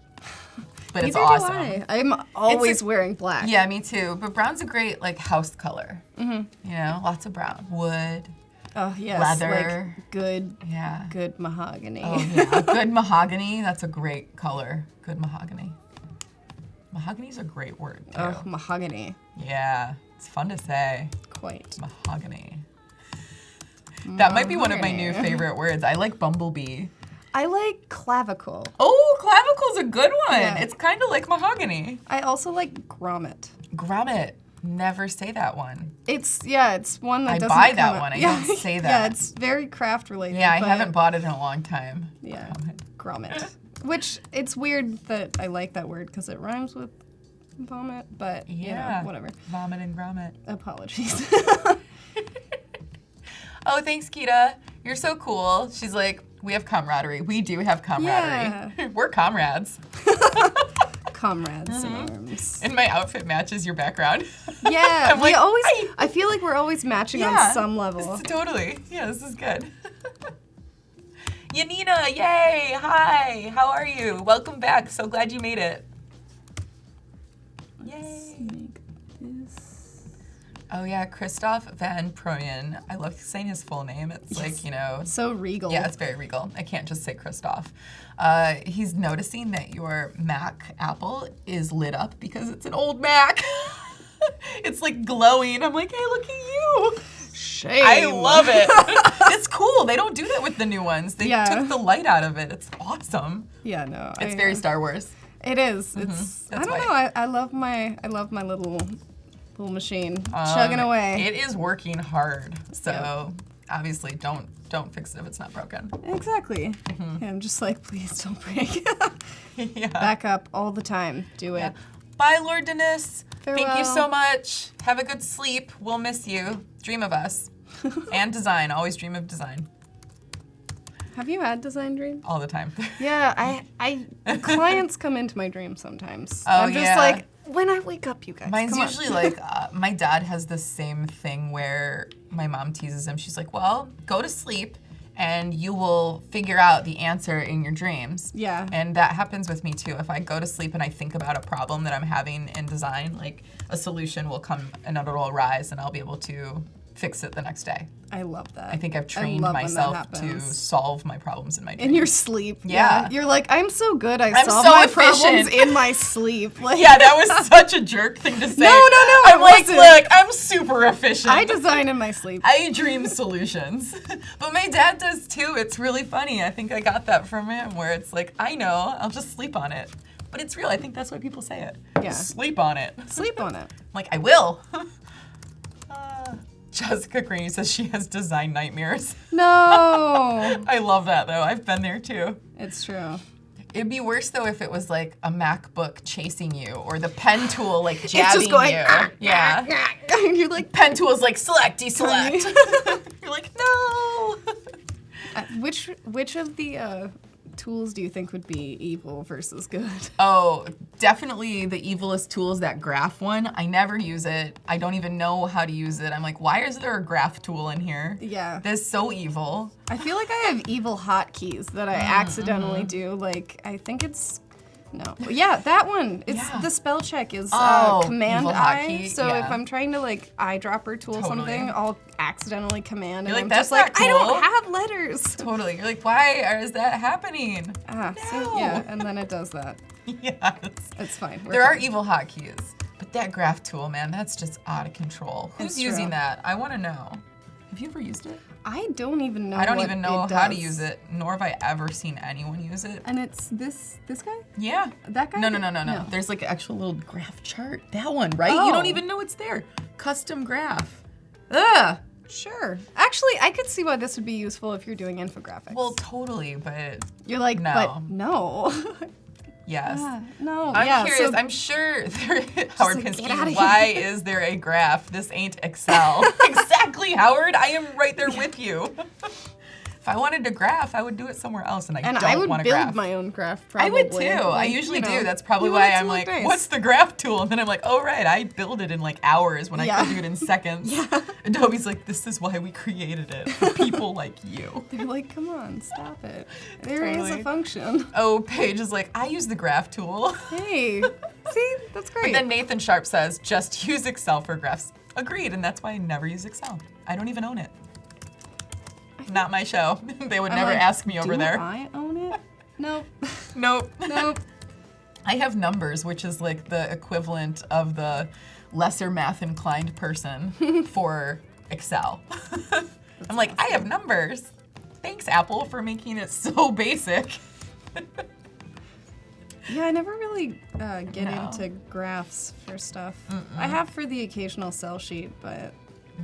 but it's
Neither
awesome.
do I. I'm always wearing black.
Yeah, me too. But brown's a great like house color. You know, lots of brown, wood.
Oh yes,
Leather.
like good
Yeah.
good mahogany.
Oh yeah, good mahogany. That's a great color. Good mahogany. Mahogany's a great word too.
Oh, mahogany.
Yeah, it's fun to say.
Quite.
Mahogany. That might be one of my new favorite words. I like bumblebee.
I like clavicle.
Oh, clavicle's a good one.
Yeah.
It's kind of like mahogany.
I also like grommet.
Grommet. Never say that one.
It's one that
I
doesn't
buy
come
that
out-
one. I
yeah.
don't say
Yeah,
that.
it's very craft related.
Yeah, I
but
haven't bought it in a long time.
Yeah, grommet. Which it's weird that I like that word because it rhymes with vomit, but you know, whatever.
Vomit and grommet.
Apologies.
Oh, thanks, Kita. You're so cool. She's like, we have camaraderie. We do have camaraderie.
Yeah.
We're comrades.
Comrades in arms.
And my outfit matches your background.
Yeah,
I'm like, "Hi."
I feel like we're always matching
Yeah.
on some level.
Totally. Yeah, this is good. Yanina, yay! Hi, how are you? Welcome back. So glad you made it. Yay!
Make this.
Oh yeah, Christoph Van Proyen. I love saying his full name. It's like, you know.
So regal.
Yeah, it's very regal. I can't just say Christoph. He's noticing that your Mac Apple is lit up because it's an old Mac. It's like glowing. I'm like, hey, look at you.
Shame.
I love it. It's cool. They don't do that with the new ones. They took the light out of it. It's awesome.
Yeah, no.
It's very Star Wars.
It is. It's.
That's
I don't
why.
know. I love my little machine chugging away.
It is working hard. So obviously, don't fix it if it's not broken.
Exactly. Yeah, I'm just like, please don't break.
Yeah.
Back up all the time. Do it.
Yeah. Bye, Lord Dennis. Thank you
Farewell.
so much. Have a good sleep. We'll miss you. Dream of us. And design. Always dream of design.
Have you had design dreams?
All the time.
Yeah, I clients come into my dreams sometimes.
Oh,
I'm just
yeah.
like, when I wake up, you guys.
Mine's
come on.
usually like, my dad has the same thing where my mom teases him. She's like, well, go to sleep and you will figure out the answer in your dreams.
Yeah.
And that happens with me too. If I go to sleep and I think about a problem that I'm having in design, like a solution will come and it'll arise and I'll be able to fix it the next day.
I love that.
I think I've trained
love when that
myself to
happens.
solve my problems in my dreams.
In your sleep.
Yeah.
You're like, I'm so good. I
I'm
solve
so
my
efficient.
problems in my sleep. Like,
Yeah, that was such a jerk thing to say.
No,
I'm
it
like,
wasn't.
look, I'm super efficient.
I design in my sleep.
I dream solutions. But my dad does too. It's really funny. I think I got that from him where it's like, I know, I'll just sleep on it. But it's real. I think that's why people say it.
Yeah.
Sleep on it. I'm
Sleep on it.
like, I will. Jessica Green says she has design nightmares.
No.
I love that though. I've been there too.
It's true.
It'd be worse though if it was like a MacBook chasing you or the pen tool like jabbing
It's just going,
you. Yeah.
You're like,
Pen tool's like select, deselect. You're like, no.
which of the tools do you think would be evil versus good?
Oh, definitely the evilest tool is that graph one. I never use it. I don't even know how to use it. I'm like, why is there a graph tool in here?
Yeah.
That's so evil.
I feel like I have evil hotkeys that I accidentally do. Like, I think it's... No. Yeah, that one. It's
Yeah.
the spell check is
Oh,
command
evil
I.
hotkey,
So
yeah.
if I'm trying to like eyedropper tool
Totally.
something, I'll accidentally command
You're
and
like,
I'm just
"That's
like,
not
I
cool."
don't have letters.
Totally. You're like, why is that happening?
So, yeah, and then it does that.
Yes.
It's fine. We're
There are
fine.
evil hotkeys. But that graph tool, man, that's just out of control. Who's
It's
using
true.
that? I want to know. Have you ever used it?
I don't even know.
I don't
what
even know
it
how to
does.
use it, nor have I ever seen anyone use it.
And it's this guy?
Yeah.
That guy?
No. There's like an actual little graph chart. That one, right?
Oh.
You don't even know it's there. Custom graph. Ugh.
Sure. Actually, I could see why this would be useful if you're doing infographics.
Well, totally, but
you're like,
no.
but no.
yes.
No.
I'm
yeah,
curious.
so-
I'm sure Howard
like,
Pinsky,
get outta here.
why is there a graph? This ain't Excel. Exactly, Howard. I am right there with you. If I wanted to graph, I would do it somewhere else, and I don't want to graph.
And I would build my own graph, probably.
I would too. I usually do. That's probably why I'm like, what's the graph tool? And then I'm like, oh, right, I build it in like hours when I could do it in seconds. Adobe's like, this is why we created it, for people like you.
They're like, come on, stop it. There is a function.
Oh, Paige is like, I use the graph tool.
Hey, see, that's great.
But then Nathan Sharp says, just use Excel for graphs. Agreed, and that's why I never use Excel. I don't even own it. Not my show. They would never ask me over there.
Do I own it? Nope.
Nope.
Nope.
I have numbers, which is like the equivalent of the lesser math inclined person for Excel. I'm like, I have numbers. Thanks, Apple, for making it so basic.
Yeah, I never really get into graphs for stuff. I have for the occasional cell sheet, but...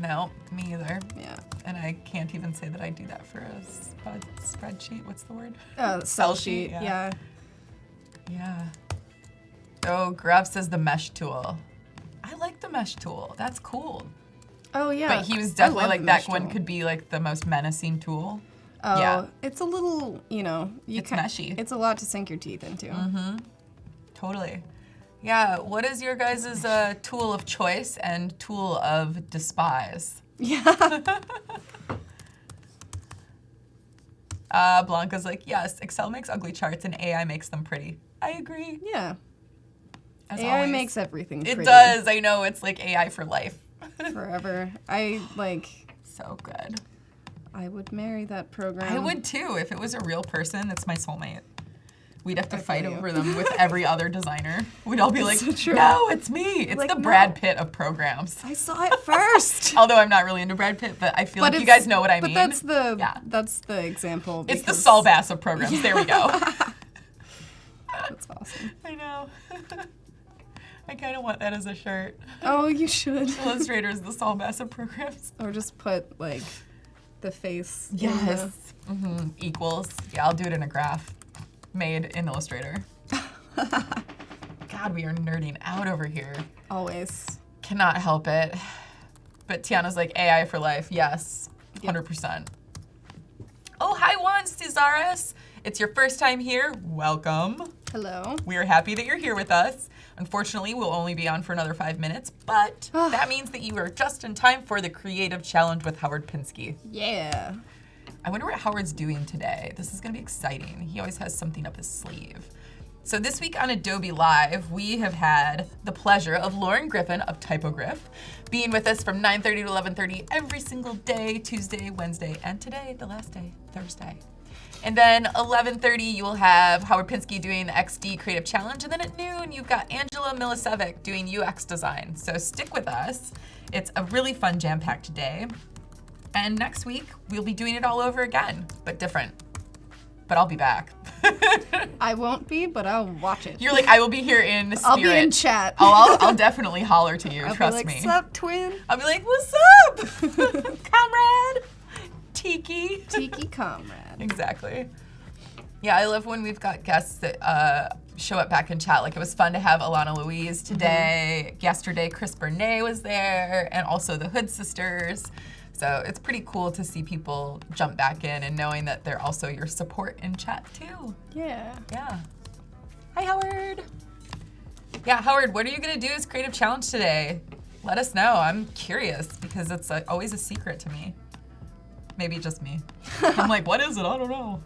No, me either.
Yeah.
And I can't even say that I do that for a spreadsheet. What's the word?
Cell sheet, yeah.
Yeah. Oh, Gruff says the mesh tool. I like the mesh tool. That's cool.
Oh, yeah.
But he was definitely like, that one could be like the most menacing tool.
Oh,
yeah.
It's a little,
it's meshy.
It's a lot to sink your teeth into.
Mm-hmm. Totally. Yeah, what is your guys' tool of choice and tool of despise?
Yeah.
Blanca's like, yes, Excel makes ugly charts and AI makes them pretty. I agree.
Yeah.
As
AI
always.
Makes everything pretty.
It does. I know. It's like AI for life.
Forever.
So good.
I would marry that program.
I would too. If it was a real person, that's my soulmate. We'd have to fight over them with every other designer. We'd all be like,
so true.
no, it's me. It's like, the Brad Pitt of programs.
I saw it first.
Although I'm not really into Brad Pitt, but I feel like you guys know what I mean.
But that's the example.
It's the Saul Bass of programs. There we go.
That's awesome.
I know. I kind of want that as a shirt.
Oh, you should.
Illustrator is the Saul Bass of programs.
Or just put like the face.
Yes. Equals. Yeah, I'll do it in a graph. Made in Illustrator. God, we are nerding out over here.
Always.
Cannot help it. But Tiana's like, AI for life. Yes, 100%. Oh, hi, Juan Cesares. It's your first time here. Welcome.
Hello.
We are happy that you're here with us. Unfortunately, we'll only be on for another 5 minutes, but that means that you are just in time for the Creative Challenge with Howard Pinsky.
Yeah.
I wonder what Howard's doing today. This is gonna be exciting. He always has something up his sleeve. So this week on Adobe Live, we have had the pleasure of Lauren Griffin of typography being with us from 9:30 to 11:30 every single day, Tuesday, Wednesday, and today, the last day, Thursday. And then 11:30, you will have Howard Pinsky doing the XD Creative Challenge. And then at noon, you've got Angela Milicevic doing UX design. So stick with us. It's a really fun jam-packed day. And next week, we'll be doing it all over again, but different. But I'll be back.
I won't be, but I'll watch it.
You're like, I will be here in spirit.
I'll be in chat.
I'll definitely holler to you,
I'll
trust
be like,
me.
What's up, twin?
I'll be like, what's up, comrade? Tiki.
Tiki comrade.
Exactly. Yeah, I love when we've got guests that show up back in chat. Like, it was fun to have Alana Louise today. Yesterday, Chris Bernay was there, and also the Hood sisters. So it's pretty cool to see people jump back in and knowing that they're also your support in chat too.
Yeah.
Yeah. Hi, Howard. Yeah, Howard, what are you gonna do as Creative Challenge today? Let us know. I'm curious because it's always a secret to me. Maybe just me. I'm like, what is it? I don't know.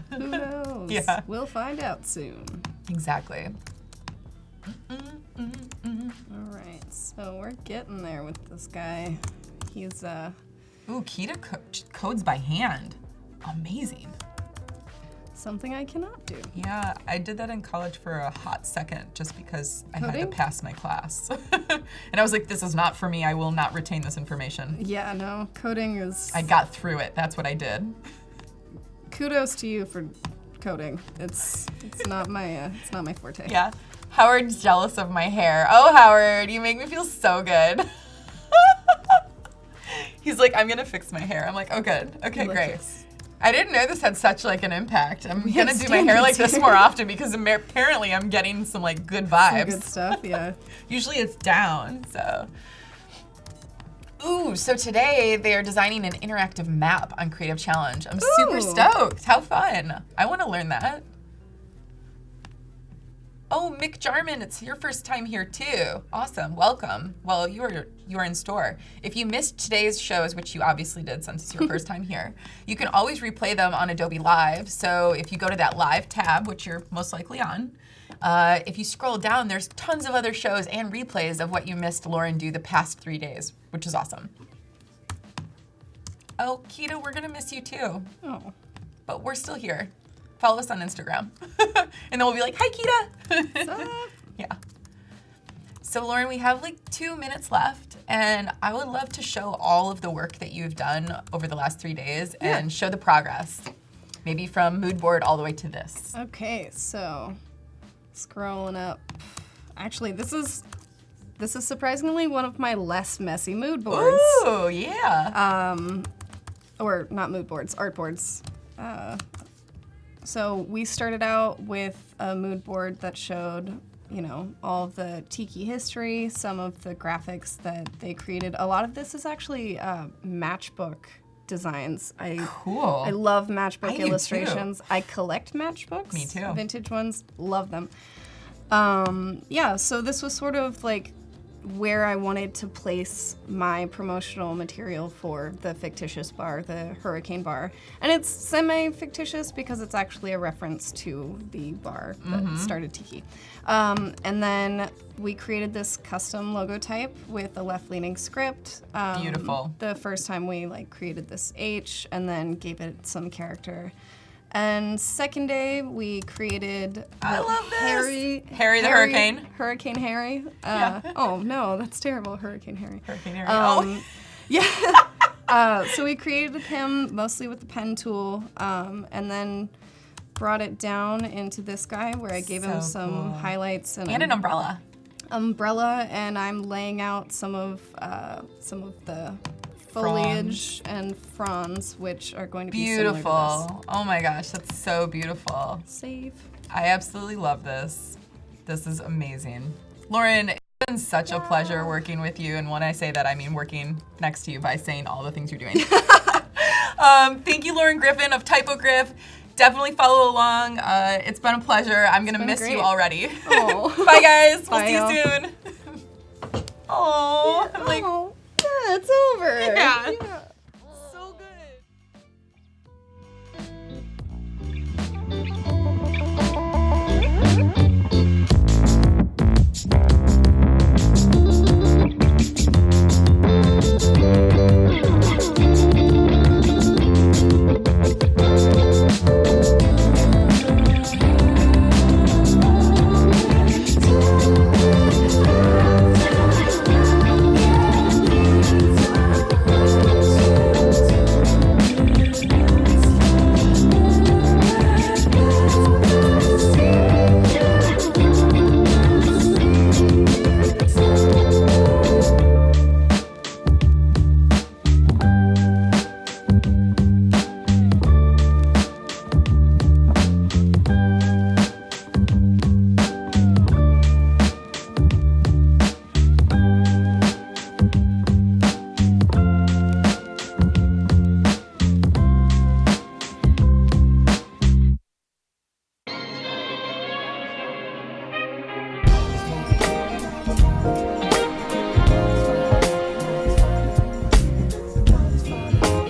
Who knows?
Yeah.
We'll find out soon.
Exactly.
All right, so we're getting there with this guy. He's
Ooh, key to codes by hand. Amazing.
something I cannot do.
Yeah, I did that in college for a hot second just because I had to
Coding?
pass my class. And I was like, this is not for me. I will not retain this information.
Yeah, no, coding is...
I got through it. That's what I did.
Kudos to you for coding. It's not my forte.
Yeah. Howard's jealous of my hair. Oh, Howard, you make me feel so good. He's like, I'm gonna fix my hair. I'm like, oh, good. Okay, great. I didn't know this had such like an impact. I'm gonna do my hair like this more often because apparently I'm getting some like good vibes.
Some good stuff, yeah.
Usually it's down, so. Ooh, so today they are designing an interactive map on Creative Challenge. I'm super stoked. How fun. I want to learn that. Oh, Mick Jarman, it's your first time here too. Awesome, welcome. Well, you are in store. If you missed today's shows, which you obviously did since it's your first time here, you can always replay them on Adobe Live. So if you go to that Live tab, which you're most likely on, if you scroll down, there's tons of other shows and replays of what you missed Lauren do the past 3 days, which is awesome. Oh, Kita, we're gonna miss you too.
Oh.
But we're still here. Follow us on Instagram. And then we'll be like, hi, Kita.
What's up?
Yeah. So Lauren, we have like 2 minutes left, and I would love to show all of the work that you've done over the last 3 days and show the progress. Maybe from mood board all the way to this.
Okay, so scrolling up. Actually, this is surprisingly one of my less messy mood boards.
Ooh, yeah.
Or not mood boards, art boards. So we started out with a mood board that showed, you know, all of the Tiki history, some of the graphics that they created. A lot of this is actually matchbook designs.
Cool.
I love matchbook
do
illustrations.
too.
I collect matchbooks.
Me too.
Vintage ones, love them. Yeah, so this was sort of like where I wanted to place my promotional material for the fictitious bar, the Hurricane Bar. And it's semi-fictitious because it's actually a reference to the bar that started Tiki. And then we created this custom logo type with a left-leaning script.
Beautiful.
The first time we created this H and then gave it some character. And second day, we created
I love this.
Harry
the Hurricane.
Hurricane Harry. Oh, no, that's terrible, Hurricane Harry.
Hurricane Harry.
Yeah. So we created him mostly with the pen tool, and then brought it down into this guy where I gave him some highlights and
an umbrella.
And I'm laying out some of the foliage and fronds, which are going to be similar to
Beautiful. Oh my gosh, that's so beautiful.
this. Save.
I absolutely love this. This is amazing. Lauren, it's been such a pleasure working with you, and when I say that, I mean working next to you by saying all the things you're doing. Thank you, Lauren Griffin of Typography. Definitely follow along. It's been a pleasure. I'm gonna miss you already.
Oh.
Bye, guys. We'll
Bye,
see you soon. Oh,
It's over.
Yeah.